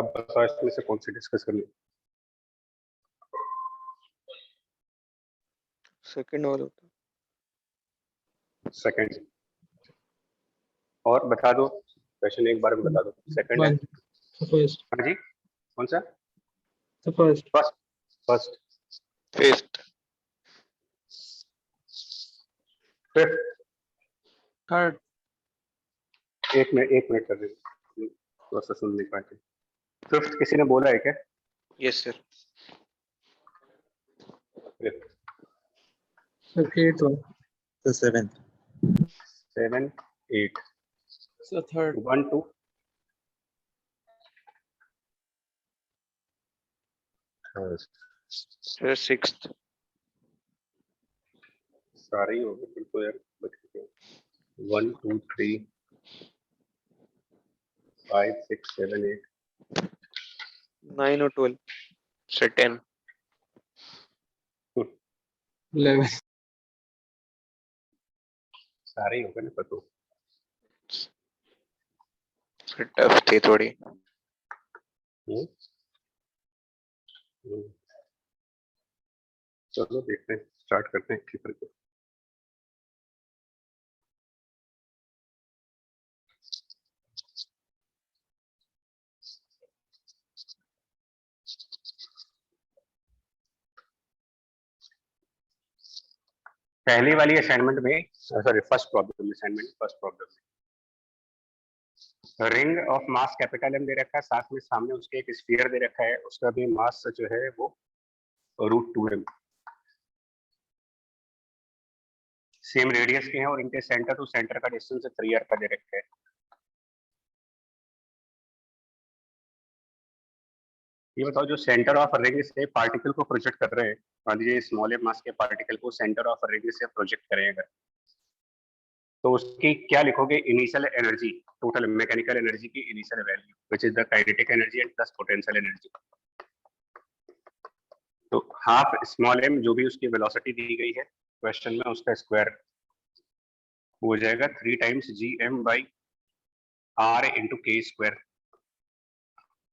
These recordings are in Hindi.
अब बताओ इसमें से कौन सी डिस्कस करनी? सेकंड वाला होता है। सेकंड और बता दो, क्वेश्चन एक बार में बता दो। सेकंड है फर्स्ट हाँ जी, कौन सा? First first first fifth fifth third एक मिनट कर रही हूँ, थोड़ा सा सुन नहीं पाते। फिफ्थ किसी ने बोला है क्या? Yes sir. Fifth sir eight one So seventh. 7 8 sir third 1 2 sir sixth सारे ही हो गए फिर तो यार, बच गए। 1 2 3 5 6 7 8 9 और 12 सर 10 11 सारे ही हो गए ना पतो। सर टफ थे थोड़ी। हम्म, हम्म। चलो देखते हैं, स्टार्ट करते हैं ठीक करके। पहली वाली असाइनमेंट में, सॉरी फर्स्ट प्रॉब्लम में ring of mass capital M दे रखा है, साथ में सामने उसके एक स्फीयर दे रखा है, उसका भी मास जो है वो √2m सेम रेडियस के हैं और इनके सेंटर टू सेंटर का डिस्टेंस 3r का दे रखा है। ये बताओ जो सेंटर ऑफ रिंग से पार्टिकल को प्रोजेक्ट कर रहे हैं, मान लीजिए स्मॉल एम मास के पार्टिकल को सेंटर ऑफ रिंग से प्रोजेक्ट करें अगर, तो उसकी क्या लिखोगे? Initial energy, total mechanical energy की initial value which is the kinetic energy and plus potential energy. तो हाफ स्मॉल एम जो भी उसकी वेलोसिटी दी गई है क्वेश्चन में, उसका स्क्वायर हो जाएगा 3 टाइम्स gm/r इंटू के स्क्वायर।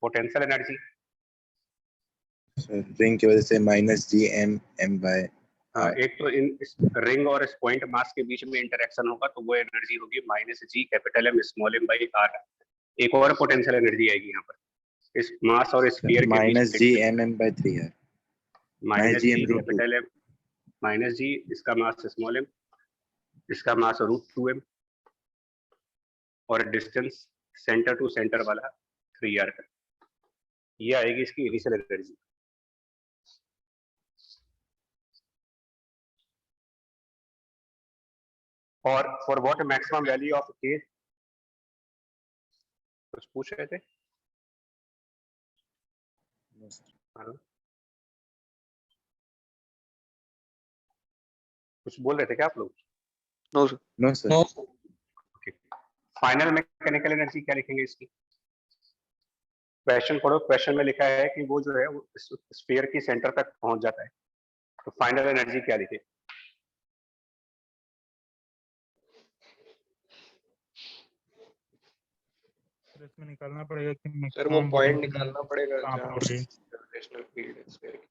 पोटेंशियल एनर्जी रिंग की वजह से -gm/m/r। एक तो इन रिंग और इस पॉइंट मास के बीच में इंटरेक्शन होगा तो वो एनर्जी होगी -g(M)/r। एक और पोटेंशियल एनर्जी आएगी यहाँ पर, इस मास और स्फीयर के बीच -gmm/3r -g(M) -g इसका मास स्मॉल एम, इसका मास √2m और डिस्टेंस सेंटर टू सेंटर वाला 3r का। ये आएगी इसकी इनिशियल एनर्जी। और for what maximum value of के, कुछ पूछ रहे थे? हाँ। कुछ बोल रहे थे क्या आप लोग? No sir. No sir. Final mechanical energy क्या लिखेंगे इसकी? क्वेश्चन पढ़ो, क्वेश्चन में लिखा है कि वो जो है वो स्फीयर की सेंटर तक पहुंच जाता है, तो फाइनल एनर्जी क्या लिखे? इसमें निकालना पड़ेगा कि सर वो maximum पॉइंट potential निकालना पड़ेगा कहाँ जहाँ पर है। ग्रेविटेशनल फील्ड है स्फीयर की।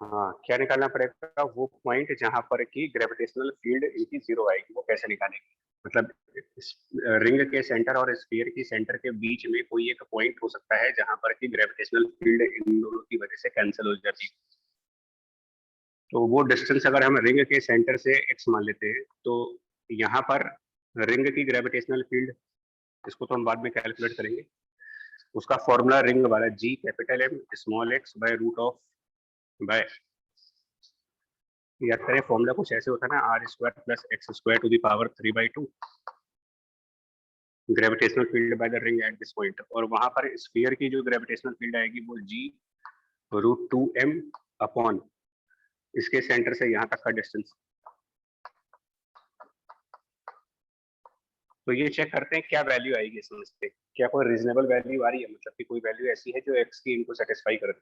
हाँ, क्या निकालना पड़ेगा? वो पॉइंट जहां पर की ग्रेविटेशनल फील्ड इनकी 0 आएगी, वो कैसे निकालेंगे? मतलब रिंग के सेंटर और स्फीयर की सेंटर के बीच में कोई एक पॉइंट हो सकता है जहां पर की ग्रेविटेशनल फील्ड इन दोनों की वजह से कैंसिल हो जाती है। तो वो डिस्टेंस अगर हम रिंग के सेंटर से x मान लेते हैं, तो यहाँ पर रिंग की ग्रेविटेशनल फील्ड, इसको तो हम बाद में कैलकुलेट करेंगे, उसका फॉर्मूला रिंग वाला G(M) small x by root of by, याद करें फॉर्मूला कुछ ऐसे होता है ना, r² plus x² to the power 3/2 gravitational field by the ring at this point. और वहां पर स्फीयर की जो ग्रेविटेशनल फील्ड आएगी वो G√2m अपॉन इसके सेंटर से यहाँ तक का डिस्टेंस। तो ये चेक करते हैं क्या वैल्यू आएगी इसमें से, क्या कोई रीजनेबल वैल्यू आ रही है, मतलब कि कोई वैल्यू ऐसी है जो x की इनको सेटिस्फाई कर दे।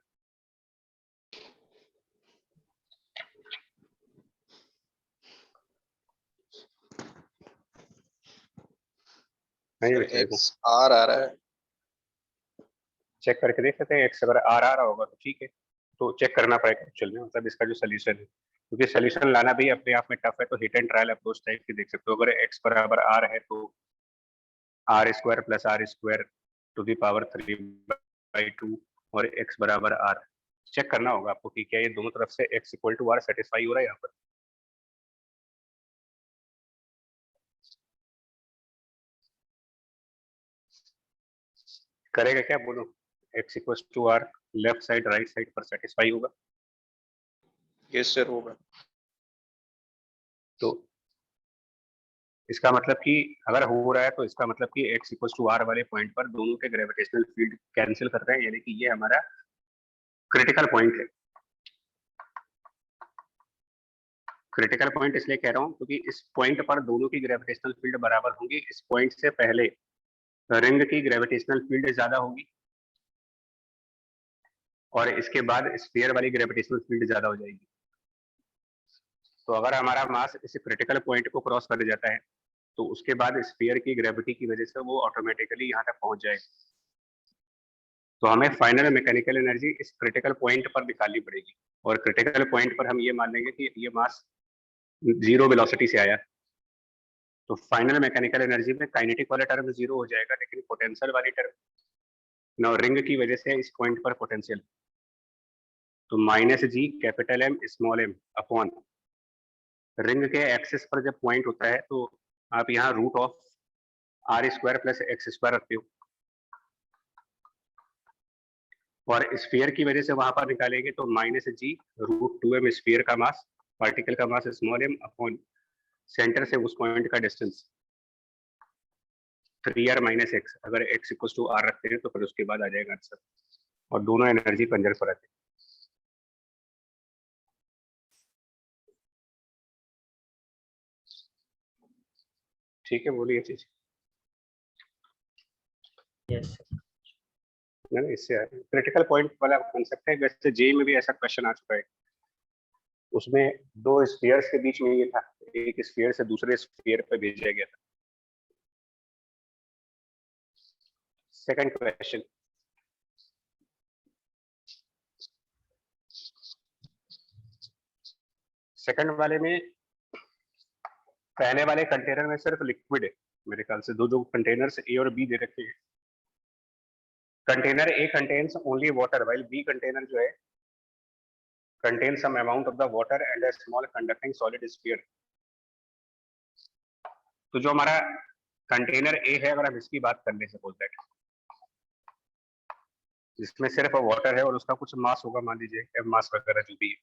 सर x r आ रहा है। चेक करके देख लेते हैं, एक्स अगर आर आ रहा होगा तो ठीक है, तो चेक करना पड़ेगा एक्चुअल में, मतलब इसका जो सोल्यूशन है, क्योंकि सोल्यूशन लाना भी अपने आप में टफ है, तो hit and trial approach type की देख सकते हो। अगर एक्स बराबर आर है तो R square plus R square to the power 3/2 और एक्स बराबर आर। चेक करना होगा आपको कि क्या ये दोनों तरफ से X equal to R satisfy हो रहा है यहाँ पर। करेगा क्या बोलो, X equal to R left side right side पर सेटिस्फाई होगा? यस सर होगा। तो इसका मतलब कि अगर हो रहा है तो इसका मतलब कि x इक्वल टू आर वाले पॉइंट पर दोनों के ग्रेविटेशनल फील्ड कैंसिल कर रहे हैं, यानी कि ये हमारा क्रिटिकल पॉइंट है। क्रिटिकल पॉइंट इसलिए कह रहा हूं क्योंकि इस पॉइंट पर दोनों की ग्रेविटेशनल फील्ड बराबर होंगी। इस पॉइंट से पहले रिंग की ग्रेविटेशनल फील्ड ज्यादा होगी और इसके बाद स्फीयर वाली ग्रेविटेशनल फील्ड ज्यादा हो जाएगी। तो अगर हमारा मास इस क्रिटिकल पॉइंट को क्रॉस कर जाता है तो उसके बाद स्फीयर की ग्रेविटी की वजह से वो ऑटोमेटिकली यहाँ तक पहुंच जाएगा। तो हमें फाइनल मैकेनिकल एनर्जी इस क्रिटिकल पॉइंट पर निकालनी पड़ेगी, और क्रिटिकल पॉइंट पर हम ये मान लेंगे कि ये मास जीरो वेलोसिटी से आया। तो फाइनल मैकेनिकल एनर्जी में काइनेटिक वाला टर्म जीरो हो जाएगा, लेकिन पोटेंशियल वाली टर्म ना, रिंग की वजह से इस पॉइंट पर पोटेंशियल, तो minus G capital M small M upon ring के एक्सिस पर जब पॉइंट होता है तो आप यहाँ root of r square plus x square रखते हो, और स्फीयर की वजह से वहां पर निकालेंगे तो माइनस जी रूट 2m स्फीयर का मास, पार्टिकल का mass small M upon centre से उस पॉइंट का डिस्टेंस 3r माइनस एक्स। अगर x इक्वल टू आर रखते हैं तो फिर उसके बाद आ जाएगा आंसर, और दोनों एनर्जी कंजर्व पर आते हैं। ठीक है, बोलिए चीज। यस ना इससे क्रिटिकल पॉइंट वाला कॉन्सेप्ट है। वैसे जे में भी ऐसा क्वेश्चन आ चुका है, उसमें दो स्फीयर्स के बीच में ये था, एक स्फीयर से दूसरे स्फीयर पे भेजा गया था। सेकंड क्वेश्चन, सेकंड वाले में पहले वाले कंटेनर में सिर्फ लिक्विड है मेरे ख्याल से, दो कंटेनर्स ए और बी दे रखे हैं। Container A contains only water while B container जो है contains some amount of the water and a small conducting solid sphere। तो जो हमारा कंटेनर ए है, अगर हम इसकी बात कर ले सपोज दैट, जिसमें सिर्फ वाटर है और उसका कुछ मास होगा, मान लीजिए एम मास वगैरह जो भी है,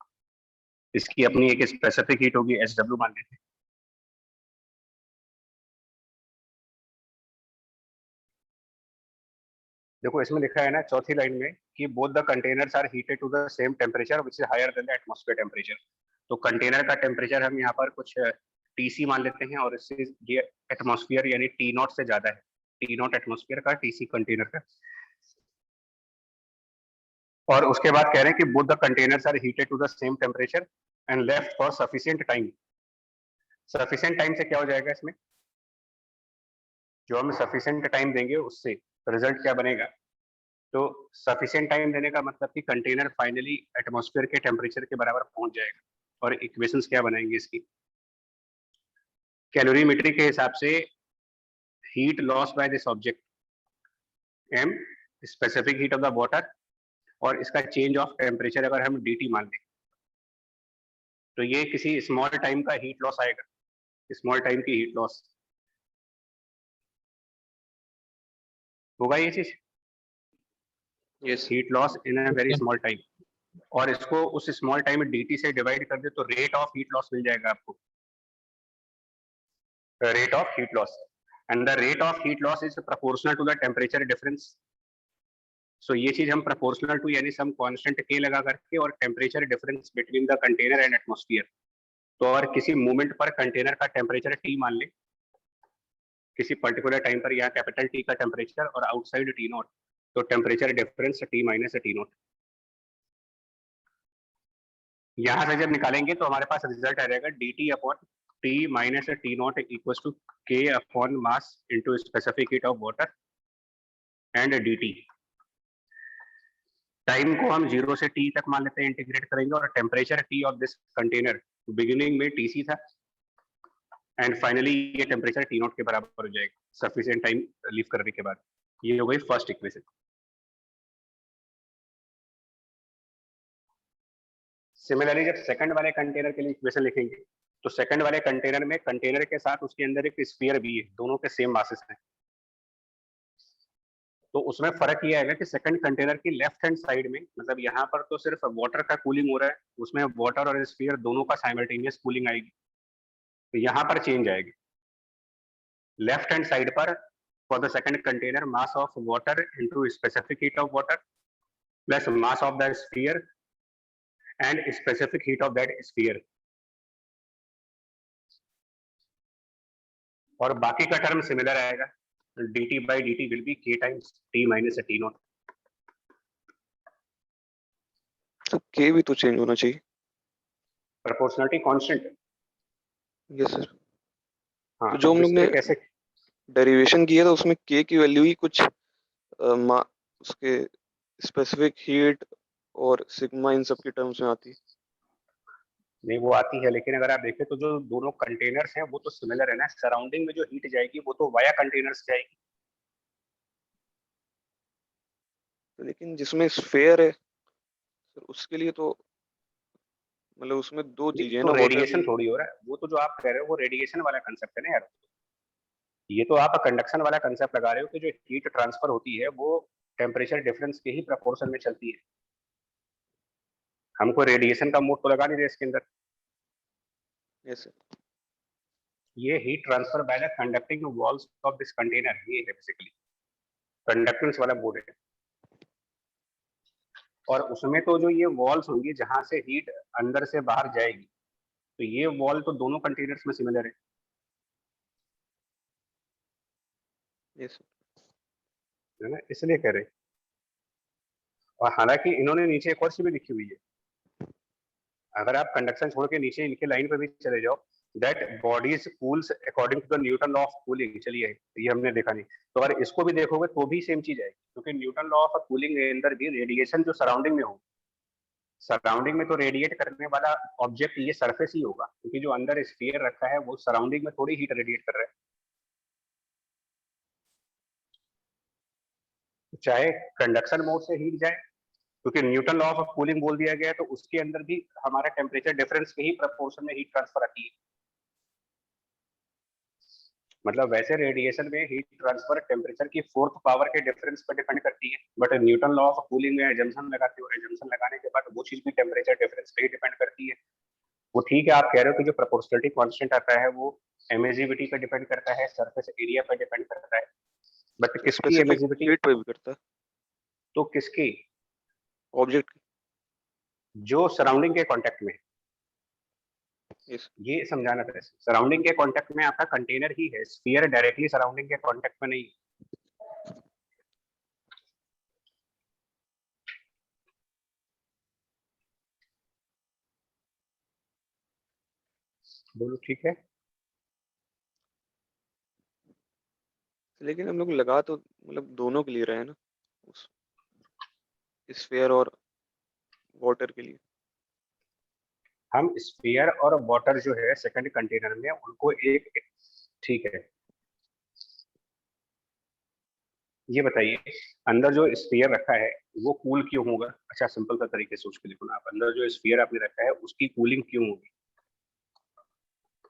इसकी अपनी एक स्पेसिफिक हीट होगी SW मान लेते हैं। देखो इसमें लिखा है ना चौथी लाइन में कि both the containers are heated to the same temperature which is higher than the atmosphere temperature. तो कंटेनर का टेम्परेचर हम यहाँ पर कुछ TC मान लेते हैं, और इससे ये एटमॉस्फेयर यानी T0 से ज्यादा है, T0 एटमॉस्फेयर का, TC कंटेनर का। और उसके बाद कह रहे हैं कि both the containers are heated to the same temperature and left for sufficient time. Sufficient time से क्या हो जाएगा, इसमें जो हम सफिशिएंट टाइम देंगे उससे रिजल्ट क्या बनेगा। तो सफिशिएंट टाइम देने का मतलब कि कंटेनर फाइनली एटमॉस्फेयर के टेम्परेचर के बराबर पहुंच जाएगा। और इक्वेशंस क्या बनाएंगे इसकी, कैलोरीमेट्री के हिसाब से heat loss by this object m specific heat of the water, और इसका चेंज ऑफ टेम्परेचर अगर हम dt मान लें तो ये किसी स्मॉल टाइम का हीट लॉस आएगा, स्मॉल टाइम की हीट लॉस होगा ये चीज, yes heat loss in a very small time. और इसको उस स्मॉल टाइम में dt से डिवाइड कर दे तो रेट ऑफ हीट लॉस मिल जाएगा आपको, rate of heat loss, and the rate of heat loss is proportional to the temperature difference. So ये चीज हम प्रोपोर्शनल टू यानी सम कांस्टेंट k लगा करके, और temperature difference between the container and atmosphere. तो अगर किसी मोमेंट पर कंटेनर का टेम्परेचर T मान ले, किसी पर्टिकुलर टाइम पर यहाँ कैपिटल T का टेम्परेचर और आउटसाइड T0, तो temperature difference T minus T0। यहाँ से जब निकालेंगे तो हमारे पास रिजल्ट आ जाएगा dt upon T minus T0 equal to K upon mass into specific heat of water and dt। Time को हम 0 से t तक मान लेते हैं, इंटीग्रेट करेंगे, और temperature T of this container beginning में Tc था एंड फाइनली ये टेम्परेचर T0 के बराबर हो जाएगा सफिशिएंट टाइम लीव करने के बाद। ये हो गई फर्स्ट इक्वेशन। सिमिलरली जब सेकंड वाले कंटेनर के लिए इक्वेशन लिखेंगे तो सेकंड वाले कंटेनर में कंटेनर के साथ उसके अंदर एक स्फीयर भी है, दोनों के सेम मासेस हैं। तो उसमें फर्क ये आएगा कि सेकंड कंटेनर की लेफ्ट हैंड साइड में, मतलब यहाँ पर तो सिर्फ वाटर का कूलिंग हो रहा है, उसमें वाटर और स्फीयर दोनों का साइमल्टेनियस कूलिंग आएगी। तो यहाँ पर चेंज आएगी। लेफ्ट हैंड साइड पर for the second container mass of water into specific heat of water plus mass of the sphere and specific heat of that sphere, और बाकी का टर्म सिमिलर आएगा। dt by dt will be k times t minus t0। तो k भी तो चेंज होना चाहिए। Proportionality constant. Yes sir. हाँ, तो जो हम लोग ने कैसे डेरिवेशन किया था उसमें k की वैल्यू ही कुछ उसके स्पेसिफिक हीट और सिग्मा इन सब के टर्म्स में आती है। नहीं वो आती है, लेकिन अगर आप देखें तो जो दोनों कंटेनर्स हैं वो तो सिमिलर है ना। सराउंडिंग में जो हीट जाएगी वो तो वाया कंटेनर्स जाएगी। लेकिन जिसमें स्फेयर है सर उसके लिए तो मतलब उसमें दो चीजें हैं तो ना, वाटर रेडिएशन भी। थोड़ी हो रहा है, वो तो जो आप कह रहे हो वो रेडिएशन वाला कंसेप्ट है ना यार। ये तो आप कंडक्शन वाला कंसेप्ट लगा रहे हो कि जो हीट ट्रांसफर होती है वो टेम्परेचर डिफरेंस के ही प्रपोर्शन में चलती है। हमको रेडिएशन का मोड तो लगा नहीं रहे इसके अंदर। Yes sir. ये heat transfer by the conducting walls of this container, ये है बेसिकली कंडक्टेंस वाला मोड है। और उसमें तो जो ये वॉल्स होंगी जहां से हीट अंदर से बाहर जाएगी, तो ये वॉल तो दोनों कंटेनर्स में सिमिलर है। यस है ना, इसलिए कह रहे हैं। और हालांकि इन्होंने नीचे एक और चीज भी लिखी हुई है, अगर आप कंडक्शन छोड़ के नीचे इनके लाइन पे भी चले जाओ, that bodies cools according to the Newton law of cooling. चलिए ये हमने देखा नहीं, तो अगर इसको भी देखोगे तो भी सेम चीज आएगी, क्योंकि न्यूटन लॉ ऑफ कूलिंग के अंदर भी रेडिएशन जो सराउंडिंग में हो, सराउंडिंग में तो रेडिएट करने वाला ऑब्जेक्ट ये सरफेस ही होगा, क्योंकि जो अंदर स्फीयर रखा है वो सराउंडिंग में थोड़ी हीट रेडिएट कर रहा है। चाहे कंडक्शन मोड से हीट जाए, क्योंकि न्यूटन लॉ ऑफ कूलिंग बोल दिया गया है, तो उसके अंदर भी हमारा टेम्परेचर डिफरेंस के ही प्रपोर्शन में हीट ट्रांसफर आती है। मतलब वैसे रेडिएशन में हीट ट्रांसफर टेम्परेचर की फोर्थ पावर के डिफरेंस पर डिपेंड करती है, but Newton law of cooling में एजम्पशन लगाते हो, एजम्पशन लगाने के बाद वो चीज भी टेम्परेचर डिफरेंस पे ही डिपेंड करती है। वो ठीक है, आप कह रहे हो कि जो प्रोपोर्शनलिटी कांस्टेंट आता है वो एमिजिविटी पे डिपेंड करता है, सरफेस एरिया पे डिपेंड करता है, बट किसकी स्पेसिफिक एमिजिविटी? हीट पे भी करता है तो किसकी? ऑब्जेक्ट की। जो सराउंडिंग के कांटेक्ट में। यस ये समझाना था, सराउंडिंग के कांटेक्ट में आपका कंटेनर ही है, स्फीयर डायरेक्टली सराउंडिंग के कांटेक्ट में नहीं। बोलो ठीक है। लेकिन हम लोग लगा तो मतलब दोनों के लिए रहे हैं ना, उस स्फेयर और वाटर के लिए। हम स्फीयर और वाटर जो है सेकंड कंटेनर में उनको एक, ठीक है ये बताइए, अंदर जो स्फीयर रखा है वो कूल क्यों होगा? अच्छा सिंपल सा तरीके से सोच के देखो ना आप, अंदर जो स्फीयर आपने रखा है उसकी कूलिंग क्यों होगी?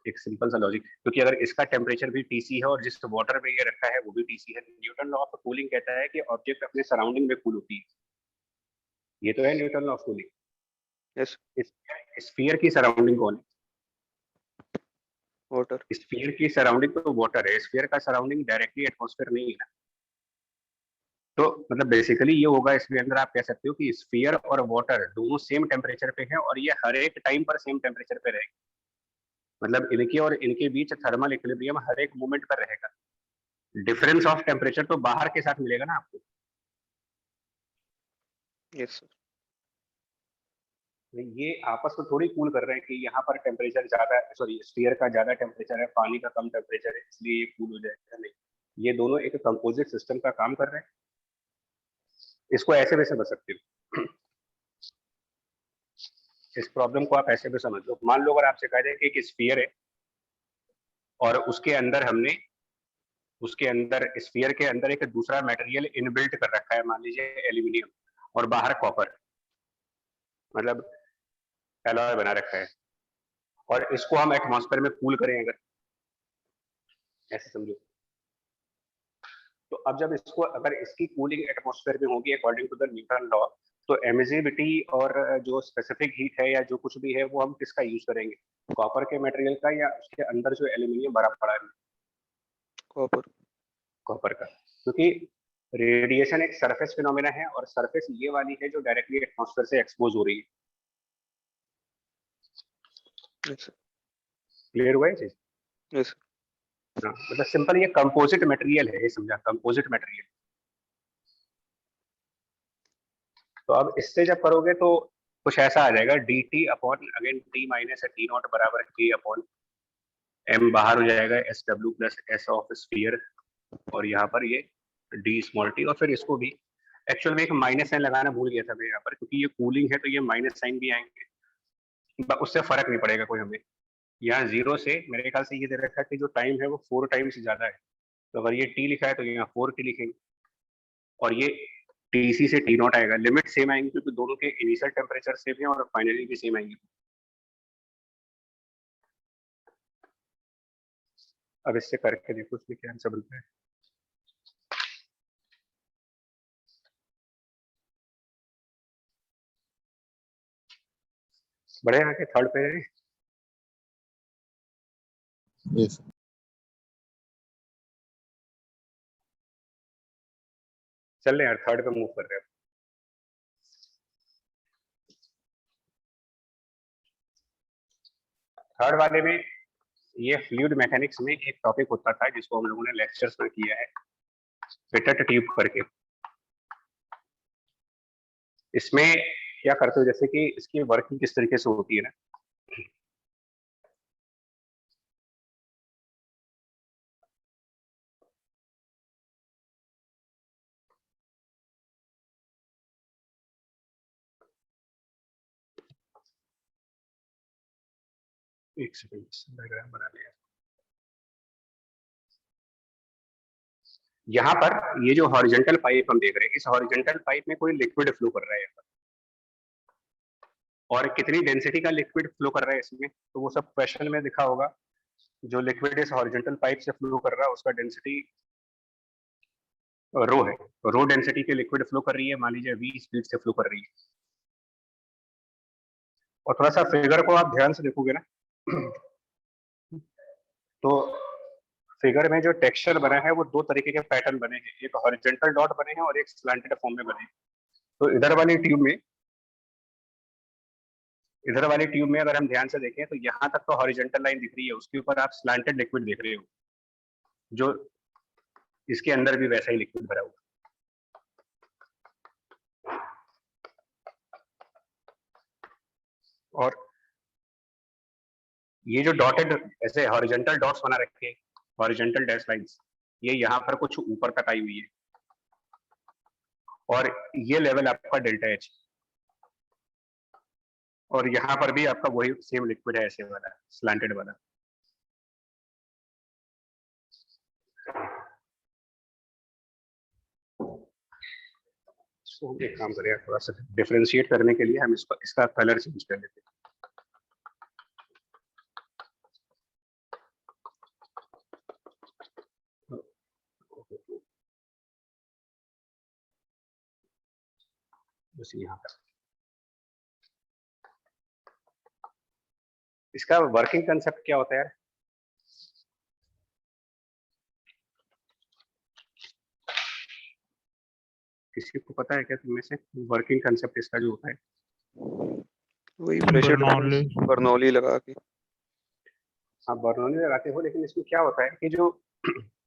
एक सिंपल सा लॉजिक, क्योंकि अगर इसका टेम्परेचर भी टीसी है और जिस वाटर में ये रखा है वो भी टीसी है, न्यूटन लॉ ऑफ कूलिंग कहता है कि ऑब्जेक्ट अपने सराउंडिंग में कूल होती है। ये तो है Newton law of cooling. Yes sphere की सराउंडिंग कौन है? वाटर। स्फीयर की सराउंडिंग तो वाटर है, स्फीयर का सराउंडिंग डायरेक्टली एटमॉस्फेयर नहीं है ना। तो मतलब बेसिकली ये होगा, इसके अंदर आप कह सकते हो कि स्फीयर और वाटर दोनों सेम टेम्परेचर पे हैं और ये हर एक टाइम पर सेम टेम्परेचर पे रहेगा। मतलब इनके और इनके बीच थर्मल इक्विलिब्रियम हर एक मोमेंट पर रहेगा। डिफरेंस ऑफ टेम्परेचर तो बाहर के साथ मिलेगा ना आपको। Yes sir. तो ये आपस में थोड़ी कूल कर रहे हैं कि यहाँ पर टेम्परेचर ज्यादा, सॉरी स्फीयर का ज्यादा टेम्परेचर है, पानी का कम टेम्परेचर है इसलिए ये कूल हो जाएगा, नहीं। ये दोनों एक कंपोजिट सिस्टम का काम कर रहे हैं। इसको ऐसे वैसे बच सकते हो। इस प्रॉब्लम को आप ऐसे भी समझ लो, मान लो अगर आपसे कहा जाए कि एक स्फीयर है और उसके स्फीयर के अंदर एक दूसरा मटेरियल इनबिल्ट कर रखा है, मान लीजिए एल्यूमिनियम, और बाहर कॉपर, मतलब एलॉय बना रखा है, और इसको हम एटमॉस्फेयर में कूल करें अगर, ऐसे समझो। तो अब जब इसको, अगर इसकी कूलिंग एटमॉस्फेयर में होगी according to the Newton law, तो एमिसिविटी और जो स्पेसिफिक हीट है या जो कुछ भी है वो हम किसका यूज करेंगे, कॉपर के मटेरियल का या उसके अंदर जो एल्यूमिनियम भरा पड़ा है कॉपर का, क्योंकि रेडिएशन एक सरफेस फिनोमेना है और सरफेस ये वाली है जो डायरेक्टली एटमॉस्फेयर से एक्सपोज हो रही है। क्लियर हुआ है चीज? यस। हाँ, मतलब सिंपल ये कंपोजिट मटेरियल है, ये समझा, कंपोजिट मटेरियल। तो अब इससे जब करोगे तो कुछ ऐसा आ जाएगा, dt upon again t minus T not बराबर k अपॉन m, बाहर हो जाएगा SW plus s of sphere, और यहाँ पर ये d स्मॉल t, और फिर इसको भी एक्चुअल में एक माइनस साइन लगाना भूल गया था मैं यहाँ पर, क्योंकि ये कूलिंग है तो ये माइनस साइन भी आएंगे, उससे फर्क नहीं पड़ेगा कोई हमें। यहाँ 0 से मेरे ख्याल से ये दे रखा है कि जो टाइम है वो 4 टाइम्स ज्यादा है, तो अगर ये t लिखा है तो यहाँ 4t लिखेंगे, और ये TC से T नॉट आएगा, लिमिट सेम आएंगी क्योंकि दोनों के इनिशियल टेम्परेचर सेम है और फाइनली भी सेम आएंगे। अब इससे करके देखो उसमें क्या आंसर बनता है। बढ़े आके थर्ड पे है। Yes. चल रहे यार, थर्ड पे मूव कर रहे हैं। थर्ड वाले में ये फ्लूइड मैकेनिक्स में एक टॉपिक होता था जिसको हम लोगों ने लेक्चर्स में किया है, फिटेड ट्यूब करके। इसमें क्या करते हो, जैसे कि इसकी वर्किंग किस तरीके से होती है ना, एक सेकंड डायग्राम बना लिया। यहाँ पर ये जो हॉरिजॉन्टल पाइप हम देख रहे हैं, इस हॉरिजॉन्टल पाइप में कोई लिक्विड फ्लो कर रहा है यहाँ पर, और कितनी डेंसिटी का लिक्विड फ्लो कर रहा है इसमें, तो वो सब क्वेश्चन में दिखा होगा। जो लिक्विड इस हॉरिजॉन्टल पाइप से फ्लो कर रहा है उसका डेंसिटी रो है, रो डेंसिटी के लिक्विड फ्लो कर रही है, मान लीजिए v स्पीड से फ्लो कर रही है। और थोड़ा सा फिगर को आप ध्यान से देखोगे ना, तो फिगर में जो टेक्सचर बना है वो दो तरीके के पैटर्न बने हैं, एक हॉरिजॉन्टल डॉट बने हैं और एक स्लैंटेड फॉर्म में बने हैं। तो इधर वाली ट्यूब में अगर हम ध्यान से देखें तो यहाँ तक तो हॉरिजॉन्टल लाइन दिख रही है, उसके ऊपर आप स्लैंटेड लिक्विड देख रहे हो, जो इसके अंदर भी वैसा ही लिक्विड भरा हुआ। और ये जो डॉटेड ऐसे हॉरिजॉन्टल डॉट्स बना रखे हैं, हॉरिजॉन्टल डैश लाइंस, ये यहाँ पर कुछ ऊपर तक आई हुई है, और ये लेवल आपका डेल्टा एच, और यहाँ पर भी आपका वही सेम लिक्विड है, ऐसे वाला स्लैंटेड वाला। तो हम एक काम करें, थोड़ा सा डिफरेंशिएट करने के लिए हम इसका कलर चेंज कर लेते हैं। बस यहाँ पर इसका वर्किंग कंसेप्ट क्या होता है यार? किसी को पता है क्या तुम में से वर्किंग कंसेप्ट इसका जो होता है? वही प्रेशर डिफरेंस बर्नौली लगा के। आप बर्नौली लगाते हो, लेकिन इसमें क्या होता है कि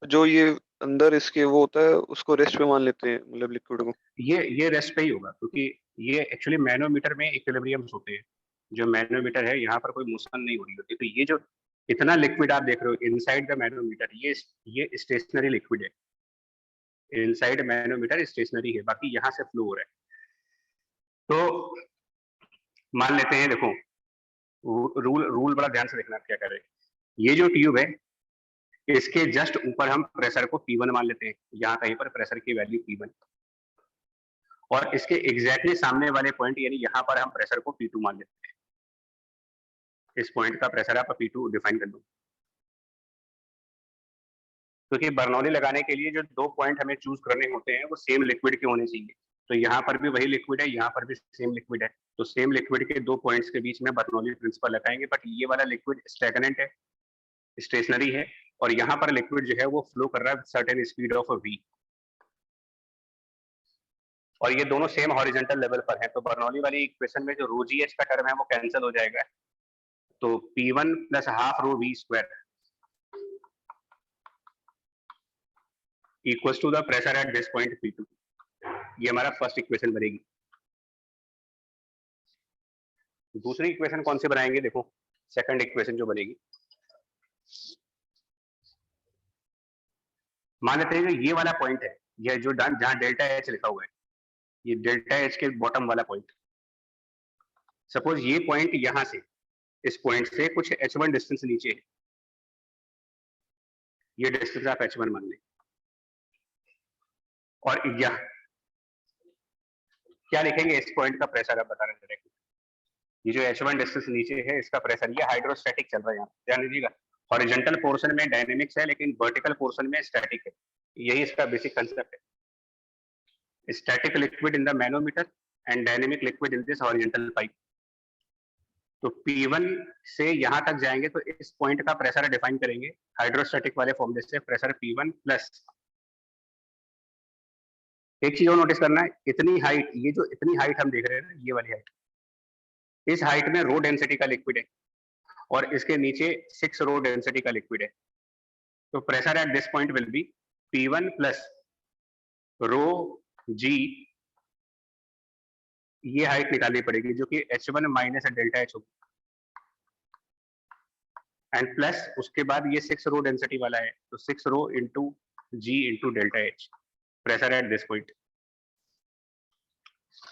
जो ये अंदर इसके वो होता है उसको रेस्ट पे मान लेते हैं, मतलब लिक्विड को। ये रेस्ट पे ही होगा, क्योंकि ये एक्चुअली मैनोमीटर में इक्विलिब्रियम्स होते हैं। जो मैनोमीटर है यहाँ पर कोई मोशन नहीं हो रही होती, तो ये जो इतना लिक्विड आप देख रहे हो इनसाइड द मैनोमीटर, ये स्टेशनरी लिक्विड है। इनसाइड मैनोमीटर स्टेशनरी है, बाकी यहाँ से फ्लो हो रहा है। तो मान लेते हैं, देखो रूल बड़ा ध्यान से देखना आप क्या कर रहे हैं। ये जो ट्यूब है इसके जस्ट ऊपर हम प्रेशर को P1 मान लेते हैं, यहाँ कहीं पर प्रेशर की वैल्यू P1, और इसके एग्जैक्टली सामने वाले पॉइंट यानी यहाँ पर हम प्रेशर को P2 मान लेते हैं। इस पॉइंट का प्रेशर आप P2 डिफाइन कर लो, क्योंकि बर्नौली लगाने के लिए जो 2 पॉइंट हमें चूज करने होते हैं वो सेम लिक्विड के होने चाहिए। तो यहाँ पर भी वही लिक्विड है, यहाँ पर भी सेम लिक्विड है, तो सेम लिक्विड के 2 पॉइंट्स के बीच में बर्नौली प्रिंसिपल लगाएंगे। बट ये वाला लिक्विड स्टैग्नेंट है, स्टेशनरी है, और यहाँ पर लिक्विड जो है वो फ्लो कर रहा है सर्टेन स्पीड ऑफ v, और ये दोनों सेम हॉरिजॉन्टल लेवल पर है। तो बर्नौली वाली इक्वेशन में जो रो जी एच का टर्म है वो कैंसिल हो जाएगा, तो P1 plus half rho v square equals to the pressure at this point P2। ये हमारा फर्स्ट इक्वेशन बनेगी। दूसरी इक्वेशन कौन सी बनाएंगे, देखो सेकंड इक्वेशन जो बनेगी, मान लेते हैं कि ये वाला पॉइंट है, ये जो जहां डेल्टा एच लिखा हुआ है, ये डेल्टा एच के बॉटम वाला पॉइंट। सपोज ये पॉइंट यहां से, इस पॉइंट से कुछ h1 डिस्टेंस नीचे है, ये डिस्टेंस आप h1 मान लें, और यह क्या लिखेंगे, इस पॉइंट का प्रेशर आप बता रहे हैं। ये जो h1 डिस्टेंस नीचे है इसका प्रेशर, ये हाइड्रोस्टैटिक चल रहा है, यहाँ ध्यान दीजिएगा। हॉरिजॉन्टल पोर्शन में डायनेमिक्स है लेकिन वर्टिकल पोर्शन में स्टैटिक है, यही इसका बेसिक कंसेप्ट है। Static liquid in the manometer and dynamic liquid in this horizontal pipe. तो P1 से यहाँ तक जाएंगे तो इस पॉइंट का प्रेशर डिफाइन करेंगे हाइड्रोस्टैटिक वाले फॉर्मूले से, प्रेशर P1 प्लस, एक चीज और नोटिस करना है, इतनी हाइट, ये जो इतनी हाइट हम देख रहे हैं ना, ये वाली हाइट, इस हाइट में रो डेंसिटी का लिक्विड है और इसके नीचे 6 रो डेंसिटी का लिक्विड है। तो pressure at this point will be P1 plus rho G, ये हाइट निकालनी पड़ेगी जो कि H1 माइनस डेल्टा H होगी, एंड प्लस उसके बाद ये 6 रो डेंसिटी वाला है, तो 6 rho into G into delta H, pressure at this point.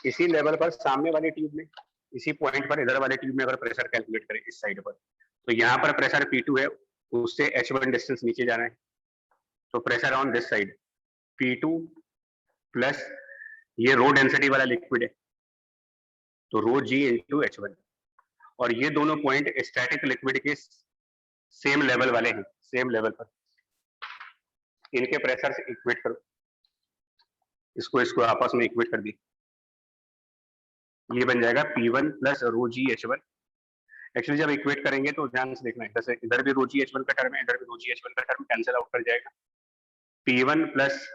इसी लेवल पर सामने वाली ट्यूब में, इसी पॉइंट पर इधर वाले ट्यूब में अगर प्रेशर कैलकुलेट करें इस साइड पर, तो यहाँ पर प्रेशर P2 है, उससे H1 डिस्टेंस नीचे जाना है, तो pressure on this side P2 plus ये रो डेंसिटी वाला लिक्विड है, तो रो जी इंटू H1, और ये दोनों पॉइंट स्टैटिक लिक्विड के सेम लेवल वाले हैं, सेम लेवल पर। इनके प्रेशर से इक्वेट करो, इसको आपस में इक्वेट कर दी, ये बन जाएगा P1 प्लस रो जी H1। एक्चुअली जब इक्वेट करेंगे तो ध्यान से देखना है, जैसे इधर भी रो जी H1 का टर्म है, इधर भी रो जी H1 का टर्म कैंसिल आउट कर जाएगा। P1 प्लस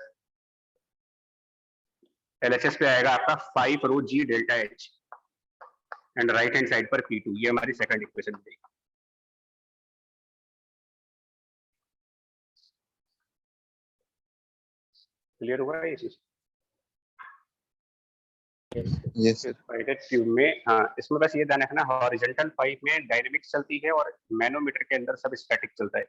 LHS पे आएगा आपका 5 rho G delta H, and right hand side पर P2, ये हमारी सेकंड इक्वेशन बनेगी। क्लियर हुआ है ये चीज? Yes. पाइपेट ट्यूब में, हाँ, इसमें बस ये ध्यान रखना, हॉरिजॉन्टल पाइप में डायनेमिक्स चलती है और मैनोमीटर के अंदर सब स्टैटिक चलता है।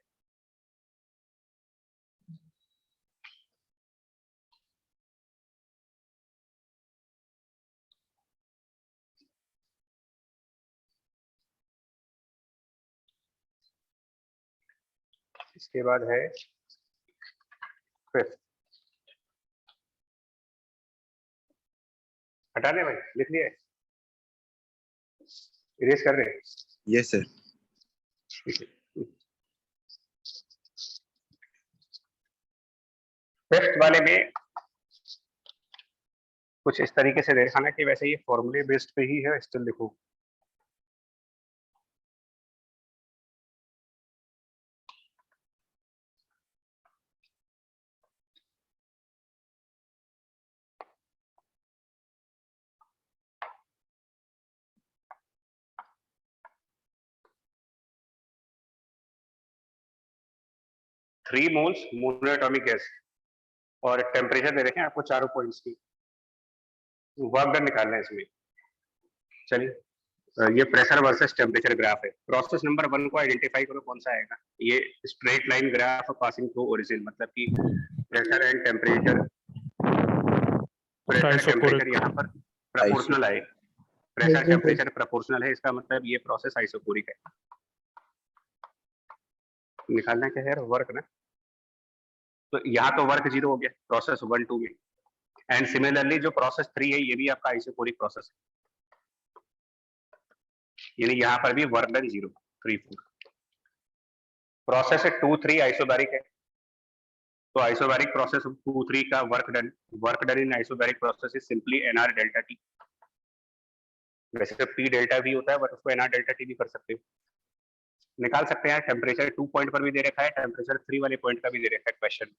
इसके बाद है फिफ्थ, हटा दे भाई, लिख लिया, इरेज कर रहे हैं। Yes, sir. फिफ्थ वाले में कुछ इस तरीके से दिखाना कि वैसे ये फॉर्मूले बेस्ड पे ही है, स्टिल लिखो। थ्री मोल्स मोनोएटॉमिक गैस और टेम्परेचर दे रखे हैं आपको चारों पॉइंट्स की, वर्क डन निकालना है इसमें। चलिए, ये प्रेशर वर्सेस टेम्परेचर ग्राफ है। प्रोसेस नंबर 1 को आइडेंटिफाई करो, कौन सा आएगा। ये straight line graph passing through origin, मतलब कि pressure and temperature, pressure temperature यहाँ पर प्रोपोर्शनल आए, प्रेशर टेम्परेचर प्रोपोर्शनल है, इसका मतलब ये प्रोसेस आइसोकोरिक है। निकालना क्या है वर्क ना, तो यहाँ तो वर्क 0 हो गया प्रोसेस 1 2 में, एंड सिमिलरली जो प्रोसेस 3 है ये भी आपका आइसोकोरिक प्रोसेस है, यानी यहाँ पर भी वर्क डन 0 3 4। प्रोसेस 2 3 आइसोबैरिक है, तो आइसोबैरिक प्रोसेस 2 3 का work done in isobaric process is simply nr delta T. वैसे तो p डेल्टा भी होता है बट उसको nr डेल्टा टी भी कर सकते हो, निकाल सकते हैं। टेम्परेचर 2 पॉइंट पर भी दे रखा है, टेम्परेचर 3 वाले पॉइंट का भी दे रखा है क्वेश्चन,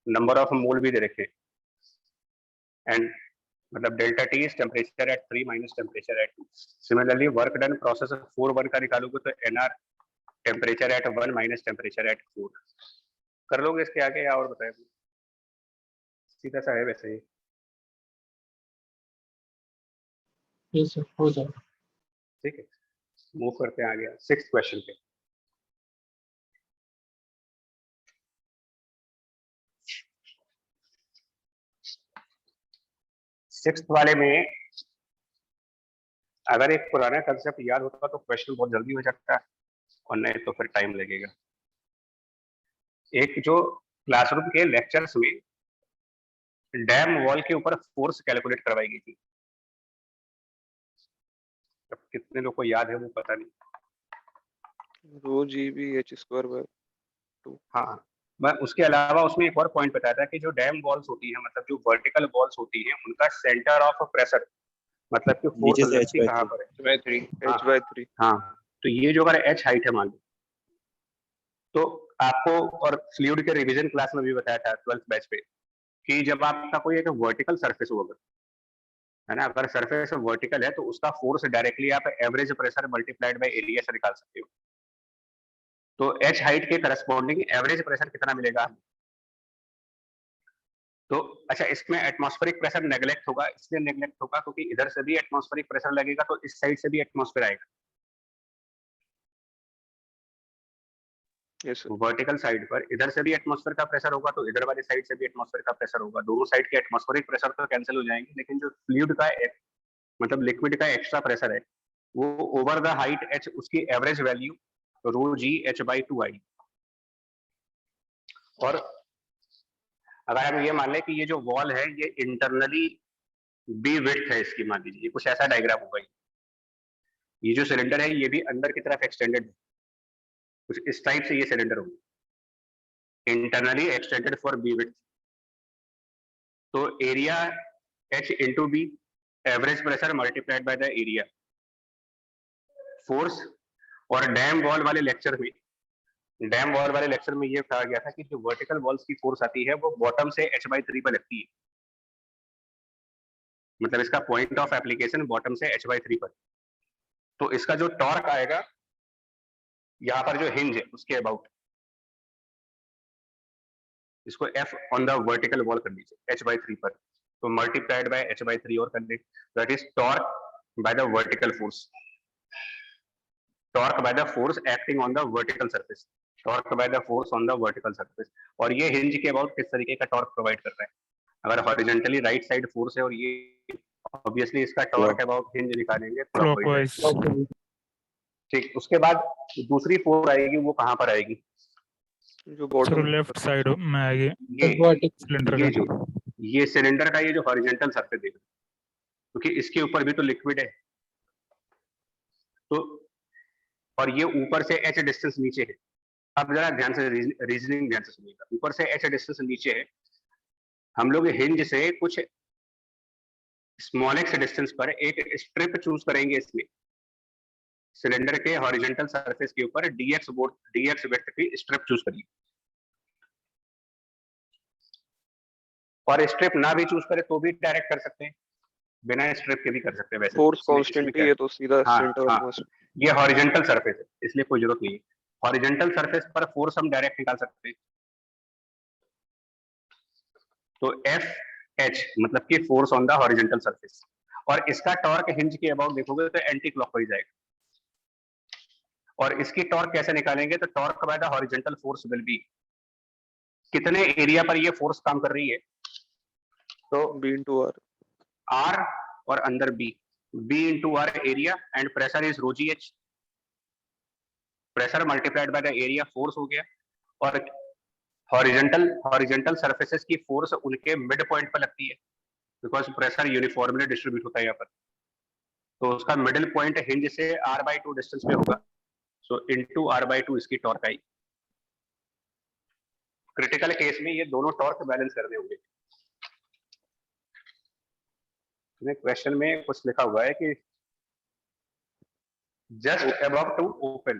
नंबर ऑफ मोल भी दे रखे, एंड मतलब delta T is temperature at 3 minus temperature at 2। Similarly work done process 4 1 का निकालोगे तो nr temperature at 1 minus temperature at 4। कर लोगे इसके आगे या और बताए? सीधा सा है वैसे ही। ये सर हो जाएगा। ठीक है, मूव करते हैं आगे 6th क्वेश्चन पे। सिक्स्थ वाले में अगर एक पुराना कंसेप्ट याद होता तो क्वेश्चन बहुत जल्दी हो जाता है, और नहीं तो फिर टाइम लगेगा। एक जो क्लासरूम के लेक्चर्स में डैम वॉल के ऊपर फोर्स कैलकुलेट करवाई गई थी, अब कितने लोग को याद है वो पता नहीं। Rho G B H square by 2। हाँ, मैं उसके अलावा उसमें एक और पॉइंट बताया था कि जो डैम वॉल्स होती हैं, मतलब जो वर्टिकल वॉल्स होती हैं, उनका सेंटर ऑफ प्रेशर मतलब कि फोर्स नीचे से लगती h/3 कहाँ पर है? h/3। हाँ, तो ये जो अगर h हाइट है मान लो, तो आपको और फ्लूइड के रिवीजन क्लास में भी बताया था 12th बैच पे कि जब आपका कोई एक वर्टिकल सरफेस होगा, है ना, अगर सरफेस वर्टिकल है तो उसका फोर्स डायरेक्टली आप average pressure multiplied by area से निकाल सकते हो। तो h हाइट के करस्पॉन्डिंग एवरेज प्रेशर कितना मिलेगा? तो अच्छा, इसमें एटमॉस्फेरिक प्रेशर नेग्लेक्ट होगा, इसलिए नेग्लेक्ट होगा क्योंकि इधर से भी एटमॉस्फेरिक प्रेशर लगेगा तो इस साइड से भी एटमॉस्फेयर आएगा। Yes sir. वर्टिकल साइड पर इधर से भी एटमॉस्फेयर का प्रेशर होगा तो इधर वाली साइड से भी एटमॉस्फेयर का प्रेशर होगा। दोनों साइड के एटमॉस्फेरिक प्रेशर तो कैंसिल हो जाएंगे, लेकिन जो फ्लूइड का मतलब लिक्विड का एक्स्ट्रा प्रेशर है वो ओवर द हाइट h उसकी एवरेज वैल्यू रो जी h/2 आई। और अगर हम ये मान लें कि ये जो वॉल है ये इंटरनली बी विड्थ है इसकी, मान लीजिए कुछ ऐसा डायग्राम होगा, ये जो सिलेंडर है ये भी अंदर की तरफ एक्सटेंडेड है, कुछ इस टाइप से ये सिलेंडर होगा internally extended for B width. तो area h into B, average pressure multiplied by the area, force. और डैम वॉल वाले लेक्चर में ये कहा गया था कि जो वर्टिकल वॉल्स की फोर्स आती है वो बॉटम से h/3 पर लगती है, मतलब इसका पॉइंट ऑफ एप्लीकेशन बॉटम से h/3 पर। तो इसका जो टॉर्क आएगा यहाँ पर जो हिंज है उसके अबाउट, इसको f on the vertical wall कर लीजिए h/3 पर, तो मल्टीप्लाइड बाय h/3 और कर दे, that is torque by the vertical force, torque by the force acting on the vertical surface, torque by the force on the vertical surface. और ये हिंज के अबाउट किस तरीके का टॉर्क प्रोवाइड कर रहा है? अगर हॉरिजॉन्टली राइट साइड फोर्स है और ये ऑब्वियसली इसका टॉर्क अबाउट हिंज निकालेंगे क्लॉकवाइज। ठीक, उसके बाद दूसरी फोर्स आएगी, वो कहाँ पर आएगी? जो सर बॉटम लेफ्ट साइड में आएगी सिलेंडर ये का। जो ये सिलेंडर का ये जो हॉरिजॉन्टल सरफेस है, क्योंकि इसके ऊपर भी तो लिक्विड है, तो और ये ऊपर से h डिस्टेंस नीचे है। अब जरा ध्यान से रीजनिंग ध्यान से सुनिएगा, ऊपर से h डिस्टेंस नीचे है, हम लोग हिंज से कुछ स्मॉलेस्ट डिस्टेंस पर एक स्ट्रिप चूज करेंगे, इसमें सिलेंडर के हॉरिजॉन्टल सरफेस के ऊपर dx विड्थ की स्ट्रिप चूज करिए। और स्ट्रिप ना भी चूज करे तो भी डायरेक्ट कर सकते हैं, बिना स्ट्रिप के भी कर सकते हैं। वैसे फोर्स इसमें कांस्टेंट क्या ही है तो सीधा हाँ, सेंटर हाँ, ऑफ मास। ये हॉरिजॉन्टल सरफेस है इसलिए कोई जरूरत नहीं है, हॉरिजॉन्टल सरफेस पर फोर्स हम डायरेक्ट निकाल सकते हैं। तो FH मतलब कि force on the horizontal surface, और इसका टॉर्क हिंज के अबाउट देखोगे तो एंटी क्लॉकवाइज आएगा। और इसकी टॉर्क कैसे निकालेंगे? तो torque by the horizontal force will be, कितने एरिया पर ये फोर्स काम कर रही है, तो B into R। R और अंदर B, B into R area and pressure is rho GH. Pressure multiplied by the area force हो गया, और हॉरिजॉन्टल सरफेसेस की फोर्स उनके मिड पॉइंट पर लगती है, बिकॉज प्रेशर यूनिफॉर्मली डिस्ट्रीब्यूट होता है यहाँ पर, तो उसका मिडिल पॉइंट हिंज से r/2 डिस्टेंस पे होगा, सो इनटू r/2 इसकी टॉर्क आई। क्रिटिकल केस में ये दोनों टॉर्क बैलेंस करने होंगे। क्वेश्चन में कुछ लिखा हुआ है कि just above to open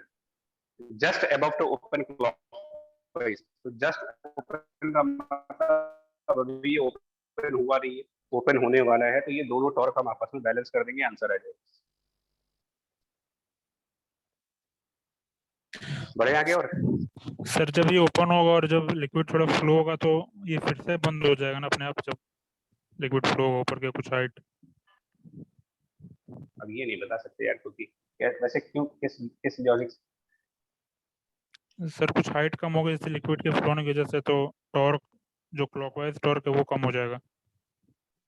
clockwise, तो जस्ट ओपन का मतलब अभी ओपन हुआ नहीं है, ओपन होने वाला है, तो ये दोनों टॉर्क हम आपस में बैलेंस कर देंगे, आंसर आ जाएगा। बढ़े आगे। और सर जब ये ओपन होगा और जब लिक्विड थोड़ा फ्लो होगा तो ये फिर से बंद हो जाएगा ना अपने आप, जब लिक्विड फ्लो होगा ऊपर के कुछ हाइट? अब ये नहीं बता सकते यार, क्योंकि वैसे क्यों, किस लॉजिक? सर कुछ हाइट कम होगी जैसे लिक्विड के फ्लो होने की वजह से, तो टॉर्क जो क्लॉकवाइज टॉर्क है वो कम हो जाएगा।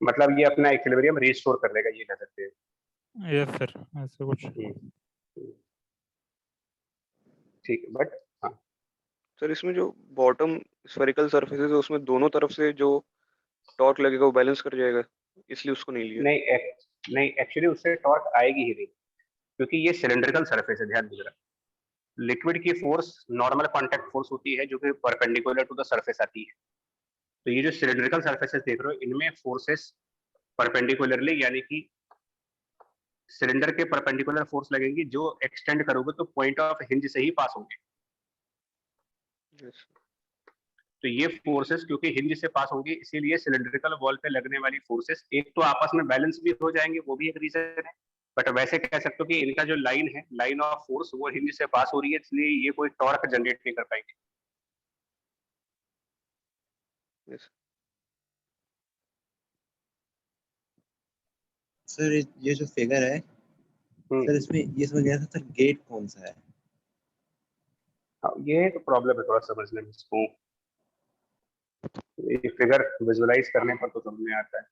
मतलब ये अपना इक्विलिब्रियम रिस्टोर कर लेगा, ये कह सकते हैं। यस सर, ऐसे कुछ। ठीक है, बट हाँ सर इसमें जो बॉटम स्फेरिकल सरफेसेस है उसमें दोनों तरफ से जो टॉर्क लगेगा वो बैलेंस कर जाएगा, इसलिए उसको नहीं लिया। नहीं एक्चुअली उससे टॉर्क आएगी ही नहीं, क्योंकि ये सिलेंड्रिकल सरफेस है, ध्यान दीजिएगा। लिक्विड की फोर्स नॉर्मल कांटेक्ट फोर्स होती है जो कि परपेंडिकुलर टू द सरफेस आती है, तो ये जो सिलेंड्रिकल सरफेसेस देख रहे हो इनमें फोर्सेस परपेंडिकुलरली, यानी कि सिलेंडर के परपेंडिकुलर फोर्स लगेंगी, जो एक्सटेंड करोगे तो पॉइंट ऑफ हिंज से ही पास होंगे। Yes. तो ये फोर्सेस क्योंकि हिंज से पास होंगी, इसीलिए सिलेंड्रिकल वॉल पे लगने वाली फोर्सेस एक तो आपस में बैलेंस भी हो जाएंगे, वो भी एक रीजन है, बट वैसे कह सकते हो कि इनका जो लाइन है, लाइन ऑफ फोर्स, वो हिंज से पास हो रही है, इसलिए ये कोई टॉर्क जनरेट नहीं कर पाएंगे। Yes. सर ये जो फिगर है सर, इसमें ये समझ गया था सर, गेट कौन सा है? ये तो प्रॉब्लम है थोड़ा समझने में इसको, ये फिगर विजुअलाइज करने पर तो समझ में आता है।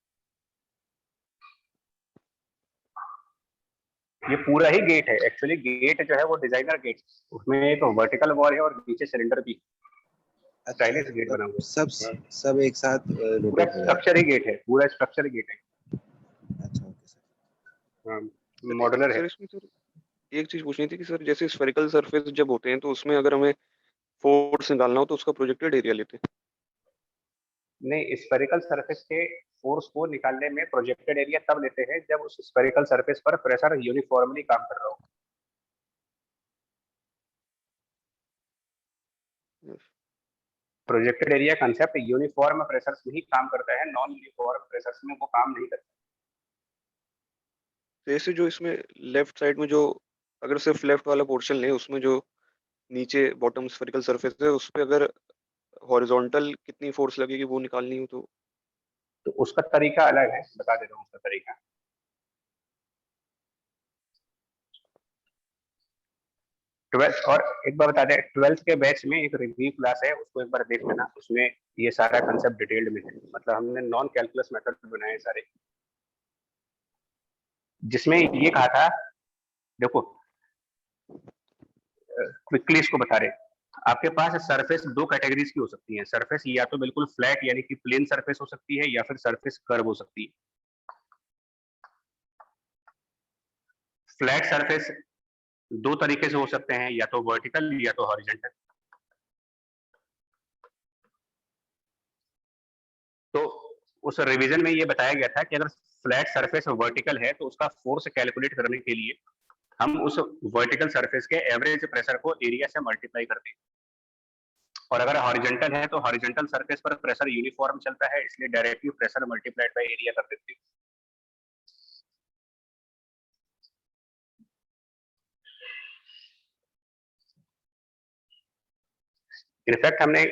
ये पूरा ही गेट है एक्चुअली, गेट जो है वो डिजाइनर गेट, उसमें एक वर्टिकल वॉल है और नीचे सिलेंडर भी, स्टाइलिश गेट बना हुआ है। सब एक साथ पूरा स्ट्रक्चर ही गेट है, पूरा स्ट्रक्चर ही गेट है। अच्छा, ओके सर। मॉड्यूलर है। सर इसमें सर एक चीज पूछनी थी कि सर जैसे स्फेरिकल सरफेस जब होते हैं तो उसमें अगर हमें फोर्स निकालना हो तो उसका प्रोजेक्टेड एरिया लेते हैं? नहीं, स्फेरिकल सरफेस के फोर्स को निकालने में प्रोजेक्टेड एरिया तब लेते हैं जब उस स्फेरिकल सरफेस पर प्रेशर यूनिफॉर्मली काम कर रहा हो। Projected area concept uniform pressures में ही काम करता है, नॉन यूनिफॉर्म प्रेशर्स में वो काम नहीं करता। जैसे जो इसमें लेफ्ट साइड में जो, अगर सिर्फ लेफ्ट वाला पोर्शन ले, उसमें जो नीचे बॉटम स्फेरिकल सरफेस है उस पे अगर हॉरिजॉन्टल कितनी फोर्स लगेगी वो निकालनी हो तो उसका तरीका अलग है, बता देता हूँ उसका तरीका। ट्वेल्थ, और एक बार बता दें, 12th के बैच में एक रिव्यू क्लास है, उसको एक बार देख लेना, उसमें ये सारा कंसेप्ट डिटेल्ड में है, मतलब हमने नॉन कैलकुलस मेथड बनाए सारे, जिसमें ये कहा था, देखो क्विकली इसको बता रहे, आपके पास सरफेस दो कैटेगरीज की हो सकती है। सरफेस या तो बिल्कुल फ्लैट यानी कि प्लेन सरफेस हो सकती है, या फिर सरफेस कर्व हो सकती है। फ्लैट सरफेस दो तरीके से हो सकते हैं, या तो वर्टिकल या तो हॉरिजॉन्टल। तो उस रिवीजन में ये बताया गया था कि अगर फ्लैट सरफेस वर्टिकल है तो उसका फोर्स कैलकुलेट करने के लिए हम उस वर्टिकल सरफेस के एवरेज प्रेशर को एरिया से मल्टीप्लाई करते हैं, और अगर हॉरिजॉन्टल है तो हॉरिजॉन्टल सरफेस पर प्रेशर यूनिफॉर्म चलता है, इसलिए directly pressure multiplied by area कर देते हैं। इनफैक्ट हमने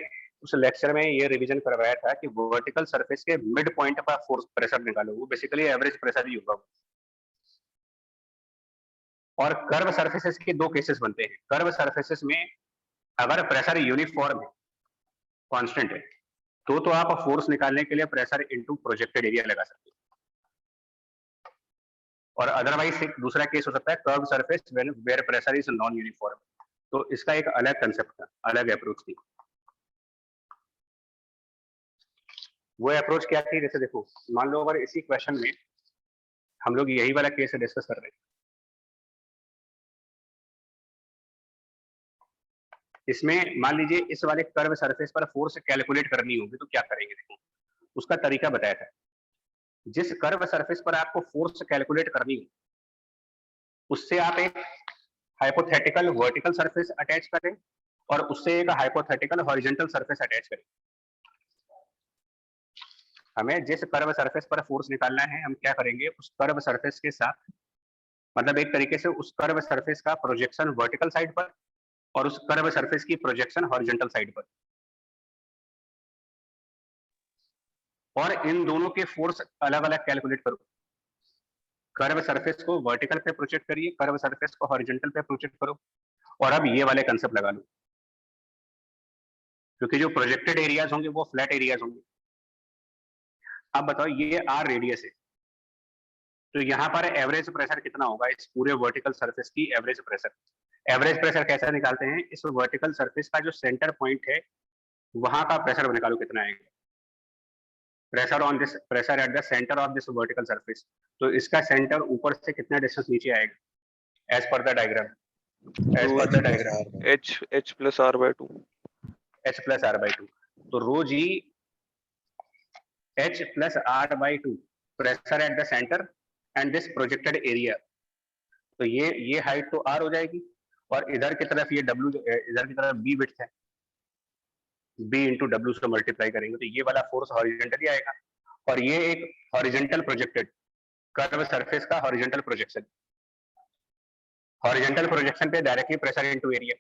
उस लेक्चर में ये रिवीजन करवाया था कि वर्टिकल सरफेस के मिड पॉइंट पर फोर्स प्रेशर निकालो, वो बेसिकली एवरेज प्रेशर ही होगा। और कर्व सरफेसेस के दो केसेस बनते हैं। कर्व सरफेसेस में अगर प्रेशर यूनिफॉर्म है, कांस्टेंट है, तो आप फोर्स निकालने के लिए प्रेशर इनटू प्रोजेक्टेड एरिया लगा सकते हैं। और अदरवाइज एक दूसरा केस हो सकता है curve surface where pressure is non uniform. तो इसका एक अलग कंसेप्ट था, अलग अप्रोच थी। वो अप्रोच क्या थी, जैसे देखो मान लो अगर इसी क्वेश्चन में हम लोग यही वाला केस डिस्कस कर रहे हैं, इसमें मान लीजिए इस वाले कर्व सरफेस पर फोर्स कैलकुलेट करनी होगी तो क्या करेंगे, देखो उसका तरीका बताया था। जिस कर्व सरफेस पर आपको फोर्स कैलकुलेट करनी हो उससे आप एक हाइपोथेटिकल वर्टिकल सरफेस अटैच करें और उससे एक हाइपोथेटिकल हॉरिजॉन्टल सरफेस अटैच करें। हमें जिस कर्व सरफेस पर फोर्स निकालना है हम क्या करेंगे, उस कर्व सरफेस के साथ मतलब एक तरीके से उस कर्व सरफेस का प्रोजेक्शन वर्टिकल साइड पर और उस कर्व सरफेस की प्रोजेक्शन हॉरिजॉन्टल साइड पर, और इन दोनों के फोर्स अलग अलग कैलकुलेट करो। कर्व सरफेस को वर्टिकल पे प्रोजेक्ट करिए, कर्व सरफेस को हॉरिजॉन्टल पे प्रोजेक्ट करो, और अब ये वाले कंसेप्ट लगा लो, क्योंकि जो प्रोजेक्टेड एरियाज होंगे वो फ्लैट एरियाज होंगे। अब बताओ ये आर रेडियस है, तो यहाँ पर एवरेज प्रेशर कितना होगा इस पूरे वर्टिकल सरफेस की एवरेज प्रेशर। एवरेज प्रेशर कैसे निकालते हैं, इस वर्टिकल सरफेस का जो सेंटर पॉइंट है वहां का प्रेशर निकालो कितना आएगा, pressure at the centre of this vertical surface. तो इसका सेंटर ऊपर से कितना डिस्टेंस नीचे आएगा as per the diagram, as per the diagram h plus r by 2। h plus r by 2। तो रो जी h plus r by 2 pressure at the centre and this projected area. तो ये हाइट तो r हो जाएगी और इधर की तरफ ये w, इधर की तरफ b विड्थ है, b इंटू डब्ल्यू से मल्टीप्लाई करेंगे तो ये वाला फोर्स हॉरिजॉन्टली आएगा, और ये एक हॉरिजॉन्टल प्रोजेक्टेड कर्व सरफेस का हॉरिजॉन्टल प्रोजेक्शन, हॉरिजॉन्टल प्रोजेक्शन पे डायरेक्टली प्रेशर इनटू एरिया,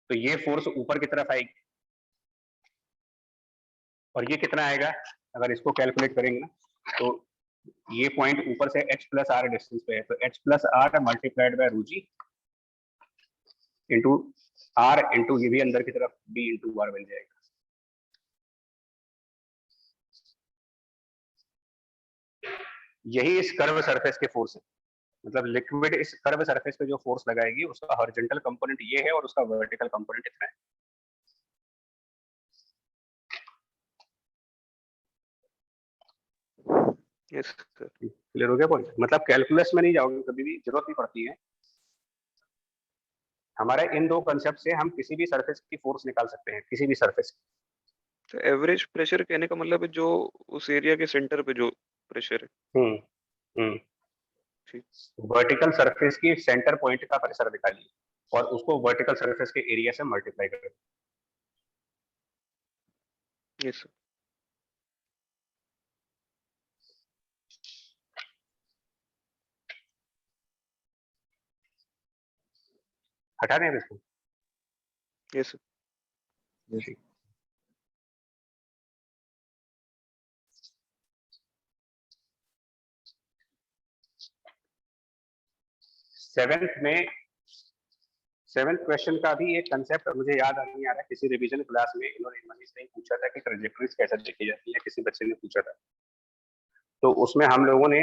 तो ये फोर्स ऊपर की तरफ आएगी। और ये कितना आएगा अगर इसको कैलकुलेट करेंगे ना, तो ये पॉइंट ऊपर से h प्लस आर डिस्टेंस पे है, तो h plus R multiplied by rho G into are into ये भी अंदर की तरफ b इंटू आर बन जाएगा। यही इस कर्व सरफेस के फोर्स है, मतलब लिक्विड इस कर्व सरफेस पे जो फोर्स लगाएगी उसका हॉरिजॉन्टल कंपोनेंट ये है और उसका वर्टिकल कंपोनेंट इतना है। Yes sir. क्लियर हो गया पॉइंट, मतलब कैलकुलस में नहीं जाओगे कभी भी, जरूरत नहीं पड़ती है। हमारे इन दो कंसेप्ट से हम किसी भी सरफेस की फोर्स निकाल सकते हैं, किसी भी सरफेस। तो एवरेज प्रेशर कहने का मतलब है जो उस एरिया के सेंटर पे जो प्रेशर है। ठीक। वर्टिकल सरफेस की सेंटर पॉइंट का प्रेशर निकालिए और उसको वर्टिकल सरफेस के एरिया से मल्टीप्लाई करें। Yes sir. हटा दें इसको। Yes sir. Yes. 7th question का भी एक कंसेप्ट मुझे याद नहीं आ रहा, किसी रिवीजन क्लास में इन्होंने मनीष ने पूछा था कि ट्रेजेक्टरीज कैसे देखी जाती है, किसी बच्चे ने पूछा था, तो उसमें हम लोगों ने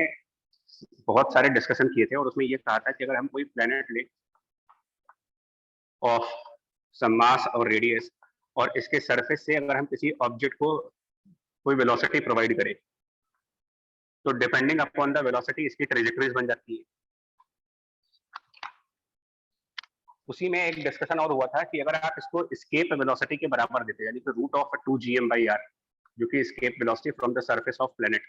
बहुत सारे डिस्कशन किए थे और उसमें ये कहा था कि अगर हम कोई प्लेनेट ले ऑफ सम मास और रेडियस और इसके सरफेस से अगर हम किसी ऑब्जेक्ट को कोई वेलोसिटी प्रोवाइड करें तो डिपेंडिंग अपॉन द वेलोसिटी इसकी ट्रेजेक्टरीज बन जाती है। उसी में एक डिस्कशन और हुआ था कि अगर आप इसको एस्केप वेलोसिटी के बराबर देते हैं, यानी कि रूट ऑफ 2gm/r जो कि escape velocity from the surface of planet,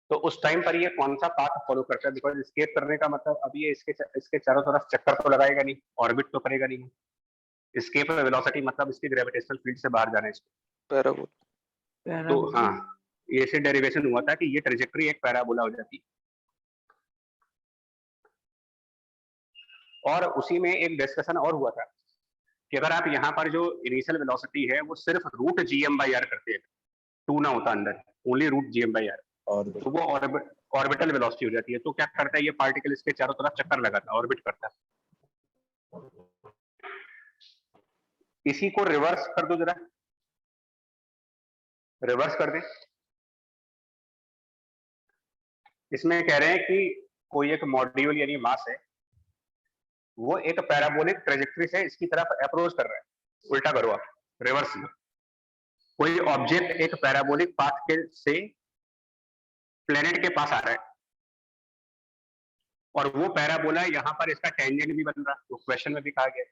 तो उस टाइम पर ये कौन सा पाथ फॉलो करता है, बिकॉज एस्केप करने का मतलब अब ये इसके चारों तरफ चक्कर तो लगाएगा नहीं, ऑर्बिट तो करेगा नहीं। एस्केप वेलोसिटी मतलब इसकी ग्रेविटेशनल फील्ड से बाहर जाना है इसको। पैराबोला। तो हाँ, ये से डेरिवेशन हुआ था कि ये ट्रेजेक्टरी एक पैराबोला हो जाती। और उसी में एक डिस्कशन और हुआ था कि अगर आप यहाँ पर जो इनिशियल वेलोसिटी है वो सिर्फ रूट gm/r करते हैं, 2 ना होता अंदर, ओनली रूट gm/r, तो वो ऑर्बिटल वेलोसिटी हो जाती है। तो क्या करता है ये पार्टिकल इसके चारों तरफ चक्कर लगाता है, ऑर्बिट करता है। इसी को रिवर्स कर दो जरा, रिवर्स कर दे। इसमें कह रहे हैं कि कोई एक मॉड्यूल यानी मास है, वो एक पैराबोलिक ट्रेजेक्टरी से इसकी तरफ अप्रोच कर रहा है। उल्टा करो आप, रिवर्स में। कोई ऑब्जेक्ट एक पैराबोलिक पाथ के से प्लेनेट के पास आ रहा है और वो पैराबोला यहाँ पर इसका टेंजेंट भी बन रहा है, तो क्वेश्चन में भी कहा गया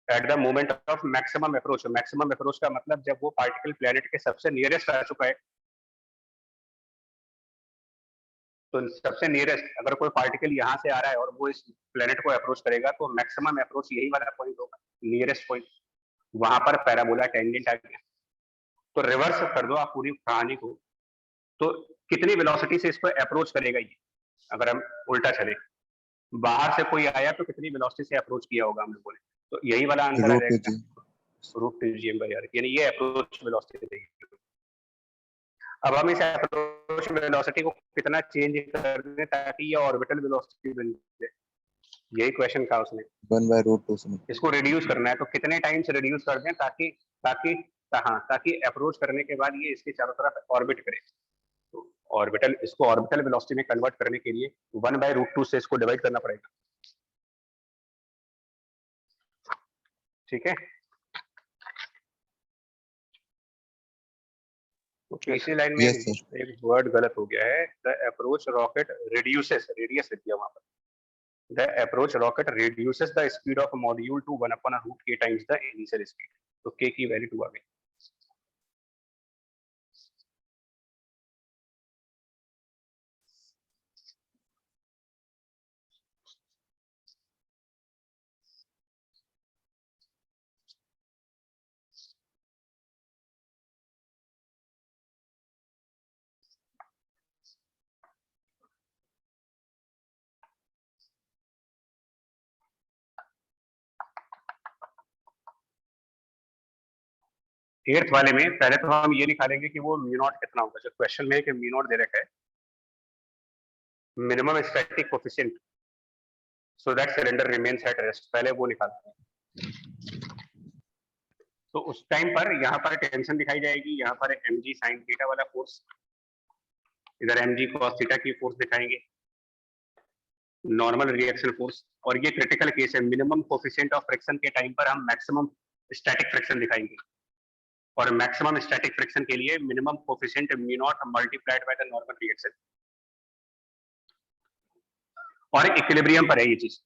at the moment of maximum approach. Maximum approach का मतलब जब वो पार्टिकल प्लेनेट के सबसे नियरेस्ट आ चुका है, तो सबसे नियरेस्ट अगर कोई पार्टिकल यहाँ से आ रहा है और वो इस प्लेनेट को अप्रोच करेगा, तो मैक्सिमम अप्रोच यही वाला पॉइंट होगा, नियरेस्ट पॉइंट। वहां पर पैराबोला टेंजेंट आ गया। तो रिवर्स कर दो आप पूरी कहानी को, तो कितनी वेलोसिटी से इसको अप्रोच करेगा ये, अगर हम उल्टा चले, बाहर से कोई आया तो कितनी वेलोसिटी से अप्रोच किया होगा हम लोगों ने, तो यही वाला आंसर आ जाएगा, √2gm/r, यानी ये अप्रोच वेलोसिटी देगी। अब हम इस अप्रोच वेलोसिटी को कितना चेंज कर दें ताकि ये ऑर्बिटल वेलोसिटी बन जाए, यही क्वेश्चन था उसने। 1/√2 से इसको रिड्यूस करना है, तो कितने टाइम्स रिड्यूस कर दें ताकि ताकि ताकि अप्रोच करने के बाद ये इसके चारों तरफ ऑर्बिट करे। तो ऑर्बिटल, इसको ऑर्बिटल वेलोसिटी में कन्वर्ट करने के लिए 1/√2 से इसको डिवाइड करना पड़ेगा। ठीक है, तीसरी लाइन में एक वर्ड गलत हो गया है, the approach rocket reduces, radius लिख दिया वहां पर। The approach rocket reduces the speed of module to 1/√k times the initial speed. तो k की वैल्यू 2 आ गई। एट्थ वाले में पहले तो हम ये निकालेंगे कि वो म्यू नॉट कितना होगा। जो क्वेश्चन में है कि म्यू नॉट दे रखा है, minimum static coefficient so that cylinder remains at rest, पहले वो निकालते हैं। तो उस टाइम पर यहाँ पर टेंशन दिखाई जाएगी, यहाँ पर mg sin थीटा वाला फोर्स, इधर mg cos थीटा की फोर्स दिखाएंगे, नॉर्मल रिएक्शन फोर्स। और ये क्रिटिकल केस है, मिनिमम कोफिशिएंट ऑफ फ्रिक्शन के टाइम पर हम मैक्सिमम स्टैटिक फ्रिक्शन दिखाएंगे, और मैक्सिमम स्टैटिक फ्रिक्शन के लिए minimum coefficient mu naught multiplied by the normal reaction. और इक्विलिब्रियम पर है ये चीज,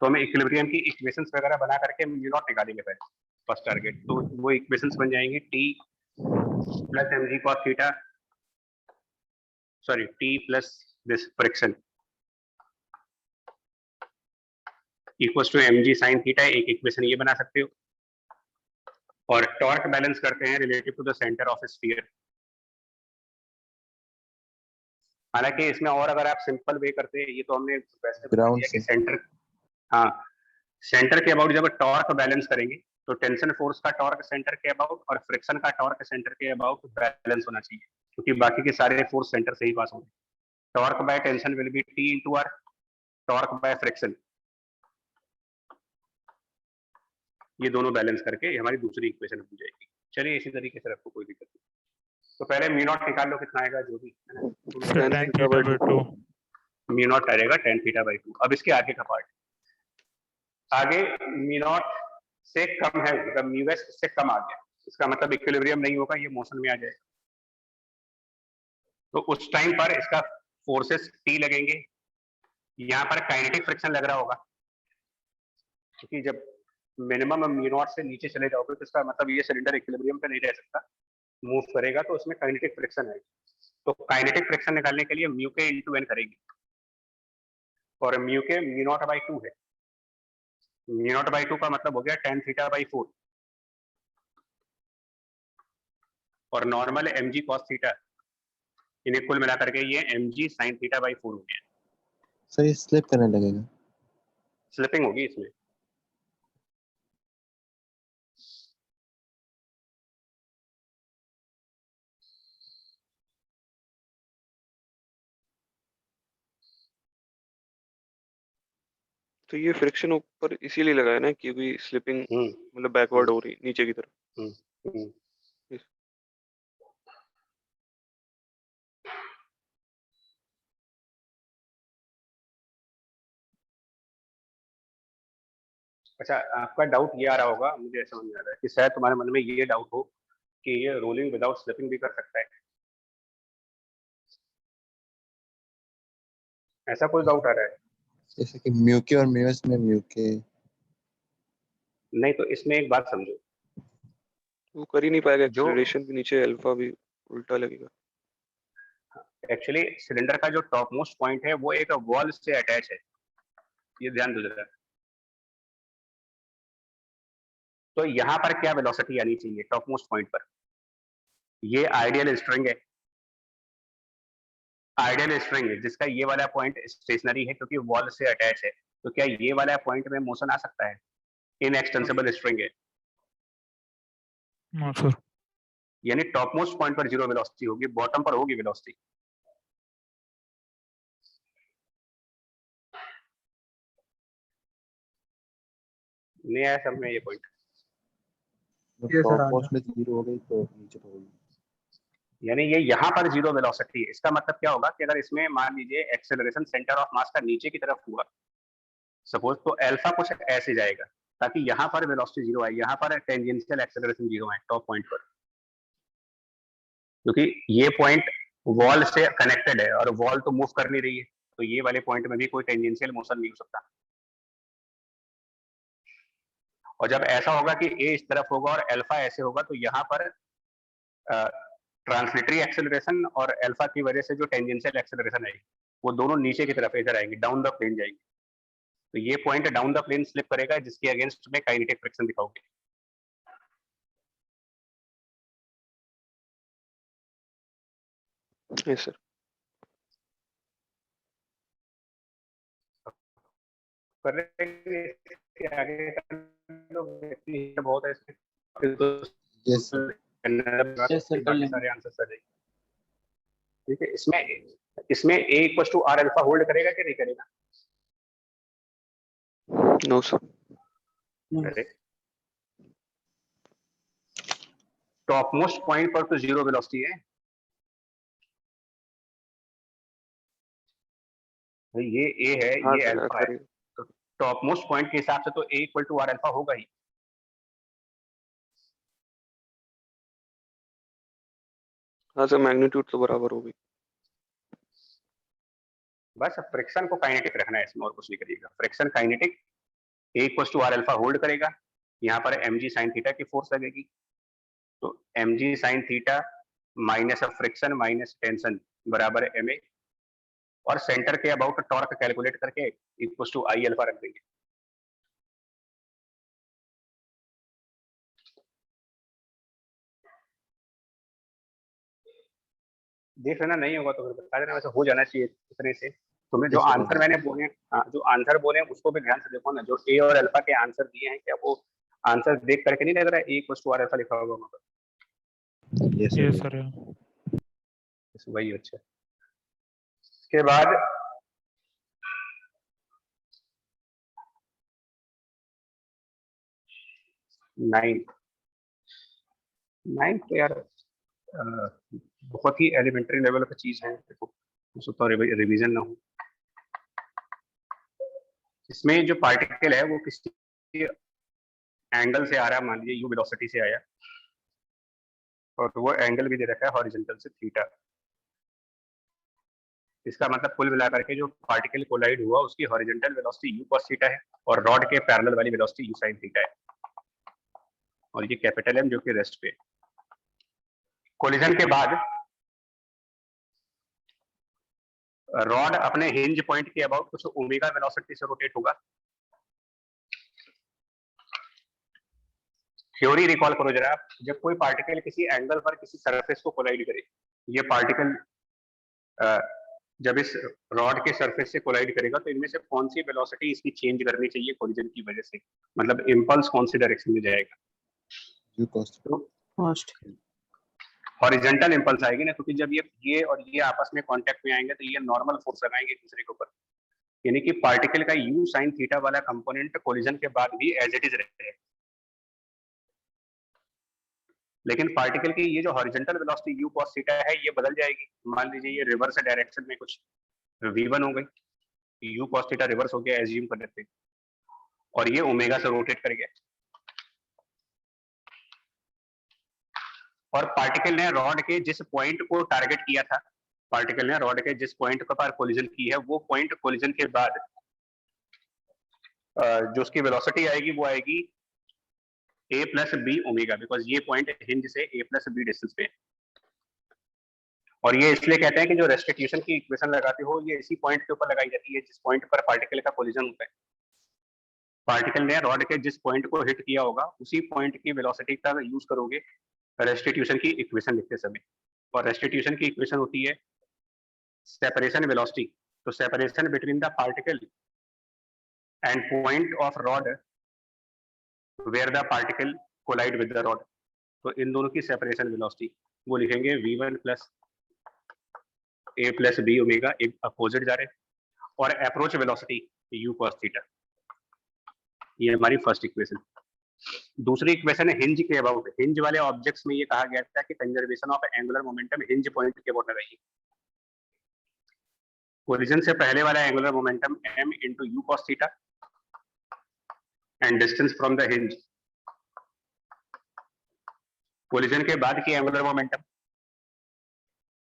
तो हमें इक्विलिब्रियम की इक्वेशंस वगैरह बना करके म्यू नॉट निकालेंगे पहले, फर्स्ट टारगेट। तो वो इक्वेशंस बन जाएंगे t plus mg cos theta, sorry t plus this friction equals to mg sin theta, एक इक्वेशन ये बना सकते हो। और टॉर्क बैलेंस करते हैं relative to the centre of sphere. हालांकि इसमें और अगर आप सिंपल वे करते हैं, ये तो हमने वैसे बता दिया कि सेंटर, हाँ सेंटर के अबाउट जब टॉर्क बैलेंस करेंगे तो टेंशन फोर्स का टॉर्क सेंटर के अबाउट और फ्रिक्शन का टॉर्क सेंटर के अबाउट बैलेंस होना चाहिए, क्योंकि बाकी के सारे फोर्स सेंटर से ही पास होंगे। Torque by tension will be T into R, torque by friction, ये दोनों बैलेंस करके हमारी दूसरी इक्वेशन बन जाएगी। चलिए इसी तरीके से रखो, कोई दिक्कत नहीं। तो पहले म्यू नॉट निकाल लो कितना आएगा, जो भी म्यू नॉट आएगा tan θ/2। अब इसके आगे का पार्ट, आगे म्यू नॉट से कम है, मतलब म्यू एस से कम आ गया, इसका मतलब इक्विलिब्रियम नहीं होगा, ये मोशन में आ जाएगा। तो उस टाइम पर इसका फोर्सेस T लगेंगे, यहाँ पर काइनेटिक फ्रिक्शन लग रहा होगा, क्योंकि जब मिनिमम म्यू नॉट से नीचे चले जाओगे तो इसका मतलब ये सिलेंडर इक्विलिब्रियम पे नहीं रह सकता, मूव करेगा, तो उसमें काइनेटिक फ्रिक्शन है। तो काइनेटिक फ्रिक्शन निकालने के लिए म्यू के इंटू एन करेंगे, और म्यू के म्यू नॉट बाई 2 है, म्यू नॉट बाई 2 का मतलब हो गया tan θ/4, और नॉर्मल mg cos थीटा, इन्हें कुल मिलाकर के ये mg sin θ/4 हो गया। सर ये स्लिप करने लगेगा, स्लिपिंग होगी इसमें। तो ये फ्रिक्शन ऊपर इसीलिए लगा है ना, क्योंकि स्लिपिंग मतलब बैकवर्ड हो रही नीचे की तरफ। अच्छा, आपका डाउट ये आ रहा होगा, मुझे समझ में आ रहा है कि शायद तुम्हारे मन में ये डाउट हो कि ये रोलिंग विदाउट स्लिपिंग भी कर सकता है, ऐसा कोई डाउट आ रहा है? जैसे कि म्यूके और म्यूएस में म्यूके। नहीं, तो इसमें एक बात समझो, वो कर ही नहीं पाएगा, जो एक्सेलरेशन के नीचे अल्फा भी उल्टा लगेगा। एक्चुअली सिलेंडर का जो टॉप मोस्ट पॉइंट है वो एक वॉल से अटैच है, ये ध्यान दो जरा। तो यहाँ पर क्या वेलोसिटी आनी चाहिए टॉप मोस्ट पॉइंट पर? ये आइडियल स्ट्रिंग है, आइडियल स्ट्रिंग है जिसका ये वाला पॉइंट स्टेशनरी है क्योंकि वॉल से अटैच है, तो क्या ये वाला पॉइंट में मोशन आ सकता है? इनएक्सटेंसिबल स्ट्रिंग है, हाँ सर। यानी टॉप मोस्ट पॉइंट पर जीरो वेलोसिटी होगी, बॉटम पर होगी वेलोसिटी। नहीं आया समझ में ये पॉइंट? टॉप मोस्ट में 0 हो गई तो नीचे तो होगी। यानी ये यहाँ पर जीरो वेलोसिटी है, इसका मतलब क्या होगा कि अगर इसमें मान लीजिए एक्सेलरेशन सेंटर ऑफ मास का नीचे की तरफ हुआ सपोज, तो अल्फा कुछ ऐसे जाएगा ताकि यहाँ पर वेलोसिटी जीरो आए, यहाँ पर टेंजेंशियल एक्सेलरेशन जीरो आए टॉप पॉइंट पर, क्योंकि ये पॉइंट वॉल से कनेक्टेड है और वॉल तो मूव कर नहीं रही है, तो ये वाले पॉइंट में भी कोई टेंजेंशियल मोशन नहीं हो सकता। और जब ऐसा होगा कि ए इस तरफ होगा और अल्फा ऐसे होगा, तो यहाँ पर ट्रांसलेटरी एक्सेलरेशन और अल्फा की वजह से जो टेंजेंशियल एक्सेलरेशन आएगी वो दोनों नीचे की तरफ इधर आएंगे, डाउन द प्लेन जाएंगे, तो ये point down the plane slip करेगा जिसके अगेंस्ट में काइनेटिक फ्रिक्शन दिखाओगे। Yes sir. आगे बहुत है यस सारे आंसर आ जाएंगे। ठीक है, इसमें a equal to are alpha hold करेगा कि नहीं करेगा? No sir. अरे टॉप मोस्ट पॉइंट पर तो जीरो वेलोसिटी है, ये ए है, हाँ ये सर, अल्फा है, तो टॉप मोस्ट पॉइंट के हिसाब से तो ए इक्वल टू आर अल्फा होगा ही। हाँ सर, मैग्नीट्यूड तो बराबर होगी। बस फ्रिक्शन को काइनेटिक रखना है, इसमें और कुछ नहीं करिएगा। Friction kinetic, A equal to are alpha hold करेगा, यहाँ पर एम जी साइन थीटा की फोर्स लगेगी, तो M G sine theta minus friction minus tension बराबर एम ए, और सेंटर के अबाउट टॉर्क कैलकुलेट करके इक्वल टू आई अल्फा रख देंगे। देख लेना, नहीं होगा तो फिर बता देना, वैसे हो जाना चाहिए इतने से। तुम्हें जो आंसर मैंने बोले, जो आंसर बोले उसको भी ध्यान से देखो ना, जो ए और अल्फा के आंसर दिए हैं क्या वो आंसर देख करके नहीं लग रहा है ए इक्वल टू आर अल्फा लिखा होगा वहां पर? ये सर वही। अच्छा, इसके बाद नाइन तो यार बहुत ही एलिमेंट्री लेवल की चीज है, देखो उसको तो रिवीजन ना हो। इसमें जो पार्टिकल है वो किसी एंगल से आ रहा है, मान लीजिए यू वेलोसिटी से आया और वो एंगल भी दे रखा है हॉरिजॉन्टल से थीटा। इसका मतलब कुल मिलाकर के जो पार्टिकल कोलाइड हुआ उसकी horizontal velocity you cos theta है और रॉड के पैरेलल वाली वेलोसिटी यू sin थीटा है, और ये कैपिटल एम जो कि रेस्ट पे। कोलिजन के बाद रॉड अपने हिंज पॉइंट के अबाउट कुछ ओमेगा वेलोसिटी से रोटेट होगा। थ्योरी रिकॉल करो जरा, जब कोई पार्टिकल किसी एंगल पर किसी सरफेस को कोलाइड करे, ये पार्टिकल जब इस रॉड के सरफेस से कोलाइड करेगा तो इनमें से कौन सी वेलोसिटी इसकी चेंज करनी चाहिए कोलिजन की वजह से, मतलब इंपल्स कौन सी डायरेक्शन में जाएगा? यू कॉस्ट हॉरिजॉन्टल इंपल्स आएगी ना, क्योंकि जब ये और ये आपस में कांटेक्ट में आएंगे तो ये नॉर्मल फोर्स लगाएंगे एक दूसरे के ऊपर, यानी कि पार्टिकल का यू sin थीटा वाला कंपोनेंट कोलिजन के बाद भी एज इट इज रहेगा, लेकिन पार्टिकल की ये जो horizontal velocity u cos theta है ये बदल जाएगी। मान लीजिए ये रिवर्स डायरेक्शन में कुछ v1 हो गई, u cos थीटा रिवर्स हो गया, एज्यूम कर लेते हैं, और ये ओमेगा से रोटेट कर गया। और पार्टिकल ने रॉड के जिस पॉइंट को टारगेट किया था, पार्टिकल ने रॉड के जिस पॉइंट पर कोलिजन की है, वो पॉइंट कोलिजन के बाद जो उसकी वेलोसिटी आएगी वो आएगी a plus B omega, because ये पॉइंट हिंज से a प्लस बी डिस्टेंस पे है। और ये इसलिए कहते हैं कि जो रेस्टिट्यूशन की इक्वेशन लगाते हो ये इसी पॉइंट के ऊपर लगाई जाती है जिस पॉइंट पर पार्टिकल का कोलिजन होता है। पार्टिकल ने रॉड के जिस पॉइंट को हिट किया होगा उसी पॉइंट की वेलोसिटी का यूज करोगे रेस्टिट्यूशन की इक्वेशन लिखते समय। और रेस्टिट्यूशन की इक्वेशन होती है सेपरेशन वेलोसिटी। तो separation between the particle and point of rod where the particle collide with the rod, तो इन दोनों की सेपरेशन वेलोसिटी वो लिखेंगे v1 plus a plus B omega, एक अपोजिट जा रहे हैं। और approach velocity u cos theta, ये हमारी फर्स्ट इक्वेशन। दूसरी इक्वेशन है हिंज के अबाउट। हिंज वाले ऑब्जेक्ट्स में ये कहा गया था कि conservation of angular momentum hinge point के अबाउट लगाइए। कोलिजन से पहले वाला angular momentum m into you cos theta and distance from the hinge. Collision के बाद की एंगुलर मोमेंटम,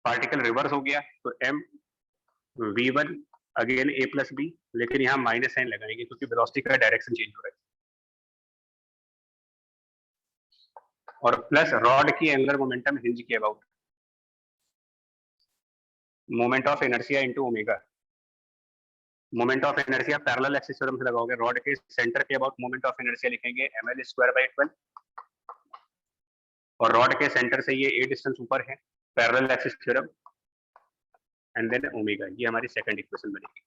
पार्टिकल रिवर्स हो गया तो m v1 again a plus B, लेकिन यहाँ माइनस साइन लगाएंगे क्योंकि वेलोसिटी का डायरेक्शन चेंज हो रहा है। और प्लस रॉड की एंगुलर मोमेंटम हिंज के about, moment of inertia into omega. Moment of inertia parallel axis theorem से लगाओगे, रॉड के सेंटर के अबाउट मोमेंट ऑफ इनर्शिया लिखेंगे ml स्क्वायर बाय 12, और रॉड के सेंटर से ये a डिस्टेंस ऊपर है, parallel axis theorem and then omega. ये हमारी सेकंड इक्वेशन बनेगी।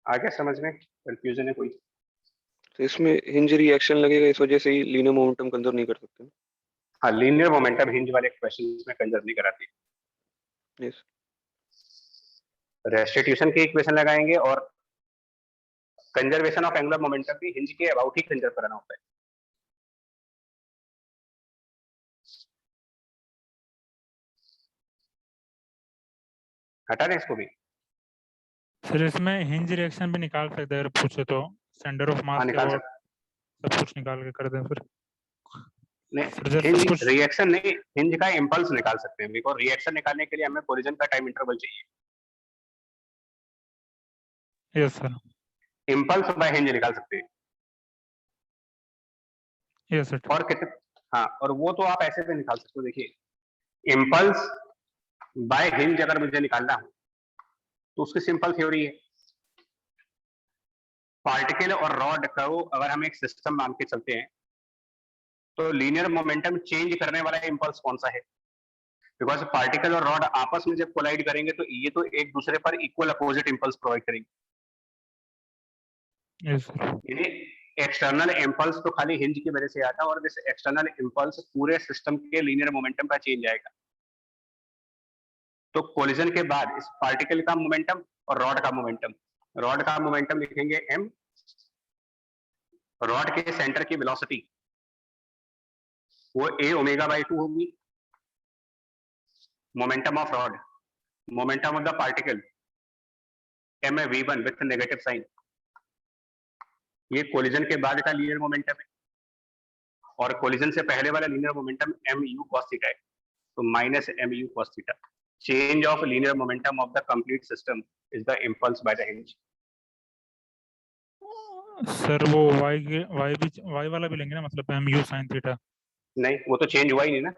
आगे समझ में कंफ्यूजन है कोई? तो इसमें हिंज रिएक्शन लगेगा, इस वजह से ही लीनियर मोमेंटम कंजर्व नहीं कर सकते। हाँ, लीनियर मोमेंटम हिंज वाले क्वेश्चंस में कंजर्व नहीं कराते। यस, रेस्टिट्यूशन की इक्वेशन लगाएंगे और कंजर्वेशन ऑफ एंगुलर मोमेंटम भी हिंज के अबाउट ही कंजर्व कराना होता है। हटा दें इसको भी। सर इसमें हिंज रिएक्शन भी निकाल सकते हैं अगर पूछे तो, सेंटर ऑफ मास के निकाल अबाउट सकते सब कुछ निकाल के कर दें फिर। नहीं, सर जब सब हिंज कुछ रिएक्शन नहीं, हिंज का इंपल्स निकाल सकते हैं, बिकॉज रिएक्शन निकालने के लिए हमें कोलिजन का टाइम इंटरवल चाहिए। Yes sir, impulse by hinge निकाल सकते हैं। Yes sir. और कितने, हाँ, और वो तो आप ऐसे भी निकाल सकते हो। देखिए, इंपल्स बाय हिंज अगर मुझे निकालना हो तो उसकी सिंपल थ्योरी है, पार्टिकल और रॉड को अगर हम एक सिस्टम मान के चलते हैं तो लीनियर मोमेंटम चेंज करने वाला इंपल्स कौन सा है? बिकॉज पार्टिकल और रॉड आपस में जब कोलाइड करेंगे तो ये तो एक दूसरे पर इक्वल अपोजिट इंपल्स प्रोवाइड करेंगे। यस सर, यानी एक्सटर्नल इंपल्स तो खाली हिंज की वजह से आता है, और दिस एक्सटर्नल इंपल्स पूरे सिस्टम के लीनियर मोमेंटम का चेंज आएगा। तो कोलिजन के बाद इस पार्टिकल का मोमेंटम और रॉड का मोमेंटम, रॉड का मोमेंटम लिखेंगे m, रॉड के सेंटर की वेलोसिटी वो a ओमेगा बाय 2 होगी, momentum of rod, momentum of the particle m v1 with negative sign. ये कोलिजन के बाद का लीनियर मोमेंटम है, और कोलिजन से पहले वाला linear momentum m u cos theta है, तो minus m u cos theta. Change of linear momentum of the complete system is the impulse by the hinge. Sir वो वाई वाला भी लेंगे ना, मतलब mu sin थीटा? नहीं, वो तो चेंज हुआ ही नहीं ना,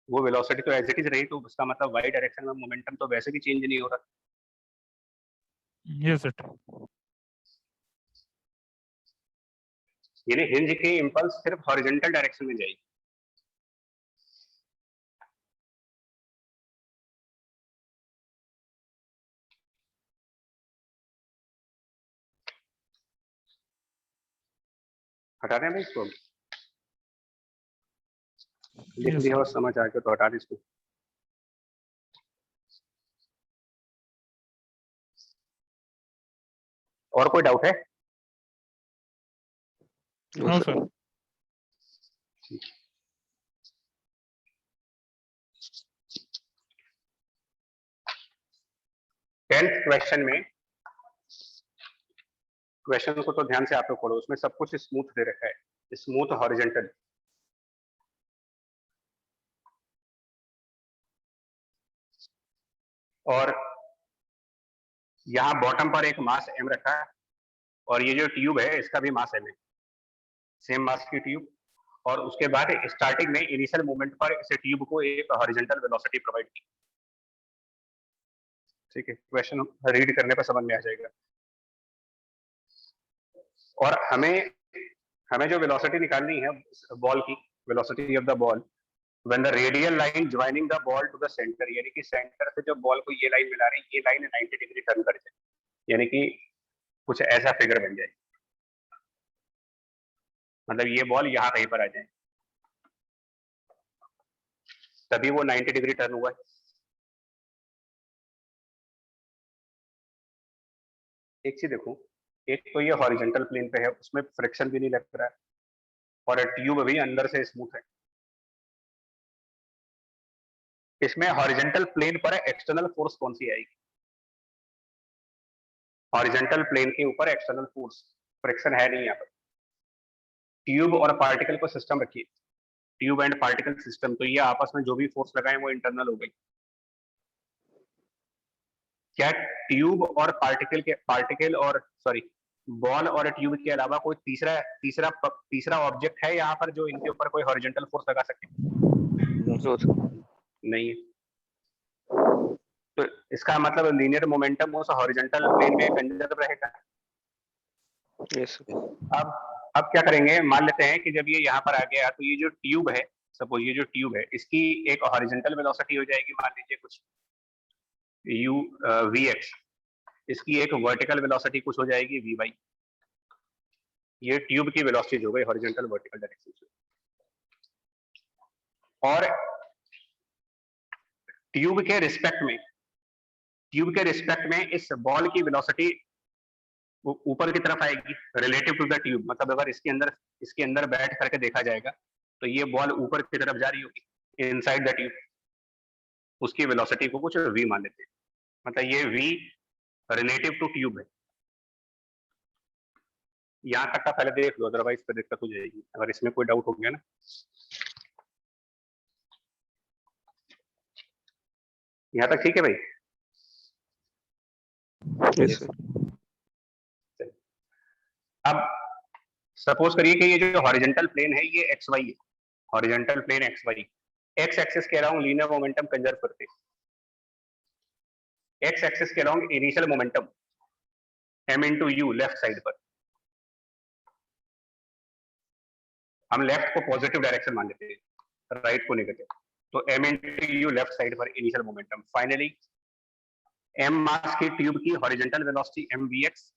वो वेलोसिटी तो एज इट इज रही, तो उसका मतलब वाई डायरेक्शन में मोमेंटम तो वैसे भी चेंज नहीं हो रहा। यस सर, यानी हिंज की इंपल्स सिर्फ हॉरिजॉन्टल डायरेक्शन में जाएगी। हटा दें भाई इसको, लिख यस दिया सर। और समझ आ गया तो हटा दें इसको। और कोई डाउट है? No sir. 10th क्वेश्चन में, क्वेश्चन को तो ध्यान से आप लोग पढ़ो, उसमें सब कुछ स्मूथ दे रखा है, स्मूथ हॉरिजॉन्टल। और यहाँ बॉटम पर एक मास m रखा है, और ये जो ट्यूब है इसका भी मास m है, सेम मास की ट्यूब। और उसके बाद स्टार्टिंग में इनिशियल मोमेंट पर इस ट्यूब को एक हॉरिजॉन्टल वेलोसिटी प्रोवाइड की। ठीक है, क्वेश्चन रीड करने पर समझ में आ जाएगा। और हमें जो वेलोसिटी निकालनी है बॉल की, velocity of the ball when the radial line joining the ball to the centre, यानी कि सेंटर से जब बॉल को ये लाइन मिला रही है, ये लाइन 90 डिग्री टर्न कर जाए, यानी कि कुछ ऐसा फिगर बन जाए, मतलब ये बॉल यहाँ कहीं पर आ जाए, तभी वो 90 डिग्री टर्न हुआ है। एक चीज देखो, एक तो ये हॉरिजॉन्टल प्लेन पे है, उसमें फ्रिक्शन भी नहीं लग रहा है, और ट्यूब भी अंदर से स्मूथ है। इसमें हॉरिजॉन्टल प्लेन पर एक्सटर्नल फोर्स कौन सी आएगी? हॉरिजॉन्टल प्लेन के ऊपर एक्सटर्नल फोर्स, फ्रिक्शन है नहीं यहाँ पर। ट्यूब और पार्टिकल को सिस्टम रखिए, ट्यूब एंड पार्टिकल सिस्टम, तो ये आपस में जो भी फोर्स लगाए वो इंटरनल हो गई। क्या ट्यूब और पार्टिकल और बॉल और ट्यूब के अलावा कोई तीसरा ऑब्जेक्ट है यहाँ पर जो इनके ऊपर कोई हॉरिजॉन्टल फोर्स लगा सके? नहीं है। तो इसका मतलब लीनियर मोमेंटम उस हॉरिजॉन्टल प्लेन में कंजर्व रहेगा। यस। अब क्या करेंगे, मान लेते हैं कि जब ये यहाँ पर आ गया, तो ये जो ट्यूब है, सपोज ये जो ट्यूब है, इसकी एक हॉरिजॉन्टल वेलोसिटी हो जाएगी, मान लीजिए कुछ vx, इसकी एक वर्टिकल वेलोसिटी कुछ हो जाएगी vy। ये ट्यूब की वेलोसिटी हो गई हॉरिजॉन्टल वर्टिकल डायरेक्शन से। और ट्यूब के रिस्पेक्ट में इस बॉल की वेलोसिटी ऊपर की तरफ आएगी रिलेटिव टू द ट्यूब। मतलब अगर इसके अंदर बैठ करके देखा जाएगा तो ये बॉल ऊपर की तरफ जा रही होगी इनसाइड द ट्यूब, उसकी वेलोसिटी को कुछ v मान लेते हैं, मतलब ये v रिलेटिव टू ट्यूब है। यहां तक का पहले देख लो, अदरवाइज फिर दिक्कत हो जाएगी अगर इसमें कोई डाउट हो गया ना। यहां तक ठीक है भाई? Yes sir. अब सपोज करिए कि ये जो हॉरिजॉन्टल प्लेन है ये xy है, horizontal plane xy, x axis के अराउंड लीनियर मोमेंटम कंजर्व करते हैं, x एक्सिस के around initial momentum m into U left side पर, हम लेफ्ट को पॉजिटिव डायरेक्शन मान लेते हैं, राइट को नेगेटिव, तो m into U left side पर इनिशियल मोमेंटम। फाइनली m मास की ट्यूब की हॉरिजॉन्टल वेलोसिटी mvx,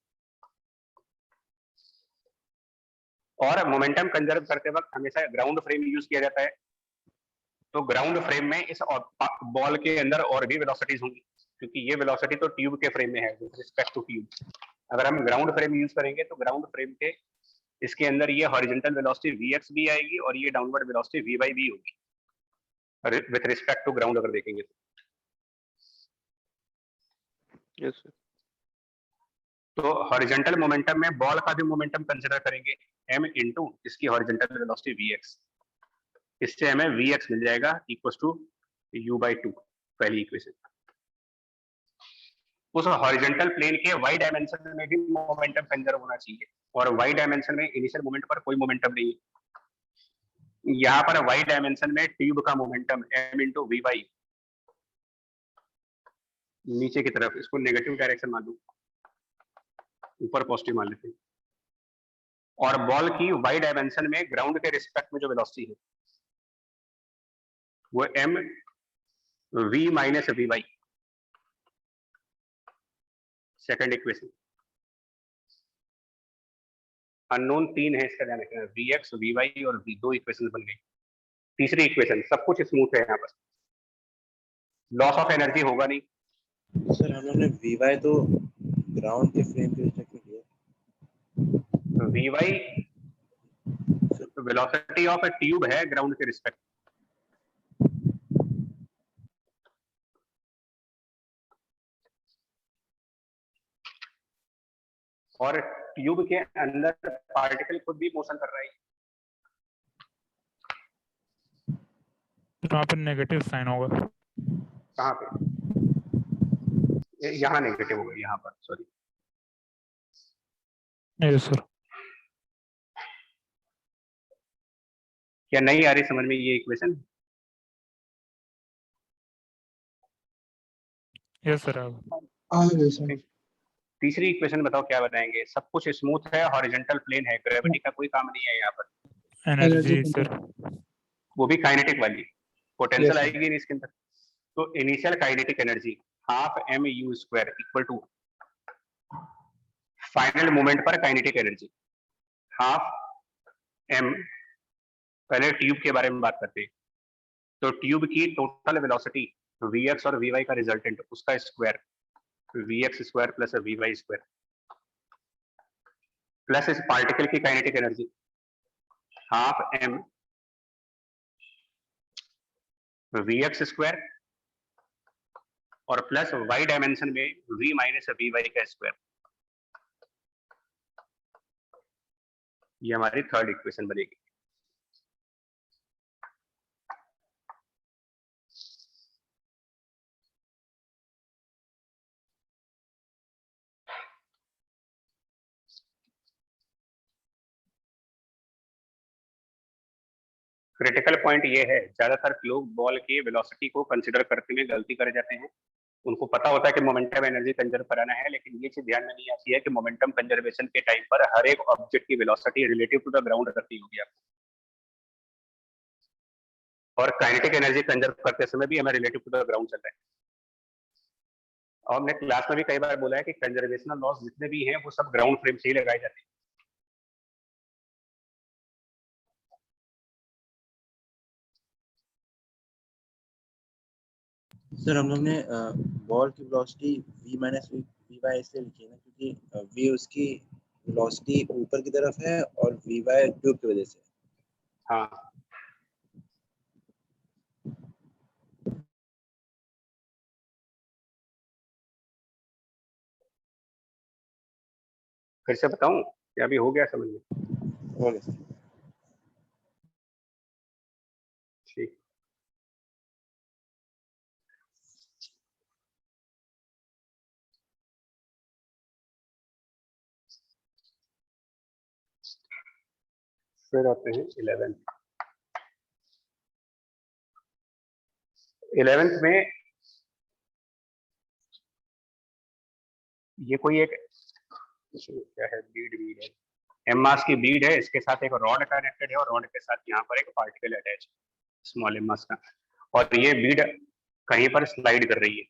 और मोमेंटम कंजर्व करते वक्त हमेशा ग्राउंड फ्रेम यूज किया जाता है, तो ग्राउंड फ्रेम में इस बॉल के अंदर और भी वेलोसिटीज होंगी, क्योंकि ये वेलोसिटी तो ट्यूब के फ्रेम में है विद रिस्पेक्ट टू ट्यूब। अगर हम ग्राउंड फ्रेम यूज करेंगे तो ग्राउंड फ्रेम के इसके अंदर ये हॉरिजॉन्टल वेलोसिटी vx भी आएगी और ये डाउनवर्ड वेलोसिटी vy भी होगी विद रिस्पेक्ट टू ग्राउंड अगर देखेंगे तो। Yes sir. तो हॉरिजॉन्टल मोमेंटम में बॉल का भी मोमेंटम कंसीडर करेंगे m इंटू इसकी हॉरिजॉन्टल वेलोसिटी vx, इससे हमें vx मिल जाएगा इक्वल टू u/2, पहली इक्वेशन। उस हॉरिजॉन्टल प्लेन के y डायमेंशन में भी मोमेंटम कंजर्व होना चाहिए, और y डायमेंशन में इनिशियल मोमेंट पर कोई मोमेंटम नहीं है। यहाँ पर y डायमेंशन में ट्यूब का मोमेंटम m इंटू vy, नीचे की तरफ, इसको नेगेटिव डायरेक्शन मान लो, ऊपर पॉजिटिव मान लेते हैं। और बॉल की y डायमेंशन में ग्राउंड के रिस्पेक्ट में जो वेलोसिटी है वो m v minus vy, second equation. Unknown 3 है, इसका ध्यान रखना, vx vy और v, 2 इक्वेशन बन गई। तीसरी इक्वेशन, सब कुछ स्मूथ है यहाँ पर, लॉस ऑफ एनर्जी होगा नहीं। सर हम लोग ने vy तो ग्राउंड के फ्रेम के रिस्पेक्ट में लिया, vy velocity of A tube है ग्राउंड के रिस्पेक्ट। और ट्यूब के अंदर पार्टिकल खुद भी मोशन कर रहा है। तो वहाँ पे नेगेटिव साइन होगा। कहाँ पे? यहाँ नेगेटिव होगा, यहाँ पर, सॉरी। Yes sir. क्या नहीं आ रही समझ में ये इक्वेशन? Yes sir. तीसरी इक्वेशन बताओ क्या बनाएंगे? सब कुछ स्मूथ है, हॉरिजॉन्टल प्लेन है, ग्रेविटी का कोई काम नहीं है यहाँ पर। Energy sir. वो भी काइनेटिक वाली, पोटेंशियल Yes, sir. आएगी नहीं इसके अंदर। तो initial kinetic energy half mu² equal to final moment पर काइनेटिक एनर्जी हाफ m। पहले ट्यूब के बारे में बात करते हैं। तो ट्यूब की टोटल वेलोसिटी vx और vy का रिजल्टेंट, उसका square vx² plus vy² plus इस पार्टिकल की kinetic energy half m vx² और प्लस y डायमेंशन में v माइनस vy का स्क्वायर। ये हमारी थर्ड इक्वेशन बनेगी। क्रिटिकल पॉइंट ये है, ज्यादातर लोग बॉल की वेलोसिटी को कंसीडर करते हुए गलती कर जाते हैं। उनको पता होता है कि मोमेंटम एनर्जी कंजर्व कराना है, लेकिन ये चीज ध्यान में नहीं आती है कि मोमेंटम कंजर्वेशन के टाइम पर हर एक ऑब्जेक्ट की velocity relative to the ground रहती होगी आपको, और काइनेटिक एनर्जी कंजर्व करते समय भी हमें रिलेटिव टू द ग्राउंड चल रहा है। और हमने क्लास में भी कई बार बोला है कि कंजर्वेशनल लॉस जितने भी हैं वो सब ग्राउंड फ्रेम से ही लगाए जाते हैं। सर हम लोग ने बॉल की velocity v minus V Y इसलिए लिखी है ना, क्योंकि v उसकी वेलोसिटी ऊपर की तरफ है और वी वाई ट्यूब की वजह से। हाँ, फिर से बताऊं क्या अभी हो गया समझ में? Okay sir. ठीक, फिर आते हैं 11th में। ये कोई एक क्या है, बीड है, एम मास की बीड है, इसके साथ एक रॉड कनेक्टेड है और रॉड के साथ यहाँ पर एक पार्टिकल अटैच, स्मॉल एम मास का, और ये बीड कहीं पर स्लाइड कर रही है।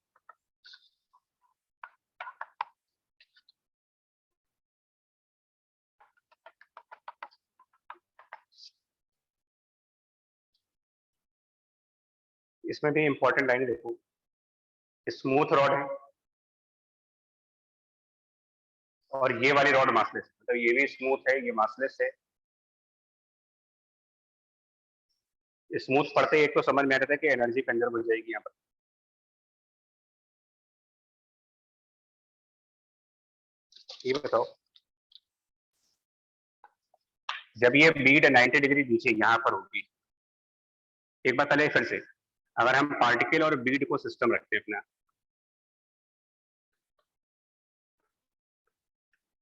इसमें भी इंपॉर्टेंट लाइन देखो, स्मूथ रॉड है और ये वाली रॉड मासलेस, मतलब ये भी स्मूथ है, ये मासलेस है। स्मूथ पढ़ते एक तो समझ में आ रहा था कि एनर्जी कंजर्व हो जाएगी यहाँ पर। ये बताओ, जब ये बीड 90 डिग्री नीचे यहाँ पर होगी, एक बात पहले फिर से, अगर हम पार्टिकल और बीड को सिस्टम रखते हैं अपना,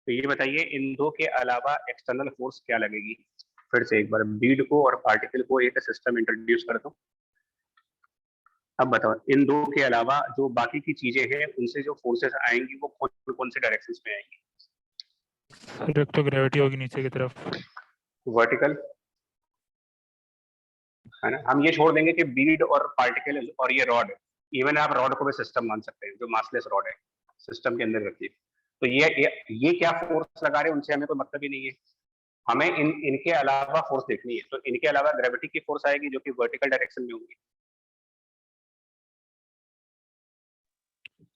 तो ये बताइए इन दो के अलावा एक्सटर्नल फोर्स क्या लगेगी? फिर से एक बार बीड को और पार्टिकल को एक सिस्टम इंट्रोड्यूस कर दो। अब बताओ इन दो के अलावा जो बाकी की चीजें हैं उनसे जो फोर्सेस आएंगी वो कौन कौन से डायरेक्शंस में आएंगी? सर एक तो ग्रेविटी होगी नीचे की तरफ। वर्टिकल है ना। हम ये छोड़ देंगे कि बीड और पार्टिकल और ये रॉड, इवन आप रॉड को भी सिस्टम मान सकते हैं, जो मासलेस रॉड है सिस्टम के अंदर रखिए। तो ये क्या फोर्स लगा रहे हैं उनसे हमें कोई मतलब ही नहीं है। हमें इनके अलावा फोर्स देखनी है, तो इनके अलावा ग्रेविटी की फोर्स आएगी जो कि वर्टिकल डायरेक्शन में होगी,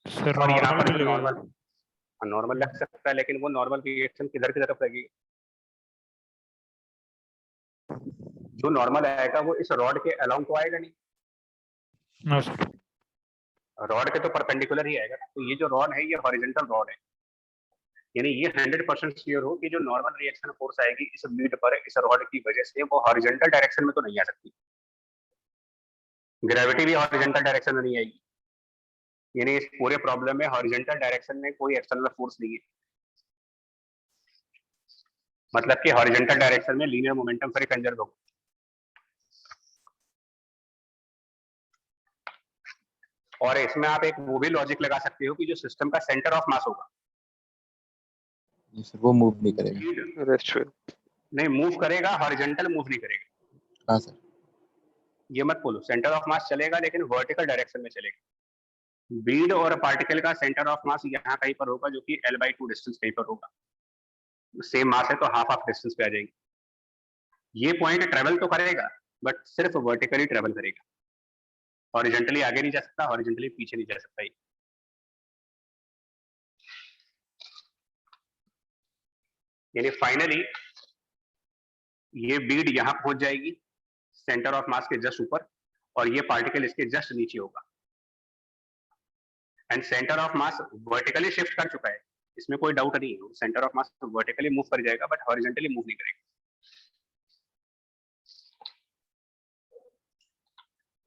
सर और यहाँ नॉर्मल पर भी जो लगेगा। नॉर्मल लग सकता है, लेकिन वो नॉर्मल रिएक्शन किधर की तरफ लगेगी? जो नॉर्मल आएगा वो इस रॉड के अलाउंग तो आएगा नहीं, नो सर। रॉड के तो परपेंडिकुलर ही आएगा। तो ये जो रॉड है ये हॉरिजॉन्टल रॉड है, यानी ये 100% श्योर हो कि जो नॉर्मल रिएक्शन फोर्स आएगी इस बीट पर इस रॉड की वजह से वो हॉरिजॉन्टल डायरेक्शन में तो नहीं आ सकती, ग्रेविटी भी हॉरिजॉन्टल डायरेक्शन में नहीं आएगी, यानी इस पूरे प्रॉब्लम में हॉरिजॉन्टल डायरेक्शन में कोई एक्सटर्नल फोर्स नहीं है, मतलब कि हॉरिजॉन्टल डायरेक्शन में लीनियर मोमेंटम फिर कंजर्व होगा। और इसमें आप एक वो भी लॉजिक लगा सकते हो कि जो सिस्टम का सेंटर ऑफ मास होगा जी सर, वो मूव नहीं करेगा। रेस्ट पे नहीं मूव करेगा, हॉरिजॉन्टल मूव नहीं करेगा। हाँ सर, ये मत बोलो, सेंटर ऑफ मास चलेगा लेकिन वर्टिकल डायरेक्शन में चलेगा। बीड और पार्टिकल का सेंटर ऑफ मास यहाँ कहीं पर होगा, जो कि L/2 डिस्टेंस कहीं पर होगा। सेम मास है तो हाफ ऑफ डिस्टेंस पे आ जाएगी। ये पॉइंट ट्रेवल तो करेगा बट सिर्फ वर्टिकली ट्रेवल करेगा, हॉरिजॉन्टली आगे नहीं जा सकता, हॉरिजॉन्टली पीछे नहीं जा सकता। यानी फाइनली ये बीड यहां पहुंच जाएगी सेंटर ऑफ मास के जस्ट ऊपर, और ये पार्टिकल इसके जस्ट नीचे होगा। And centre of mass vertically shift कर चुका है, इसमें कोई डाउट नहीं है। Centre of mass vertically move कर जाएगा बट हॉरिजॉन्टली मूव नहीं करेगा।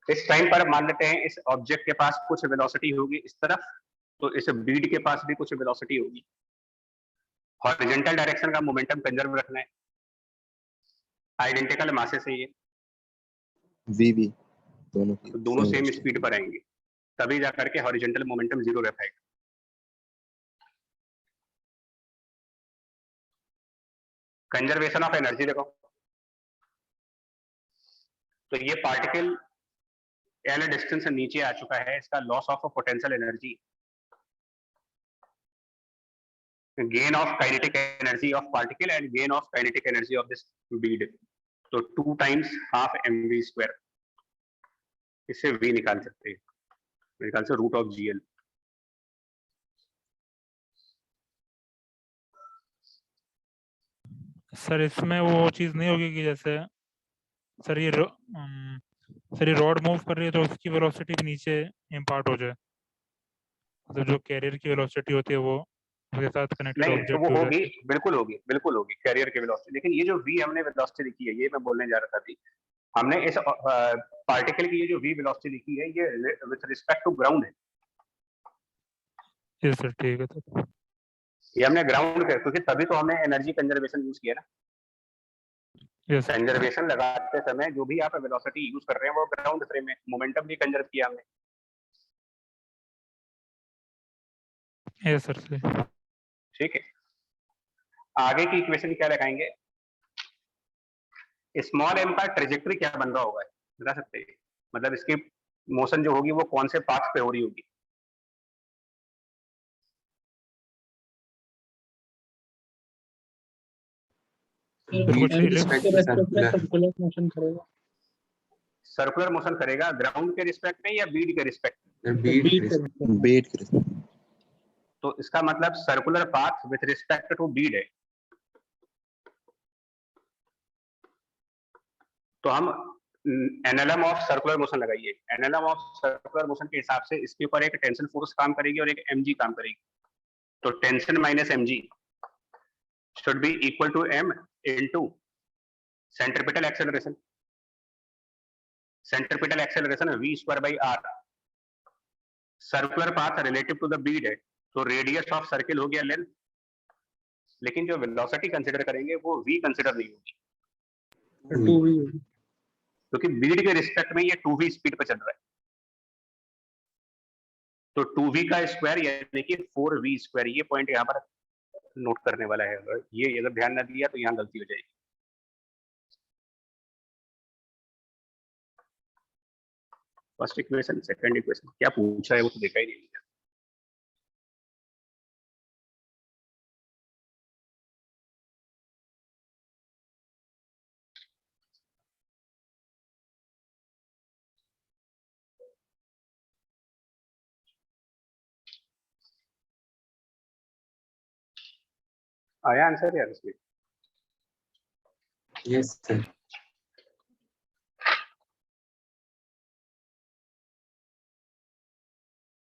इस टाइम पर मान लेते हैं इस ऑब्जेक्ट के पास कुछ वेलोसिटी होगी इस तरफ, तो इस बीड के पास भी कुछ वेलोसिटी होगी। हॉरिजॉन्टल डायरेक्शन का मोमेंटम कंजर्व रखना है, आइडेंटिकल मासेस है ये, वी तो दोनों सेम स्पीड पर आएंगे, तभी जाकर के हॉरिजॉन्टल मोमेंटम जीरो रह पाएगा। कंजर्वेशन ऑफ एनर्जी देखो, तो ये पार्टिकल L डिस्टेंस से नीचे आ चुका है, इसका loss of potential energy, gain of kinetic energy of particle and gain of kinetic energy of this Beed, तो 2 टाइम्स हाफ mv²। इससे v निकाल सकते हैं, मेरे ख्याल से √GL। सर इसमें वो चीज नहीं होगी कि जैसे सर ये सर ये रॉड मूव कर रही है तो उसकी वेलोसिटी भी नीचे इम्पार्ट हो जाए, मतलब जो कैरियर की वेलोसिटी होती है वो उसके साथ कनेक्टेड नहीं तो ऑब्जेक्ट वो हो होगी, जाए। बिल्कुल होगी, बिल्कुल होगी कैरियर की वेलोसिटी। लेकिन ये जो v हमने वेलोसिटी लिखी है, ये मैं बोलने जा रहा था अभी, हमने इस पार्टिकल की ये जो v वेलोसिटी लिखी है ये विद रिस्पेक्ट टू ग्राउंड है। जी सर ठीक है सर। ये हमने ग्राउंड के, क्योंकि तभी तो हमने एनर्जी कंजर्वेशन यूज किया ना। यस सर कंजर्वेशन लगाते समय जो भी आप वेलोसिटी यूज कर रहे हैं वो ग्राउंड फ्रेम में, मोमेंटम भी कंजर्व किया हमने। यस सर सही। ठीक है, आगे की इक्वेशन क्या लगाएंगे? स्मॉल m का ट्रेजेक्टरी क्या बन रहा होगा बता सकते हैं? मतलब इसकी मोशन जो होगी वो कौन से पाथ पे हो रही होगी? सर्कुलर मोशन करेगा, ग्राउंड के रिस्पेक्ट में या बीड के रिस्पेक्ट में? बीट के तो इसका मतलब circular path with respect to bead है। तो हम एनएलएम ऑफ सर्कुलर मोशन लगाइए। एनएलएम ऑफ सर्कुलर मोशन के हिसाब से इसके ऊपर एक टेंशन फोर्स काम करेगी और एक mg काम करेगी। तो tension minus mg should be equal to m into centripetal acceleration. Centripetal acceleration v² by r. Circular path relative to the bead है, तो रेडियस ऑफ सर्किल हो गया लेंथ, लेकिन जो वेलोसिटी कंसीडर करेंगे वो v कंसीडर नहीं होगी, क्योंकि बीड के रिस्पेक्ट में ये 2v स्पीड पर चल रहा है। तो 2v का स्क्वायर यानी कि 4v², ये पॉइंट यहाँ पर नोट करने वाला है। ये अगर ध्यान ना दिया तो यहाँ गलती हो जाएगी। फर्स्ट इक्वेशन, सेकंड इक्वेशन क्या पूछा है वो तो देखा ही नहीं। आया आंसर यार इसमें? Yes sir.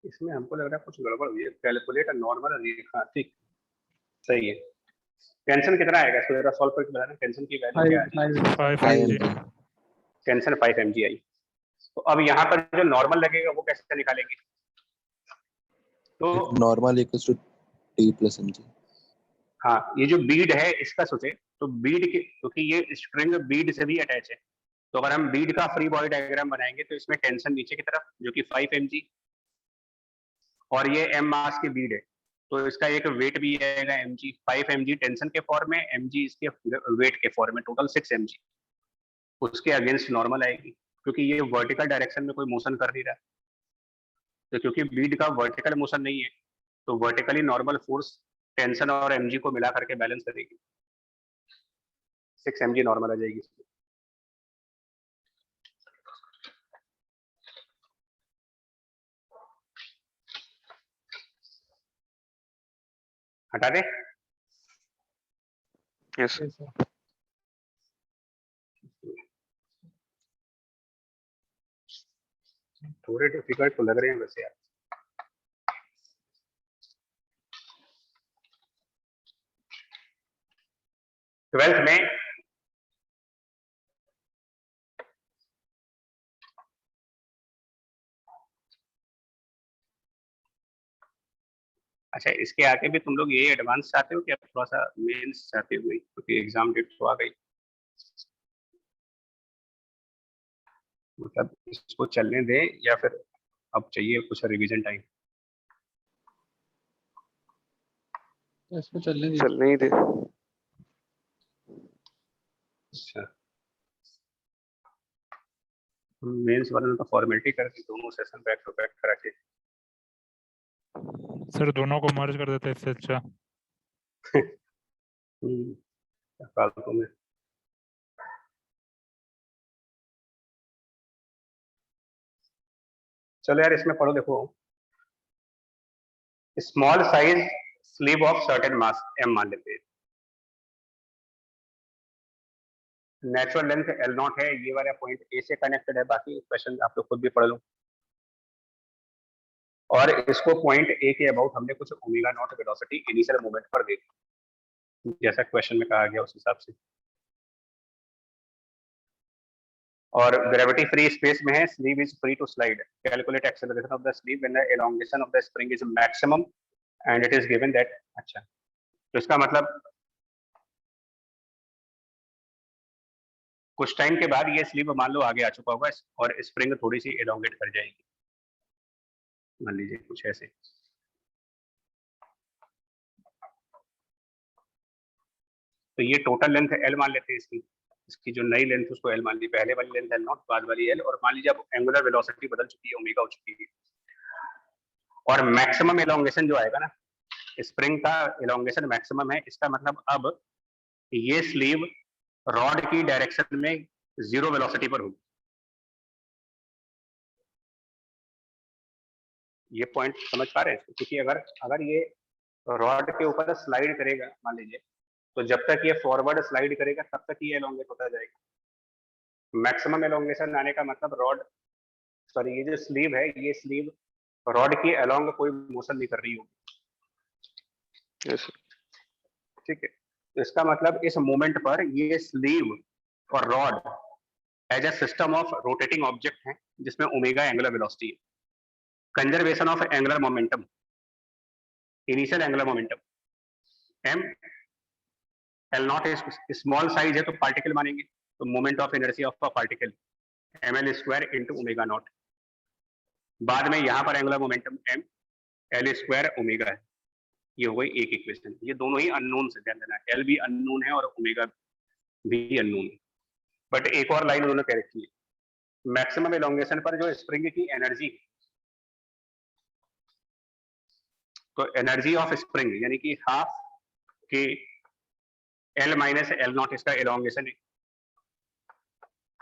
इसमें हमको लग रहा है कुछ गड़बड़ हुई है। कैलकुलेट नॉर्मल रेखा, ठीक सही है। टेंशन कितना आएगा इसको जरा सॉल्व करके बताना, टेंशन की वैल्यू क्या है? 5 5 mg। mg। टेंशन 5 mg आई। तो अब यहाँ पर जो नॉर्मल लगेगा वो कैसे निकालेंगे? तो normal equals to t plus mg। हाँ, ये जो बीड है इसका सोचे तो बीड के, क्योंकि ये स्ट्रिंग बीड से भी अटैच है, तो अगर हम बीड का फ्री बॉडी डायग्राम बनाएंगे तो इसमें टेंशन नीचे की तरफ जो कि 5 mg, और ये m मास की बीड है तो इसका एक वेट भी आएगा mg। 5 mg टेंशन के फॉर्म में, mg इसके वेट के फॉर्म में, टोटल 6 mg। उसके अगेंस्ट नॉर्मल आएगी क्योंकि ये वर्टिकल डायरेक्शन में कोई मोशन कर नहीं रहा, तो क्योंकि बीड का वर्टिकल मोशन नहीं है तो वर्टिकली नॉर्मल फोर्स टेंशन और mg को मिला करके बैलेंस करेगी, 6 mg नॉर्मल आ जाएगी इसमें। हटा दे। यस थोड़े डिफिकल्ट तो लग रहे हैं वैसे यार। ट्वेल्थ में अच्छा, इसके आगे भी तुम लोग ये एडवांस चाहते हो कि अब थोड़ा सा मेंस चाहते हो, क्योंकि एग्जाम डेट तो आ गई, मतलब इसको चलने दे या फिर अब चाहिए कुछ रिवीजन टाइम? इसको चलने दीजिए। चलने ही दे। अच्छा, मेंस वाले ने तो फॉर्मेलिटी कर दी, दोनों सेशन बैक टू बैक करा के। सर दोनों को मर्ज कर देते इससे अच्छा। फालतू में। चलो यार इसमें पढ़ो, देखो small size sleeve of certain mass m मान लेते हैं, नेचुरल लेंथ L नॉट है, ये वाला पॉइंट A से कनेक्टेड है, बाकी क्वेश्चन आप लोग खुद भी पढ़ लो। और इसको पॉइंट A के अबाउट हमने कुछ omega naught velocity initial moment पर दी, जैसा क्वेश्चन में कहा गया उस हिसाब से। और ग्रेविटी फ्री स्पेस में है, sleeve is free to slide, calculate acceleration of the sleeve when the elongation of the spring is maximum and it is given that. अच्छा, तो इसका मतलब कुछ टाइम के बाद ये स्लीव मान लो आगे आ चुका होगा और स्प्रिंग थोड़ी सी एलोंगेट कर जाएगी, मान लीजिए कुछ ऐसे। तो ये टोटल लेंथ L मान लेते हैं इसकी, इसकी जो नई लेंथ उसको L मान ली, पहले वाली लेंथ L नॉट, बाद वाली L, और मान लीजिए अब एंगुलर वेलोसिटी बदल चुकी है, ओमेगा हो चुकी है, और मैक्सिमम एलोंगेशन जो आएगा ना, स्प्रिंग का एलोंगेशन मैक्सिमम है, इसका मतलब अब ये स्लीव रॉड की डायरेक्शन में 0 वेलोसिटी पर होगी। ये पॉइंट समझ पा रहे हैं? क्योंकि अगर ये रॉड के ऊपर स्लाइड करेगा मान लीजिए, तो जब तक ये फॉरवर्ड स्लाइड करेगा तब तक ये एलोंगेट होता जाएगा। मैक्सिमम एलोंगेशन आने का मतलब रॉड, सॉरी ये जो स्लीव है, ये स्लीव रॉड की अलोंग कोई मोशन नहीं कर रही होगी। यस ठीक है, तो इसका मतलब इस मोमेंट पर ये स्लीव और rod as a system of rotating object है, जिसमें ओमेगा एंगुलर वेलोसिटी है, conservation of angular momentum, initial angular momentum, m L naught small size है तो पार्टिकल मानेंगे, तो moment of inertia of a particle ml square into omega naught, बाद में यहाँ पर angular momentum m L square omega है। ये हो गई एक इक्वेशन, ये दोनों ही अननोन से ध्यान देना, L भी अननोन है और ओमेगा भी अननोन है। बट एक और लाइन उन्होंने कह रखी है, मैक्सिमम एलोंगेशन पर जो स्प्रिंग की एनर्जी, तो एनर्जी ऑफ स्प्रिंग यानी कि हाफ के L माइनस L नॉट इसका एलोंगेशन है,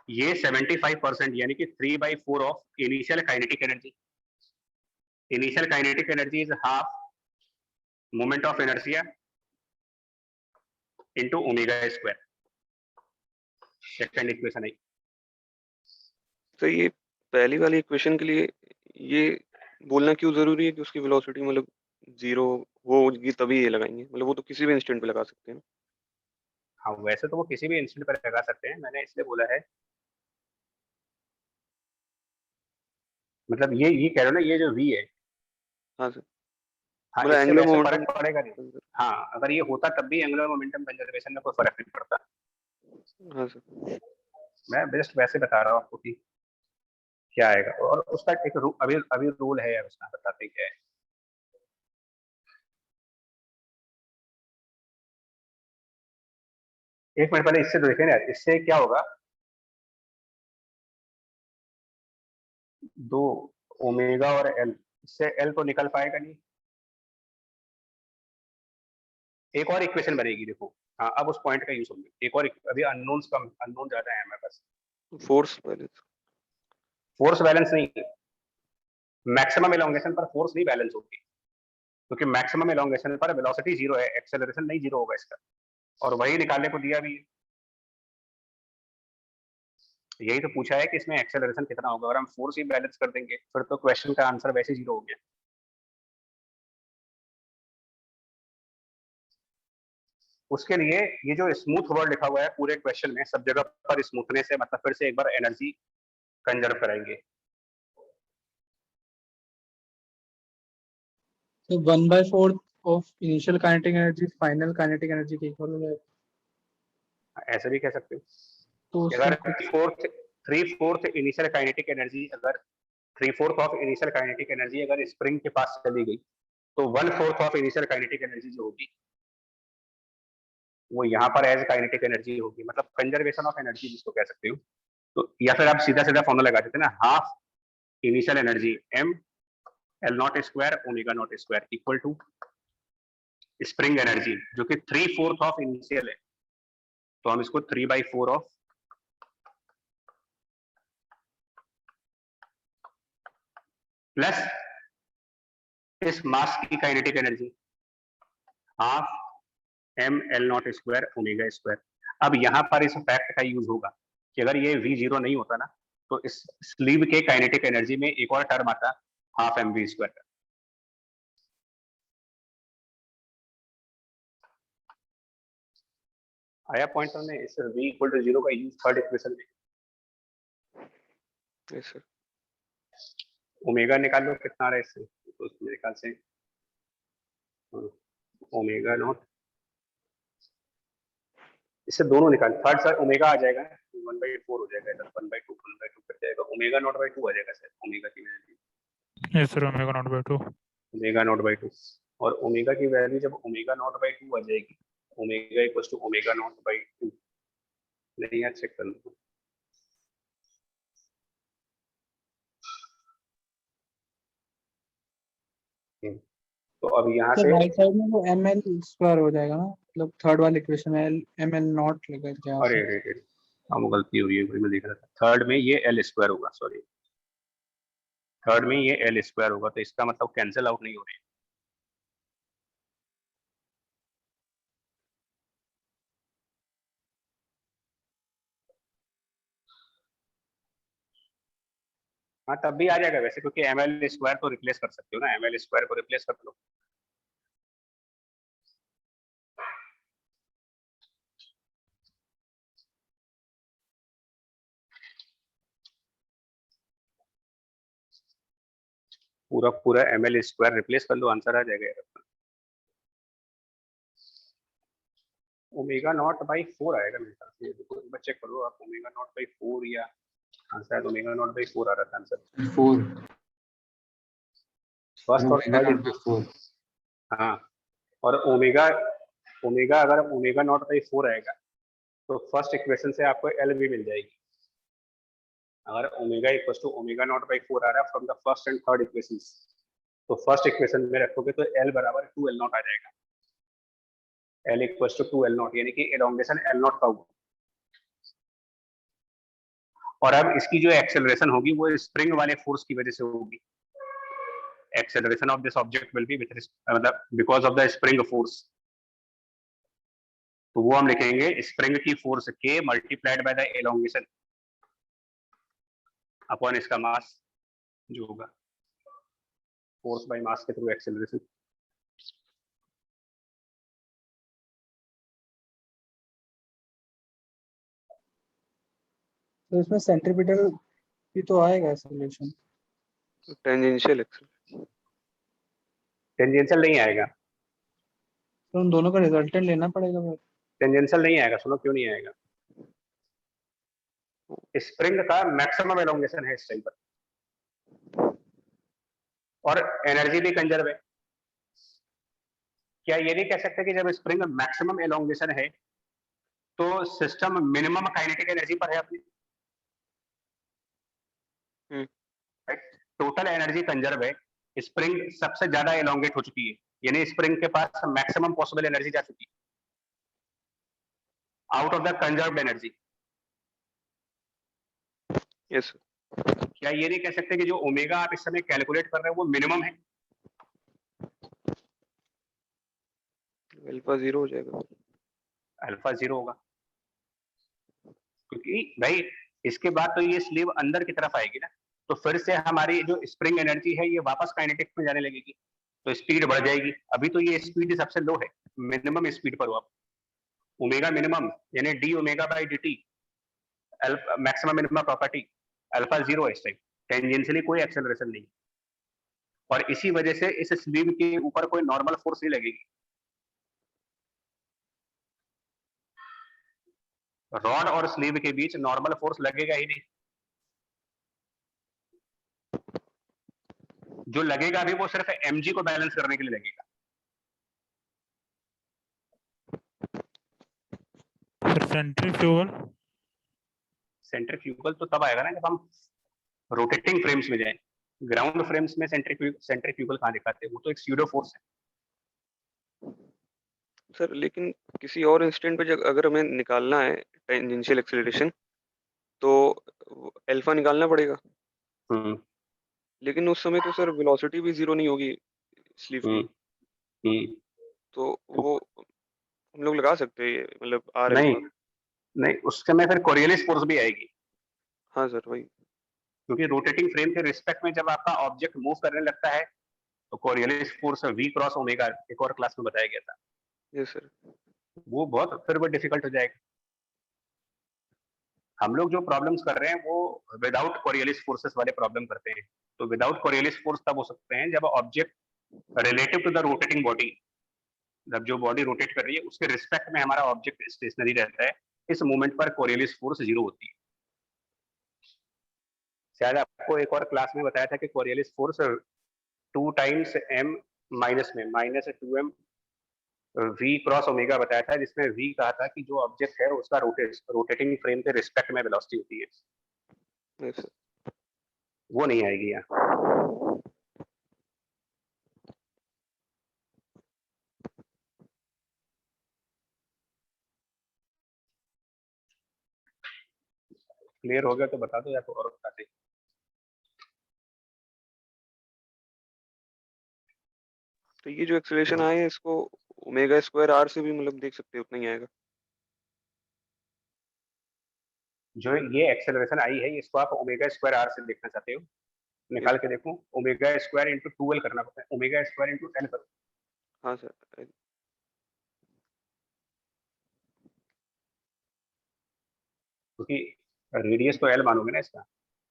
ये 75% यानी कि 3/4 of initial kinetic energy. Initial kinetic energy is half moment of inertia into omega square. Second equation है। तो ये पहली वाली इक्वेशन के लिए ये बोलना क्यों जरूरी है कि उसकी वेलोसिटी मतलब 0 वो होगी तभी ये लगाएंगे, मतलब वो तो किसी भी इंस्टेंट पे लगा सकते हैं। हाँ वैसे तो वो किसी भी इंस्टेंट पर लगा सकते हैं, मैंने इसलिए बोला है मतलब ये कह रहे हो ना, ये जो v है, हाँ सर, हाँ मतलब इससे एंगुलर वैसे मोमेंटम। फर्क पड़ेगा नहीं। हाँ अगर ये होता तब भी एंगुलर मोमेंटम कंजर्वेशन में कोई फर्क नहीं पड़ता। हाँ सर, मैं बेस्ट वैसे बता रहा हूँ आपको कि क्या आएगा, और उसका एक अभी अभी रूल है उसका, बताते क्या है। एक मिनट पहले इससे तो देखें ना, इससे क्या होगा, 2 ओमेगा और एल, इससे एल तो निकल पाएगा नहीं। एक और इक्वेशन बनेगी देखो, हाँ अब उस पॉइंट का यूज होगा, एक और अभी अननोन्स कम, अननोन ज्यादा है हमारे पास। Force balance. फोर्स बैलेंस नहीं, मैक्सिमम एलोंगेशन पर फोर्स नहीं बैलेंस होगी, क्योंकि मैक्सिमम एलोंगेशन पर वेलोसिटी 0 है, एक्सेलरेशन नहीं 0 होगा इसका, और वही निकालने को दिया भी है। यही तो पूछा है कि इसमें एक्सेलरेशन कितना होगा, और हम फोर्स ही बैलेंस कर देंगे फिर तो क्वेश्चन का आंसर वैसे 0 हो गया। उसके लिए ये जो स्मूथ वर्ड लिखा हुआ है पूरे क्वेश्चन में, सब जगह पर स्मूथनेस है, मतलब फिर से एक बार एनर्जी कंजर्व कराएंगे। तो 1/4 of initial kinetic energy final kinetic energy के इक्वल हो जाएगा। ऐसे भी कह सकते हो, तो अगर उसमें कुछ 3/4 इनिशियल काइनेटिक एनर्जी, अगर 3/4 ऑफ इनिशियल काइनेटिक एनर्जी अगर स्प्रिंग के पास चली गई, तो 1/4 ऑफ इनिशियल काइनेटिक एनर्जी जो होगी वो यहाँ पर एज काइनेटिक एनर्जी होगी, मतलब कंजर्वेशन ऑफ एनर्जी जिसको कह सकते हो। तो या फिर आप सीधा सीधा फॉर्मूला लगा देते ना, half initial energy m L naught square omega naught square equal to spring energy, जो कि 3/4 ऑफ इनिशियल है, तो हम इसको 3/4 ऑफ प्लस इस मास की kinetic energy half m L naught square omega square. अब यहाँ पर इस फैक्ट का यूज होगा कि अगर ये v0 नहीं होता ना, तो इस स्लीव के काइनेटिक एनर्जी में एक और टर्म आता हाफ एम वी स्क्वायर। आया पॉइंट हमने इस v इक्वल टू 0 का यूज थर्ड इक्वेशन में। यस सर, ओमेगा निकाल लो कितना आ रहा है इससे, तो मेरे ख्याल से ओमेगा नॉट, इससे दोनों निकाल, थर्ड सर ओमेगा आ जाएगा 1/4 हो जाएगा, इधर 1/2 कर जाएगा, ओमेगा नॉट बाई 2 आ जाएगा सर, ओमेगा की value yes sir, omega naught by 2। Omega naught by 2, और ओमेगा की वैल्यू जब ओमेगा नॉट बाई 2 आ जाएगी, omega equal to omega naught by 2, नहीं यार चेक कर लो। तो अब यहाँ तो से राइट साइड में वो ml² हो जाएगा ना, मतलब थर्ड वाले इक्वेशन में ml नॉट लेकर के अरे अरे अरे हाँ वो गलती हुई है, वही मैं देख रहा था, थर्ड में ये एल स्क्वायर होगा, सॉरी थर्ड में ये एल स्क्वायर होगा, तो इसका मतलब कैंसिल आउट नहीं हो रही। हाँ तब भी आ जाएगा वैसे, क्योंकि एम एल स्क्वायर तो रिप्लेस कर सकते हो ना, एम एल स्क्वायर को रिप्लेस कर लो। पूरा पूरा एम एल स्क्वायर रिप्लेस कर लो, आंसर आ जाएगा। ओमेगा नॉट बाई 4 आएगा मेरे ख्याल से, देखो एक बार चेक करो आप, ओमेगा नॉट बाई 4 या शायद ओमेगा नॉट बाई 4 आ रहा था आंसर, 4 फर्स्ट और ओमेगा नॉट थर्ड। बाय 4। हाँ और ओमेगा ओमेगा अगर ओमेगा नॉट बाई 4 आएगा तो फर्स्ट इक्वेशन से आपको एल भी मिल जाएगी। अगर omega equal to omega naught by 4 आ रहा है from the first and third equation, तो फर्स्ट इक्वेशन में रखोगे तो एल बराबर 2 एल नॉट आ जाएगा, L equal to 2 L naught, यानी कि एलोंगेशन एल नॉट का होगा। और अब इसकी जो एक्सेलरेशन होगी वो स्प्रिंग वाले फोर्स की वजह से होगी, acceleration of this object will be with मतलब because of the spring force, तो वो हम लिखेंगे स्प्रिंग की force k multiplied by the elongation upon इसका मास जो होगा, फोर्स बाय मास के थ्रू एक्सेलरेशन। तो इसमें सेंट्रीपिटल भी तो आएगा एक्सेलरेशन। टेंजेंशियल एक्सेलरेशन टेंजेंशियल नहीं आएगा, तो उन दोनों का रिजल्टेंट लेना पड़ेगा फिर। टेंजेंशियल नहीं आएगा। सुनो क्यों नहीं आएगा, स्प्रिंग का मैक्सिमम एलोंगेशन है इस टाइम पर और एनर्जी भी कंजर्व है। क्या ये नहीं कह सकते कि जब स्प्रिंग मैक्सिमम एलोंगेशन है तो सिस्टम मिनिमम काइनेटिक एनर्जी पर है अपनी, टोटल एनर्जी कंजर्व है, स्प्रिंग सबसे ज्यादा एलोंगेट हो चुकी है, यानी स्प्रिंग के पास मैक्सिमम पॉसिबल एनर्जी जा चुकी है out of the conserved energy. Yes क्या ये नहीं कह सकते कि जो ओमेगा आप इस समय कैलकुलेट कर रहे हैं वो मिनिमम है? अल्फा 0 हो जाएगा, अल्फा 0 होगा, क्योंकि भाई इसके बाद तो ये स्लीव अंदर की तरफ आएगी ना, तो फिर से हमारी जो स्प्रिंग एनर्जी है ये वापस काइनेटिक्स में जाने लगेगी, तो स्पीड बढ़ जाएगी। अभी तो ये स्पीड सबसे लो है, मिनिमम स्पीड पर हो आप, ओमेगा मिनिमम यानी D omega by D T maximum minimum property alpha 0 है इस टाइम, टेंजेंशियली कोई एक्सेलरेशन नहीं, और इसी वजह से इस स्लीव के ऊपर कोई नॉर्मल फोर्स नहीं लगेगी। रॉड और स्लीव के बीच नॉर्मल फोर्स लगेगा ही नहीं, जो लगेगा भी वो सिर्फ mg को बैलेंस करने के लिए लगेगा। फिर सेंट्रीफ्यूगल सेंट्रीफ्यूगल तो तब आएगा ना जब हम रोटेटिंग फ्रेम्स में जाएं, ग्राउंड फ्रेम्स में सेंट्रीफ्यूगल कहां दिखाते हैं, वो तो एक स्यूडो फोर्स है। सर लेकिन किसी और इंस्टेंट पे अगर हमें निकालना है टेंजेंशियल एक्सेलरेशन तो अल्फा निकालना पड़ेगा, लेकिन उस समय तो सर वेलोसिटी भी 0 नहीं होगी स्लीव की, तो वो हम लोग लगा सकते हैं मतलब आर नहीं अल्फा। नहीं, उस समय फिर कोरियलिस फोर्स भी आएगी, हाँ सर वही, क्योंकि रोटेटिंग फ्रेम के रिस्पेक्ट में जब आपका ऑब्जेक्ट मूव करने लगता है तो Coriolis force v cross omega एक और क्लास में बताया गया था, यस सर, वो बहुत फिर वो डिफिकल्ट हो जाएगा। हम लोग जो प्रॉब्लम्स कर रहे हैं वो विदाउट कोरियलिस फोर्सेस वाले प्रॉब्लम करते हैं, तो विदाउट कोरियलिस फोर्स तब हो सकते हैं जब object relative to the rotating body, जब जो बॉडी रोटेट कर रही है उसके रिस्पेक्ट में हमारा ऑब्जेक्ट स्टेशनरी रहता है, इस मोमेंट पर कोरियलिस फोर्स 0 होती है। शायद आपको एक और क्लास में बताया था कि Coriolis force 2 times m minus में -2m v क्रॉस ओमेगा बताया था, जिसमें v कहा था कि जो ऑब्जेक्ट है उसका रोटेटिंग फ्रेम के रिस्पेक्ट में वेलोसिटी होती है, यस सर, वो नहीं आएगी यहाँ। क्लियर हो गया तो बता दो या तो और बता दे। तो ये जो एक्सेलरेशन आए हैं इसको ओमेगा स्क्वायर आर से भी मतलब देख सकते हैं, उतना ही आएगा। जो ये एक्सेलरेशन आई है इसको आप ओमेगा स्क्वायर आर से देखना चाहते हो, निकाल के देखो, ओमेगा स्क्वायर इंटू 2l करना पड़ता है, ओमेगा स्क्वायर इंटू 10 करो। हाँ सर, क्योंकि रेडियस तो l मानोगे ना इसका।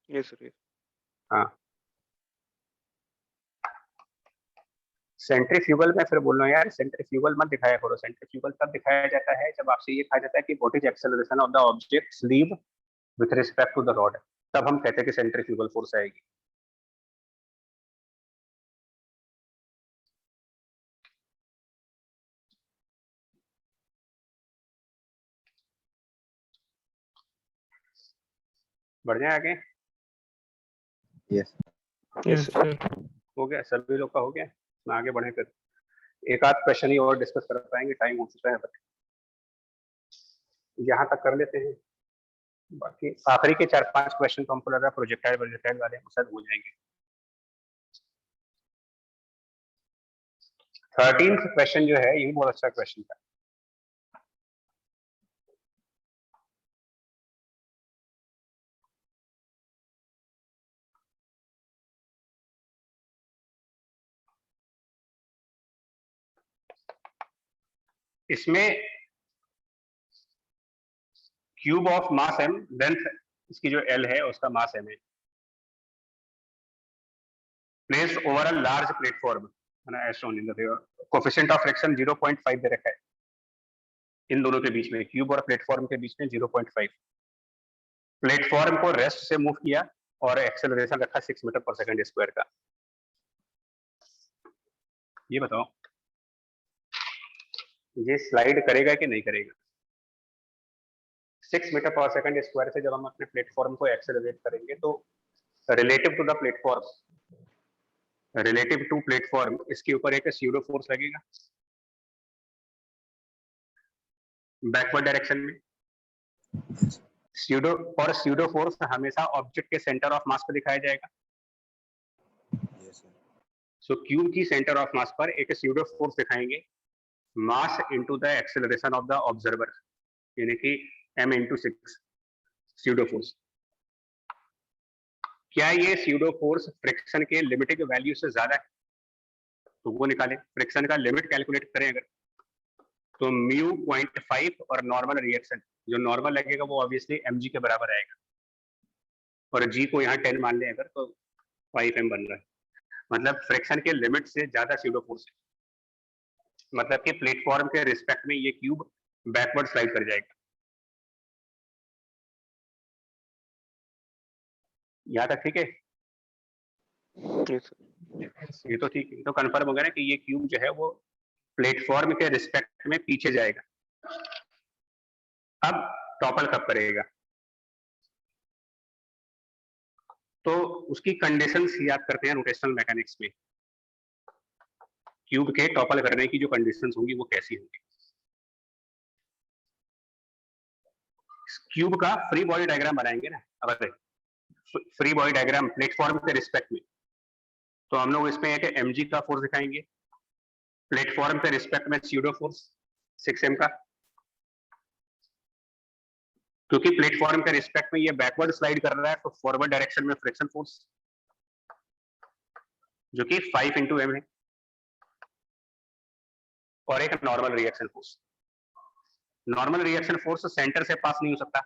यस सर, हाँ, सेंट्रीफ्यूगल में फिर बोल रहा हूँ यार, सेंट्रीफ्यूगल मत दिखाया करो, सेंट्रीफ्यूगल तब दिखाया जाता है जब आपसे ये कहा जाता है कि what is acceleration of the object sleeve with respect to the rod, तब हम कहते हैं कि सेंट्रीफ्यूगल फोर्स आएगी। बढ़ जाए आगे, यस यस सर। हो गया सभी लोग का हो गया, ना आगे बढ़े फिर एक आध क्वेश्चन ही और डिस्कस कर पाएंगे, टाइम हो चुका है, बट यहाँ तक कर लेते हैं, बाकी आखिरी के 4-5 क्वेश्चन तो हमको लग रहा है प्रोजेक्टाइल वाले शायद हो जाएंगे। 13th क्वेश्चन जो है ये बहुत अच्छा क्वेश्चन था। इसमें cube of mass m length इसकी जो एल है उसका मास एम है। Place over a large platform है ना, as shown in the figure. Coefficient of friction 0.5 दे रखा है इन दोनों के बीच में, क्यूब और प्लेटफॉर्म के बीच में 0.5। प्लेटफॉर्म को रेस्ट से मूव किया और एक्सेलरेशन रखा 6 मीटर पर सेकंड स्क्वायर का। ये बताओ ये स्लाइड करेगा कि नहीं करेगा? 6 मीटर पर सेकंड स्क्वायर से जब हम अपने प्लेटफॉर्म को एक्सेलरेट करेंगे तो relative to the platform, relative to platform इसके ऊपर एक स्यूडो फोर्स लगेगा बैकवर्ड डायरेक्शन में। स्यूडो और स्यूडो फोर्स हमेशा ऑब्जेक्ट के सेंटर ऑफ मास पर दिखाया जाएगा। सो क्यूब की सेंटर ऑफ मास पर एक स्यूडो फोर्स दिखाएंगे, mass into the acceleration of the observer, यानी कि m इंटू 6 स्यूडो फोर्स। क्या ये स्यूडो फोर्स फ्रिक्शन के लिमिटिंग वैल्यू से ज्यादा है? तो वो निकालें। फ्रिक्शन का लिमिट कैलकुलेट करें अगर, तो म्यू 0.5 और नॉर्मल रिएक्शन जो नॉर्मल लगेगा वो ऑब्वियसली mg के बराबर आएगा, और g को यहाँ 10 मान लें अगर तो 5m बन रहा है। मतलब फ्रिक्शन के लिमिट से ज्यादा स्यूडो फोर्स है, मतलब कि प्लेटफॉर्म के रिस्पेक्ट में ये क्यूब बैकवर्ड स्लाइड कर जाएगा। यहाँ तक ठीक है? ये तो ठीक है, तो कंफर्म हो गया ना कि ये क्यूब जो है वो प्लेटफॉर्म के रिस्पेक्ट में पीछे जाएगा। अब टॉपल कब करेगा? तो उसकी कंडीशंस याद करते हैं रोटेशनल मैकेनिक्स में। क्यूब के टॉपल करने की जो कंडीशंस होंगी वो कैसी होंगी? क्यूब का फ्री बॉडी डायग्राम बनाएंगे ना, अब फ्री बॉडी डायग्राम प्लेटफॉर्म के रिस्पेक्ट में, तो हम लोग इसमें एक mg का फोर्स दिखाएंगे, प्लेटफॉर्म के रिस्पेक्ट में स्यूडो फोर्स 6m का, क्योंकि प्लेटफॉर्म के रिस्पेक्ट में ये बैकवर्ड स्लाइड कर रहा है तो फॉरवर्ड डायरेक्शन में फ्रिक्शन फोर्स जो कि 5 इंटू एम है, और एक normal reaction force. Normal reaction force centre से पास नहीं हो सकता,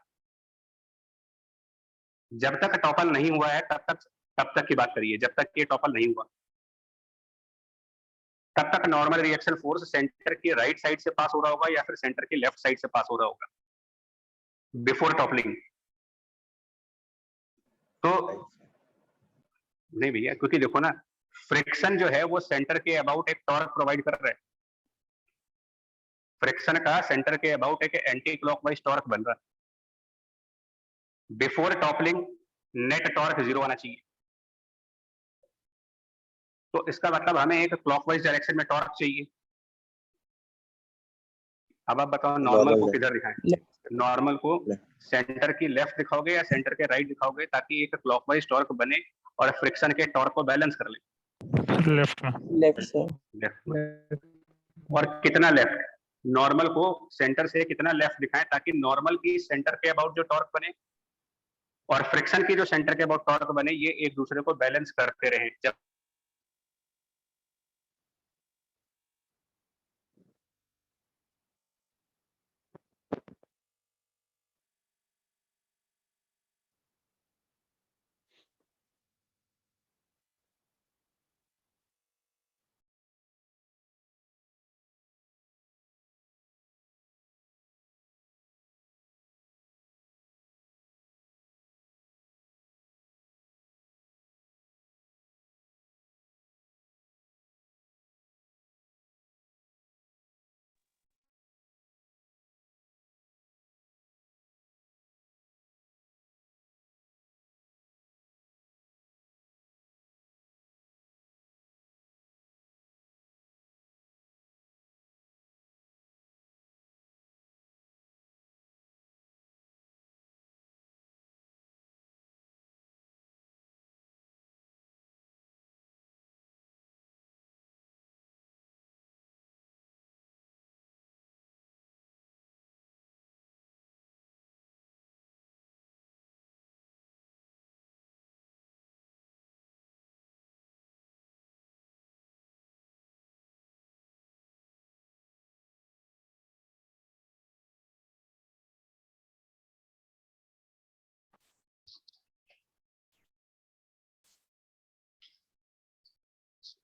जब तक टॉपल नहीं हुआ है तब तक की बात करिए। जब तक ये टॉपल नहीं हुआ तब तक नॉर्मल रिएक्शन फोर्स सेंटर की राइट साइड से पास हो रहा होगा या फिर सेंटर की लेफ्ट साइड से पास हो रहा होगा बिफोर टॉपलिंग। तो नहीं भैया, क्योंकि देखो ना फ्रिक्शन जो है वो सेंटर के अबाउट एक टॉर्क प्रोवाइड कर रहा है। फ्रिक्शन का सेंटर के अबाउट एक एंटी क्लॉकवाइज टॉर्क बन रहा है। बिफोर टॉपलिंग नेट टॉर्क 0 आना चाहिए, तो इसका मतलब हमें एक क्लॉकवाइज डायरेक्शन में टॉर्क चाहिए। अब आप बताओ नॉर्मल को किधर दिखाएं? नॉर्मल को सेंटर की लेफ्ट दिखाओगे या सेंटर के राइट दिखाओगे ताकि एक क्लॉकवाइज टॉर्क बने और फ्रिक्शन के टॉर्क को बैलेंस कर ले? लेफ्ट में। लेफ्ट से लेफ्ट में। और कितना लेफ्ट? नॉर्मल को सेंटर से कितना लेफ्ट दिखाएं ताकि नॉर्मल की सेंटर के अबाउट जो टॉर्क बने और फ्रिक्शन की जो सेंटर के अबाउट टॉर्क बने ये एक दूसरे को बैलेंस करते रहे। जब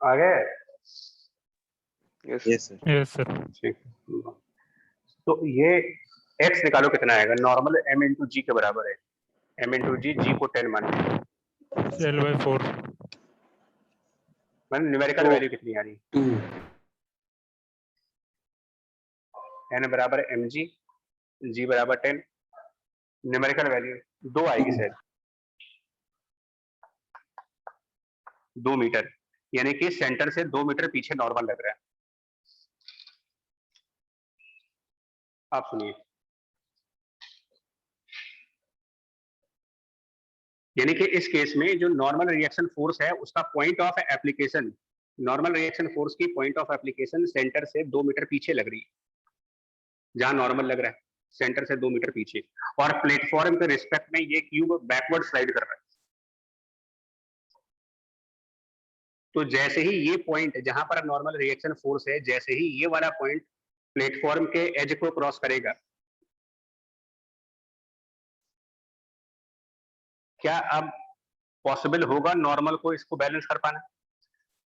आ गए? Yes yes sir. Yes sir. ठीक। तो ये x निकालो कितना आएगा, नॉर्मल m इंटू जी के बराबर है, m इंटू जी, जी को 10 मान लीजिए, L/4 मैंने न्यूमेरिकल तो वैल्यू कितनी आ रही, 2 n बराबर एम जी बराबर 10, न्यूमेरिकल वैल्यू 2 आएगी शायद, 2 मीटर, यानी कि सेंटर से 2 मीटर पीछे नॉर्मल लग रहा है। आप सुनिए, यानी कि इस केस में जो नॉर्मल रिएक्शन फोर्स है उसका point of application, normal reaction force की पॉइंट ऑफ एप्लीकेशन सेंटर से 2 मीटर पीछे लग रही है, जहां नॉर्मल लग रहा है सेंटर से 2 मीटर पीछे, और प्लेटफॉर्म के रिस्पेक्ट में ये क्यूब बैकवर्ड स्लाइड कर रहा है। तो जैसे ही ये पॉइंट जहां पर नॉर्मल रिएक्शन फोर्स है, जैसे ही ये वाला पॉइंट प्लेटफॉर्म के एज को क्रॉस करेगा, क्या अब पॉसिबल होगा नॉर्मल को इसको बैलेंस कर पाना?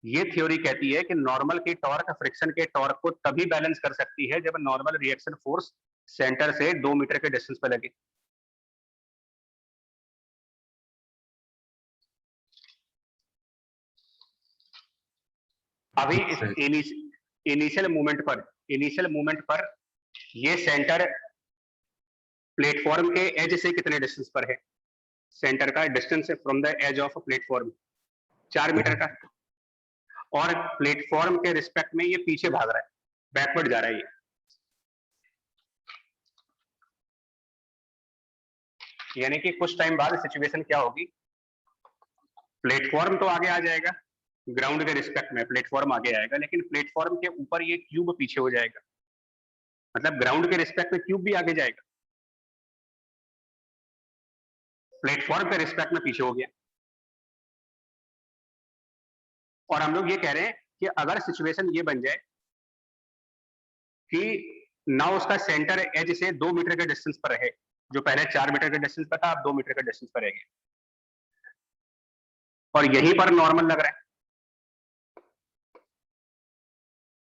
ये थ्योरी कहती है कि नॉर्मल की टॉर्क फ्रिक्शन के टॉर्क को तभी बैलेंस कर सकती है जब नॉर्मल रिएक्शन फोर्स सेंटर से 2 मीटर के डिस्टेंस पर लगे। अभी इस इनिशियल मूवमेंट पर ये सेंटर प्लेटफॉर्म के एज से कितने डिस्टेंस पर है? सेंटर का distance from the edge of platform 4 metre का, और प्लेटफॉर्म के रिस्पेक्ट में ये पीछे भाग रहा है, बैकवर्ड जा रहा है ये। यानी कि कुछ टाइम बाद सिचुएशन क्या होगी, प्लेटफॉर्म तो आगे आ जाएगा, ग्राउंड के रिस्पेक्ट में प्लेटफॉर्म आगे आएगा, लेकिन प्लेटफॉर्म के ऊपर ये क्यूब पीछे हो जाएगा, मतलब ग्राउंड के रिस्पेक्ट में क्यूब भी आगे जाएगा, प्लेटफॉर्म के रिस्पेक्ट में पीछे हो गया। और हम लोग ये कह रहे हैं कि अगर सिचुएशन ये बन जाए कि ना उसका सेंटर एज से 2 मीटर के डिस्टेंस पर रहे, जो पहले 4 मीटर के डिस्टेंस पर था, अब 2 मीटर के डिस्टेंस पर रह गया, और यहीं पर नॉर्मल लग रहा है,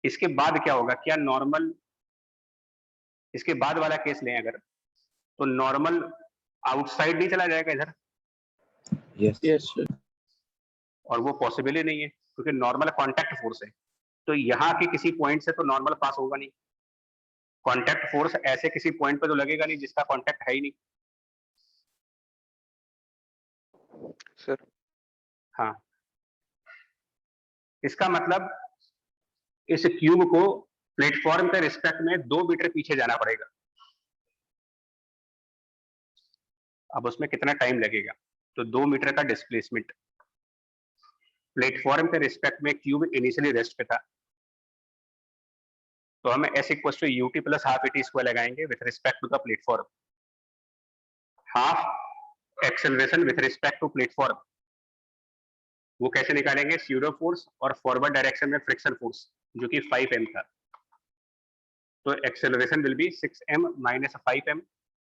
इसके बाद क्या होगा, क्या नॉर्मल, इसके बाद वाला केस लें अगर, तो नॉर्मल आउटसाइड नहीं चला जाएगा इधर? Yes yes sir. और वो पॉसिबल ही नहीं है, क्योंकि नॉर्मल कांटेक्ट फोर्स है, तो यहाँ के किसी पॉइंट से तो नॉर्मल पास होगा नहीं, कांटेक्ट फोर्स ऐसे किसी पॉइंट पे तो लगेगा नहीं जिसका कांटेक्ट है ही नहीं। सर हाँ, इसका मतलब इस क्यूब को प्लेटफॉर्म के रिस्पेक्ट में 2 मीटर पीछे जाना पड़ेगा। अब उसमें कितना टाइम लगेगा, तो 2 मीटर का डिस्प्लेसमेंट, प्लेटफॉर्म के रिस्पेक्ट में क्यूब इनिशियली रेस्ट पे था, तो हम s equal to ut plus half at square लगाएंगे with respect to the platform, half acceleration with respect to platform, वो कैसे निकालेंगे, स्यूडो फोर्स और फॉरवर्ड डायरेक्शन में फ्रिक्शन फोर्स जो कि 5m था, तो acceleration will be 6m minus 5m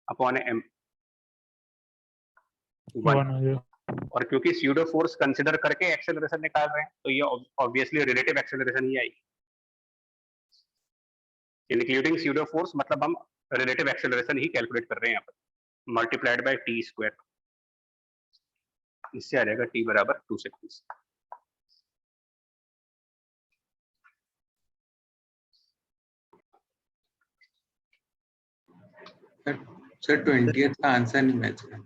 upon m 1, 1 हो गया। और क्योंकि स्यूडो फोर्स कंसिडर करके एक्सेलरेशन निकाल रहे हैं, तो ये ऑब्वियसली रिलेटिव एक्सेलरेशन ही आएगी, इंक्लूडिंग स्यूडो फोर्स, मतलब हम रिलेटिव एक्सेलरेशन ही कैलकुलेट कर रहे हैं यहाँ पर, मल्टीप्लाइड बाय टी स्क्वायर, इससे आ जाएगा t बराबर 2 सेकंड्स। सर 20th का आंसर नहीं मैच है।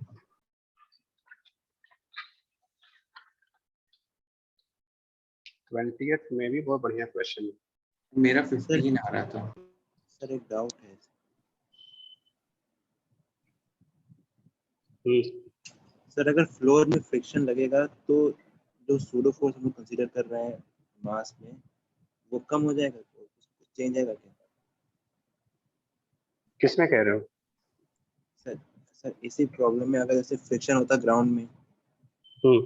20th में भी बहुत बढ़िया क्वेश्चन है। मेरा 15 आ रहा था। सर एक डाउट है, सर अगर फ्लोर में फ्रिक्शन लगेगा तो जो सूडो फोर्स हम लोग कंसीडर कर रहे हैं मास में, वो कम हो जाएगा, तो कुछ चेंज आएगा क्या? किसमें कह रहे हो? सर इसी प्रॉब्लम में अगर जैसे फ्रिक्शन होता ग्राउंड में, हम्म,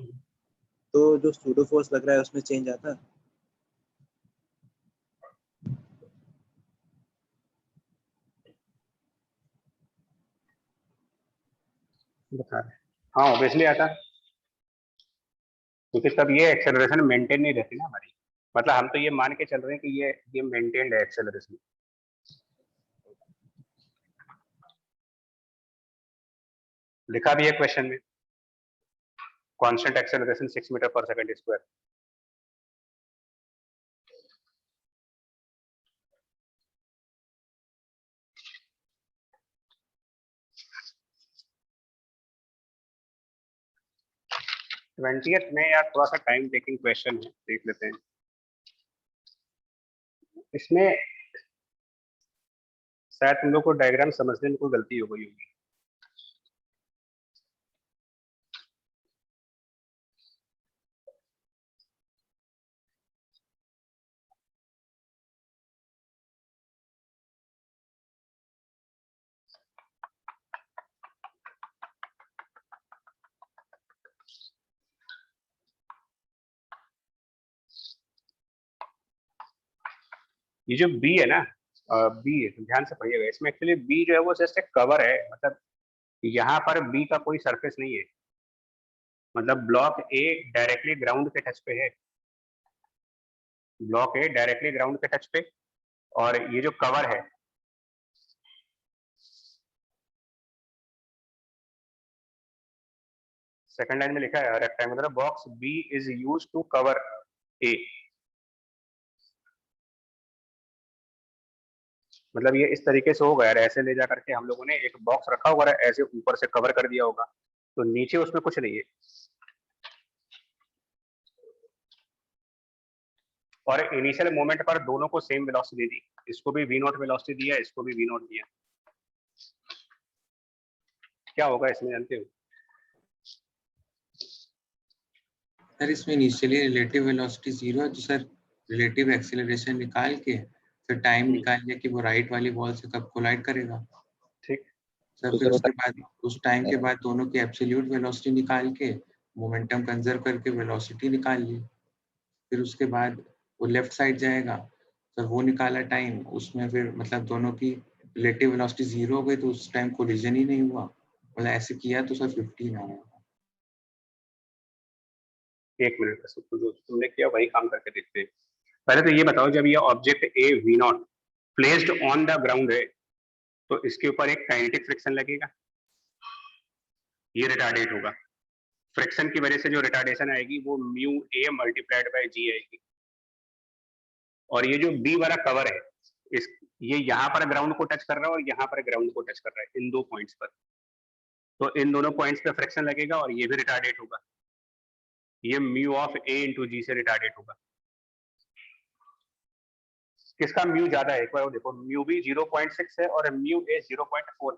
तो जो सूडो फोर्स लग रहा है उसमें चेंज आता? बता रहे, हाँ ऑब्वियसली आता, क्योंकि तब ये एक्सेलरेशन मेंटेन नहीं रहती ना हमारी, मतलब हम तो ये मान के चल रहे हैं कि ये मेंटेन्ड है एक्सेलरेशन। लिखा भी है क्वेश्चन में, कांस्टेंट एक्सेलरेशन 6 मीटर पर सेकंड स्क्वायर। ट्वेंटियथ में यार थोड़ा सा टाइम टेकिंग क्वेश्चन है, देख लेते हैं। इसमें शायद तुम लोग को डायग्राम समझने में कोई गलती हो गई होगी। ये जो बी है ना, बी ध्यान से पढ़िएगा, इसमें एक्चुअली बी जो है वो जस्ट एक कवर है, मतलब यहाँ पर बी का कोई सरफेस नहीं है, मतलब ब्लॉक ए डायरेक्टली ग्राउंड के टच पे है, ब्लॉक ए डायरेक्टली ग्राउंड के टच पे, और ये जो कवर है सेकंड लाइन में लिखा है rectangular box B is used to cover A, मतलब ये इस तरीके से होगा यार, ऐसे ले जा करके हम लोगों ने एक बॉक्स रखा होगा, ऐसे ऊपर से कवर कर दिया होगा, तो नीचे उसमें कुछ नहीं है, और इनिशियल मोमेंट पर दोनों को सेम वेलोसिटी दी, इसको भी v नॉट वेलोसिटी दिया, इसको भी v नॉट दिया। क्या होगा इसमें जानते हो? सर इसमें इनिशियली रिलेटिव वेलोसिटी 0 है, तो सर रिलेटिव एक्सीलरेशन निकाल के फिर टाइम निकालिए कि वो राइट वाली बॉल से कब कोलाइड करेगा। ठीक सर फिर उसके बाद उस टाइम के बाद दोनों की एब्सोल्यूट वेलोसिटी निकाल के मोमेंटम कंजर्व करके वेलोसिटी निकाल ली, फिर उसके बाद वो लेफ्ट साइड जाएगा, सर वो निकाला टाइम, उसमें फिर मतलब दोनों की रिलेटिव वेलोसिटी 0 हो गई, तो उस टाइम कोलिजन ही नहीं हुआ, मतलब ऐसे किया तो सर 15 आया। एक मिनट का सब जो तुमने किया वही काम करके देखते हैं। पहले तो ये बताओ, जब ये object A v not placed on the ground है, तो इसके ऊपर एक काइनेटिक फ्रिक्शन लगेगा, ये रिटार्डेट होगा, फ्रिक्शन की वजह से जो रिटार्डेशन आएगी वो म्यू ए मल्टीप्लाइड बाय जी आएगी, और ये जो बी वाला कवर है इस ये यहाँ पर ग्राउंड को टच कर रहा है और यहाँ पर ग्राउंड को टच कर रहा है, इन दो पॉइंट्स पर, तो इन दोनों पॉइंट्स पे फ्रिक्शन लगेगा और ये भी रिटार्डेट होगा, ये म्यू ऑफ ए इंटू जी से रिटार्डेट होगा। किसका म्यू ज्यादा है एक बार देखो, म्यू बी 0.6 है और म्यू ए 0.4।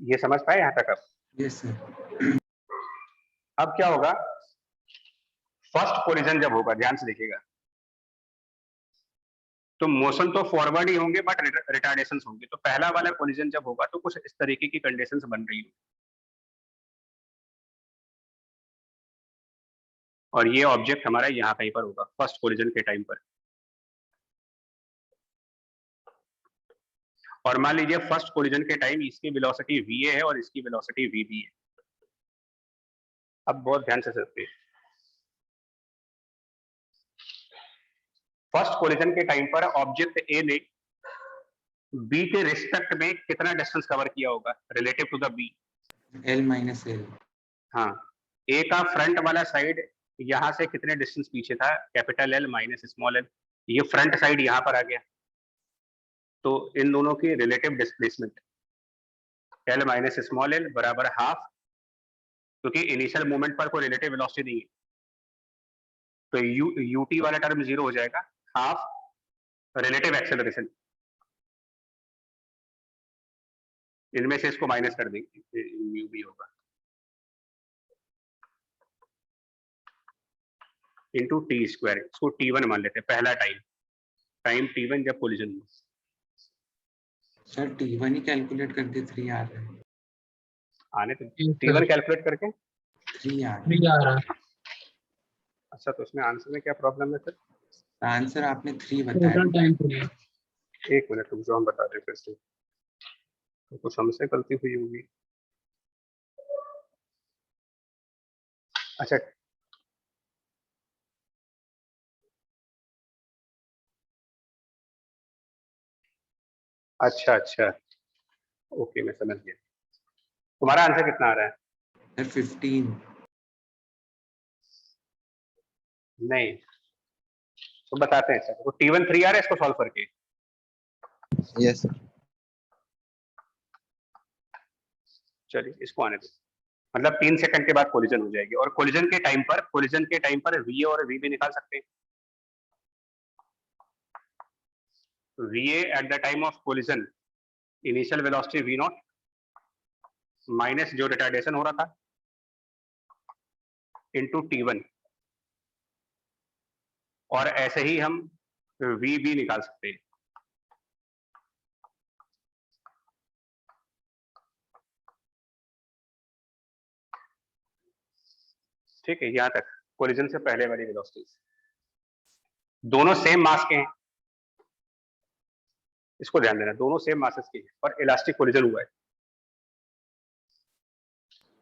ये समझ पाए यहाँ तक? अब यस सर। अब क्या होगा, फर्स्ट कोलिजन जब होगा, ध्यान से देखिएगा, तो मोशन तो फॉरवर्ड ही होंगे बट रिटार्डेशन होंगे, तो पहला वाला कोलिजन जब होगा तो कुछ इस तरीके की कंडीशंस बन रही है, और ये ऑब्जेक्ट हमारा यहाँ कहीं पर होगा फर्स्ट कोलिजन के टाइम पर, और मान लीजिए फर्स्ट कोलिजन के टाइम इसकी वेलोसिटी va है और इसकी वेलोसिटी vb है। अब बहुत ध्यान से सुनिए, फर्स्ट कोलिजन के टाइम पर ऑब्जेक्ट ए ने बी के रिस्पेक्ट में कितना डिस्टेंस कवर किया होगा relative to the B? L-L। हाँ, ए का फ्रंट वाला साइड यहाँ से कितने डिस्टेंस पीछे था, capital L minus small L, ये फ्रंट साइड यहाँ पर आ गया, तो इन दोनों की relative displacement L minus small L बराबर हाफ, क्योंकि इनिशियल मूवमेंट पर कोई रिलेटिव वेलोसिटी नहीं है, तो यूटी वाला टर्म 0 हो जाएगा, हाफ रिलेटिव एक्सेलरेशन, इनमें से इसको माइनस कर देंगे, म्यू भी होगा इंटू टी स्क्वायर, इसको t1 मान लेते हैं, पहला टाइम t1 जब कोलिजन हो। सर T1 ही कैलकुलेट करके 3 आ रहा है। आने तो t1 कैलकुलेट करके 3 आ रहा है। 3 आ रहा है। अच्छा, तो इसमें आंसर में क्या प्रॉब्लम है सर? आंसर आपने 3 बताया। टोटल टाइम 3 है। एक मिनट रुक जाओ, हम बता दें फिर से। तो कुछ हमसे गलती हुई होगी। अच्छा, अच्छा अच्छा, ओके मैं समझ गया। तुम्हारा आंसर कितना आ रहा है? 15। नहीं, तो बताते हैं सर। तो T1 3 आ रहा है इसको सॉल्व करके। Yes sir. चलिए इसको आने दो। मतलब 3 सेकंड के बाद कोलिजन हो जाएगी, और कोलिजन के टाइम पर VA और VB निकाल सकते हैं। VA at the time of collision, initial velocity V0 minus जो रिटार्डेशन हो रहा था इनटू T1, और ऐसे ही हम VB निकाल सकते हैं। ठीक है, यहां तक कोलिजन से पहले वाली वेलोसिटीज। दोनों सेम मास के हैं, इसको ध्यान देना, दोनों सेम मासेस के हैं और इलास्टिक कोलिजन हुआ है।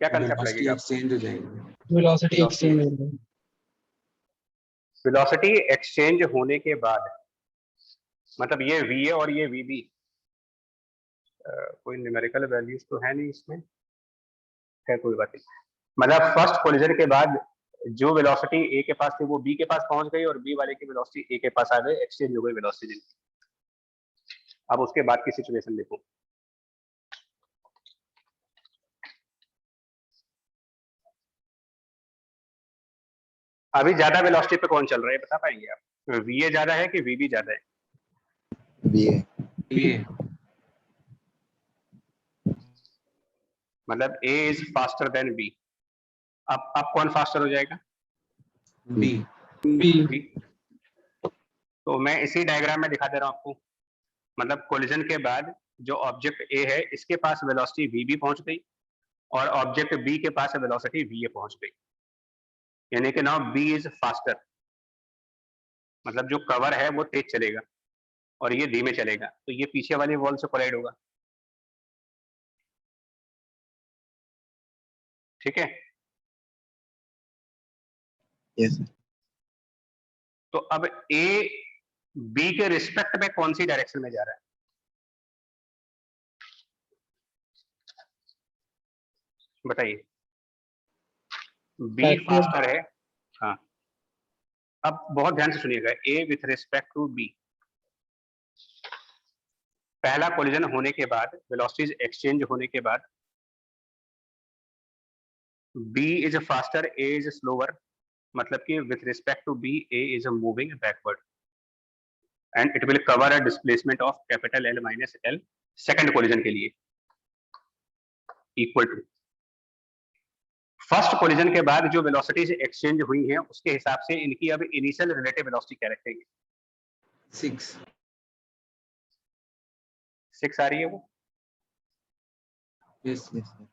क्या कंसेप्ट वेलोसिटी लगेगा? एक्सचेंज हो जाएगी। वेलोसिटी एक्सचेंज हो गई। वेलोसिटी एक्सचेंज होने के बाद, मतलब ये VA और ये VB, कोई न्यूमेरिकल वैल्यूज तो है नहीं इसमें, है कोई बात नहीं। मतलब फर्स्ट कोलिजन के बाद जो वेलोसिटी A के पास थी वो B के पास पहुंच गई, और B वाले की वेलोसिटी A के पास आ गई, एक्सचेंज हो गई वेलोसिटी। अब उसके बाद की सिचुएशन देखो। अभी ज्यादा वेलोसिटी पे कौन चल रहा है बता पाएंगे आप? VA ज्यादा है कि VB ज्यादा है? BA। ये मतलब A is faster than B। अब कौन फास्टर हो जाएगा? बी। बी। तो मैं इसी डायग्राम में दिखा दे रहा हूं आपको। मतलब कोलिजन के बाद जो ऑब्जेक्ट A है इसके पास वेलोसिटी VB पहुंच गई, और ऑब्जेक्ट B के पास वेलोसिटी VA पहुंच गई, यानी कि नाउ B इज फास्टर। मतलब जो कवर है वो तेज चलेगा और ये धीमे चलेगा, तो ये पीछे वाली वॉल से कोलाइड होगा। ठीक है, यस सर। तो अब A B के रिस्पेक्ट में कौन सी डायरेक्शन में जा रहा है? बताइए। B Backward. फास्टर है, हाँ। अब बहुत ध्यान से सुनिएगा, A with respect to B, पहला कोलिजन होने के बाद, वेलोसिटीज एक्सचेंज होने के बाद, B is faster, A is slower, मतलब कि with respect to B A is moving backward, and it will cover a displacement of capital L minus L second collision के लिए, इक्वल टू फर्स्ट कोलिजन के बाद जो वेलोसिटीज एक्सचेंज हुई हैं उसके हिसाब से इनकी अब इनिशियल रिलेटिव वेलोसिटी क्या रखेंगे? 6। 6 आ रही है वो, यस यस सर।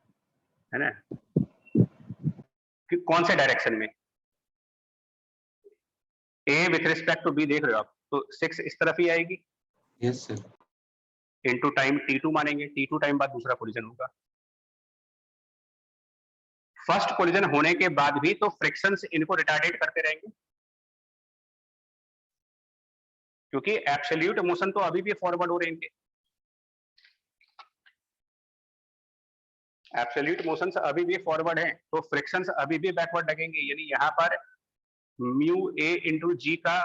है ना? कि कौन से डायरेक्शन में? A with respect to B देख रहे हो आप, तो 6 इस तरफ ही आएगी, yes sir. Into time T2 मानेंगे, T2 टाइम बाद दूसरा कोलिजन होगा। फर्स्ट कोलिजन होने के बाद भी तो फ्रिक्शंस इनको रिटार्डेट करते रहेंगे, क्योंकि एब्सोल्यूट मोशन तो अभी भी फॉरवर्ड हो रहेंगे, एब्सोल्यूट मोशन अभी भी फॉरवर्ड है, तो फ्रिक्शंस अभी भी बैकवर्ड लगेंगे। यानी यहाँ पर म्यू A इंटू जी का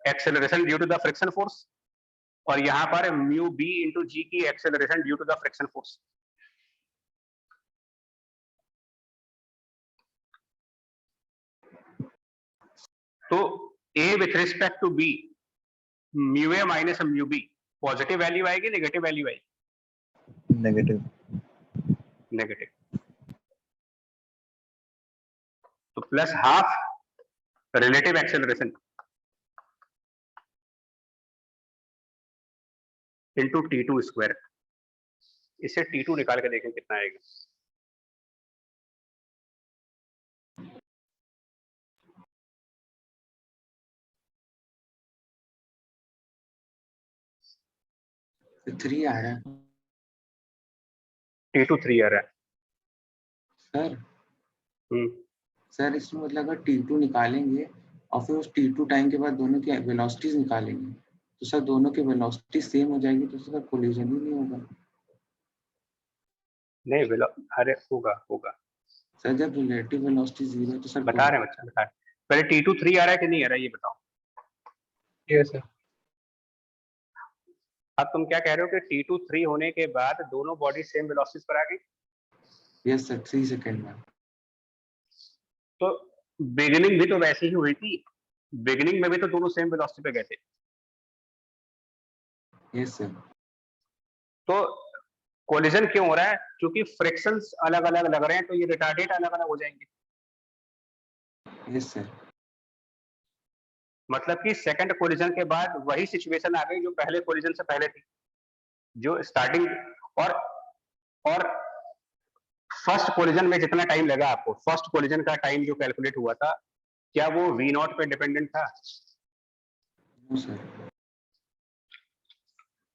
acceleration due to the friction force, और यहाँ पर म्यू B इंटू जी की acceleration due to the friction force. तो A with respect to B, mu A minus mu B, positive value आएगी नेगेटिव वैल्यू आएगी? नेगेटिव। नेगेटिव। तो plus half relative acceleration into T2 square. इससे T2 निकाल के देखें कितना आएगा। 3 आ रहा है T2 3 आ रहा है। सर। हम्म, सर इसमें मतलब अगर T2 निकालेंगे और फिर उस T2 टाइम के बाद दोनों की वेलोसिटीज निकालेंगे तो सर दोनों की वेलोसिटी सेम हो जाएगी तो सर कोलिजन ही नहीं होगा। नहीं अरे होगा होगा, सर जब रिलेटिव वेलोसिटी 0 है तो सर बता रहे हैं बच्चा, बता रहे हैं। पहले T2 3 आ रहा है कि नहीं आ रहा है ये बताओ। Yes sir. अब तुम क्या कह रहे हो कि T2 3 होने के बाद दोनों बॉडी सेम वेलोसिटीज पर आ गई। यस सर 3 सेकेंड में। तो बिगिनिंग भी तो वैसी ही हुई थी, बिगिनिंग में भी तो दोनों सेम वेलोसिटी पे गए थे। Yes sir. तो कोलिजन क्यों हो रहा है? क्योंकि फ्रिक्शंस अलग अलग लग रहे हैं, तो ये रिटार्डेट अलग अलग हो जाएंगे। Yes sir. मतलब कि सेकंड कोलिजन के बाद वही सिचुएशन आ गई जो पहले कोलिजन से पहले थी, जो स्टार्टिंग और फर्स्ट कोलिजन में जितना टाइम लगा आपको, फर्स्ट कोलिजन का टाइम जो कैलकुलेट हुआ था, क्या वो V0 पे डिपेंडेंट था? No sir.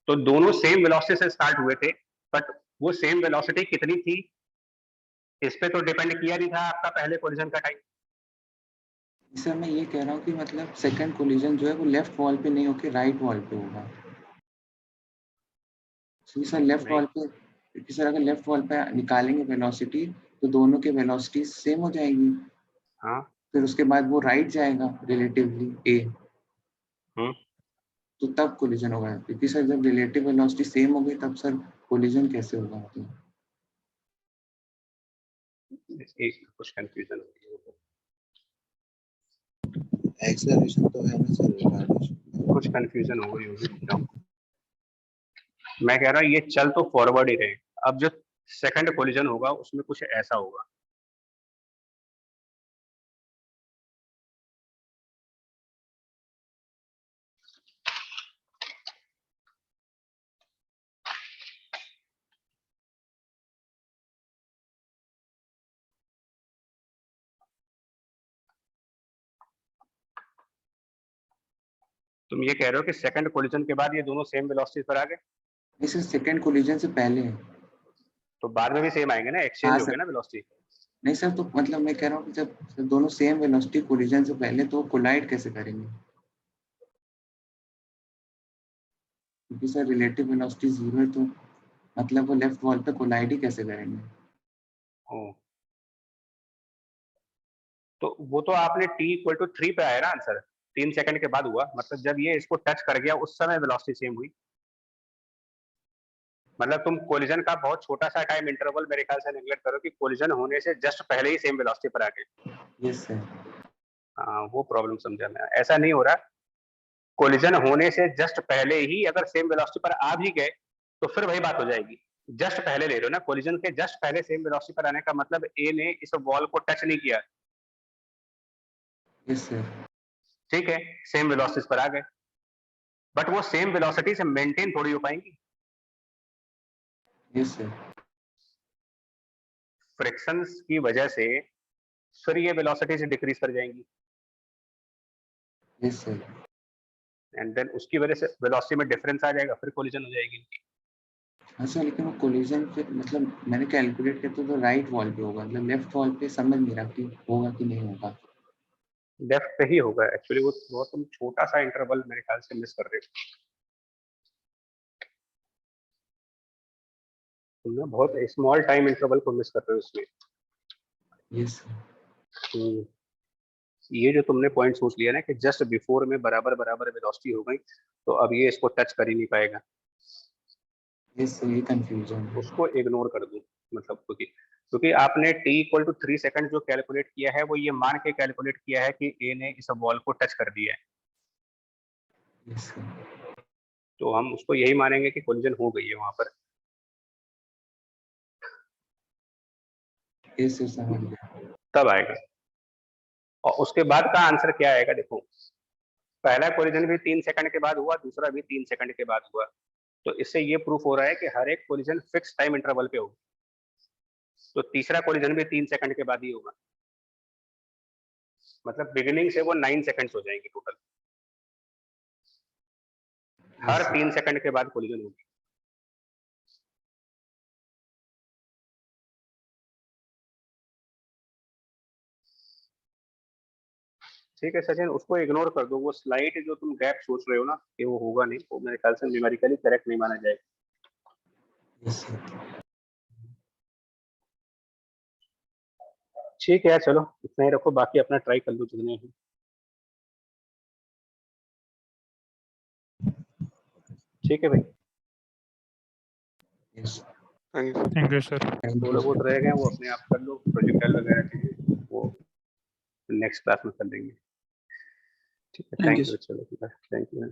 तो दोनों सेम वेलोसिटी से स्टार्ट हुए थे, बट वो सेम वेलोसिटी कितनी थी इस पे तो डिपेंड किया नहीं था आपका पहले कोलिजन का टाइम। सर मैं ये कह रहा हूँ कि मतलब सेकंड कोलिजन जो है वो लेफ्ट वॉल पे नहीं होके राइट वॉल पे होगा। सर लेफ्ट नहीं, वॉल पे, क्योंकि सर अगर लेफ्ट वॉल पे निकालेंगे वेलोसिटी तो दोनों के वेलोसिटी सेम हो जाएंगी। हाँ, फिर उसके बाद वो राइट जाएगा रिलेटिवली ए, तो तब कोलिजन होगा। क्योंकि सर जब रिलेटिव वेलोसिटी सेम हो गई तब सर कोलिजन कैसे होगा मतलब। एक कुछ कंफ्यूजन हो गई है। एक्सेलरेशन तो है ना सर, रिटार्डेशन। कुछ कंफ्यूजन हो गई होगी, क्यों? मैं कह रहा हूँ ये चल तो फॉरवर्ड ही रहे, अब जो सेकंड कोलिजन होगा उसमें कुछ ऐसा होगा। तुम ये कह रहे हो कि सेकंड कोलिजन के बाद ये दोनों सेम वेलोसिटी पर आ गए, नहीं सर सेकंड कोलिजन से पहले है। तो बाद में भी सेम आएंगे ना, हाँ एक्सचेंज हो सर। गया ना वेलोसिटी। नहीं सर तो मतलब मैं कह रहा हूँ कि जब दोनों सेम वेलोसिटी कोलिजन से पहले तो कोलाइड कैसे करेंगे? क्योंकि सर रिलेटिव वेलोसिटी 0 है तो मतलब वो लेफ्ट वॉल पे कोलाइड ही कैसे करेंगे? तो वो तो आपने t = 3 पे आया ना आंसर, 3 सेकंड के बाद हुआ, मतलब जब ये इसको टच कर गया उस समय वेलोसिटी सेम हुई। मतलब तुम कोलिजन का बहुत छोटा सा टाइम इंटरवल मेरे ख्याल से नेगलेक्ट करो कि कोलिजन होने से जस्ट पहले ही सेम वेलोसिटी पर आ गए। Yes sir. हाँ, वो प्रॉब्लम समझा मैं, ऐसा नहीं हो रहा। कोलिजन होने से जस्ट पहले ही अगर सेम वेलोसिटी पर आ भी गए तो फिर वही बात हो जाएगी। जस्ट पहले ले रहे हो ना, कोलिजन के जस्ट पहले सेम वेलोसिटी पर आने का मतलब ए ने इस वॉल को टच नहीं किया, यस सर। ठीक है, सेम वेलोसिटी पर आ गए, बट वो सेम वेलोसिटी से मेंटेन थोड़ी हो पाएंगी। Yes sir. फ्रिक्शंस की वजह से फिर ये वेलोसिटी से डिक्रीज कर जाएंगी, यस सर। एंड देन उसकी वजह से वेलोसिटी में डिफरेंस आ जाएगा, फिर कोलिजन हो जाएगी। हाँ सर लेकिन वो कोलिजन फिर मतलब मैंने कैलकुलेट किया तो राइट वॉल पे होगा, मतलब लेफ्ट वॉल पे समझ नहीं रहा कि होगा कि नहीं होगा। लेफ्ट पे ही होगा एक्चुअली, वो तुम छोटा सा इंटरवल मेरे ख्याल से मिस कर रहे हो, तुम ना बहुत स्मॉल टाइम इंटरवल को मिस कर रहे हो इसमें। Yes sir. ये जो तुमने पॉइंट सोच लिया ना कि जस्ट बिफोर में बराबर बराबर वेलोसिटी हो गई, तो अब ये इसको टच कर ही नहीं पाएगा, यस सर ये कंफ्यूजन है। उसको इग्नोर कर दो। मतलब क्योंकि आपने t = 3 सेकंड जो कैलकुलेट किया है वो ये मान के कैलकुलेट किया है कि ए ने इस वॉल को टच कर दिया है, यस सर। तो हम उसको यही मानेंगे कि कोलिजन हो गई है वहां पर। यस सर समझ गया। तब आएगा, और उसके बाद का आंसर क्या आएगा देखो, पहला कोलिजन भी 3 सेकंड के बाद हुआ, दूसरा भी 3 सेकंड के बाद हुआ, तो इससे ये प्रूफ हो रहा है कि हर एक कोलिजन फिक्स टाइम इंटरवल पे होगा, तो तीसरा कोलिजन भी 3 सेकंड के बाद ही होगा, मतलब बिगिनिंग से वो 9 सेकंड्स हो जाएंगे टोटल, हर यस सर। 3 सेकंड के बाद कोलिजन होगी। ठीक है सचिन, उसको इग्नोर कर दो, वो स्लाइट जो तुम गैप सोच रहे हो ना कि वो होगा नहीं, वो मेरे ख्याल से न्यूमेरिकली करेक्ट नहीं माना जाएगा। Yes, sir. ठीक है चलो इतना ही रखो, बाकी अपना ट्राई कर लो जितने हैं। ठीक है भाई, Yes. Thank you. Thank you sir. Thank थोड़ा you. बहुत रह गए वो अपने आप कर लो, प्रोजेक्टाइल वगैरह के वो नेक्स्ट क्लास में कर लेंगे। ठीक है, Thank थैंक you, यू, चलो थैंक यू।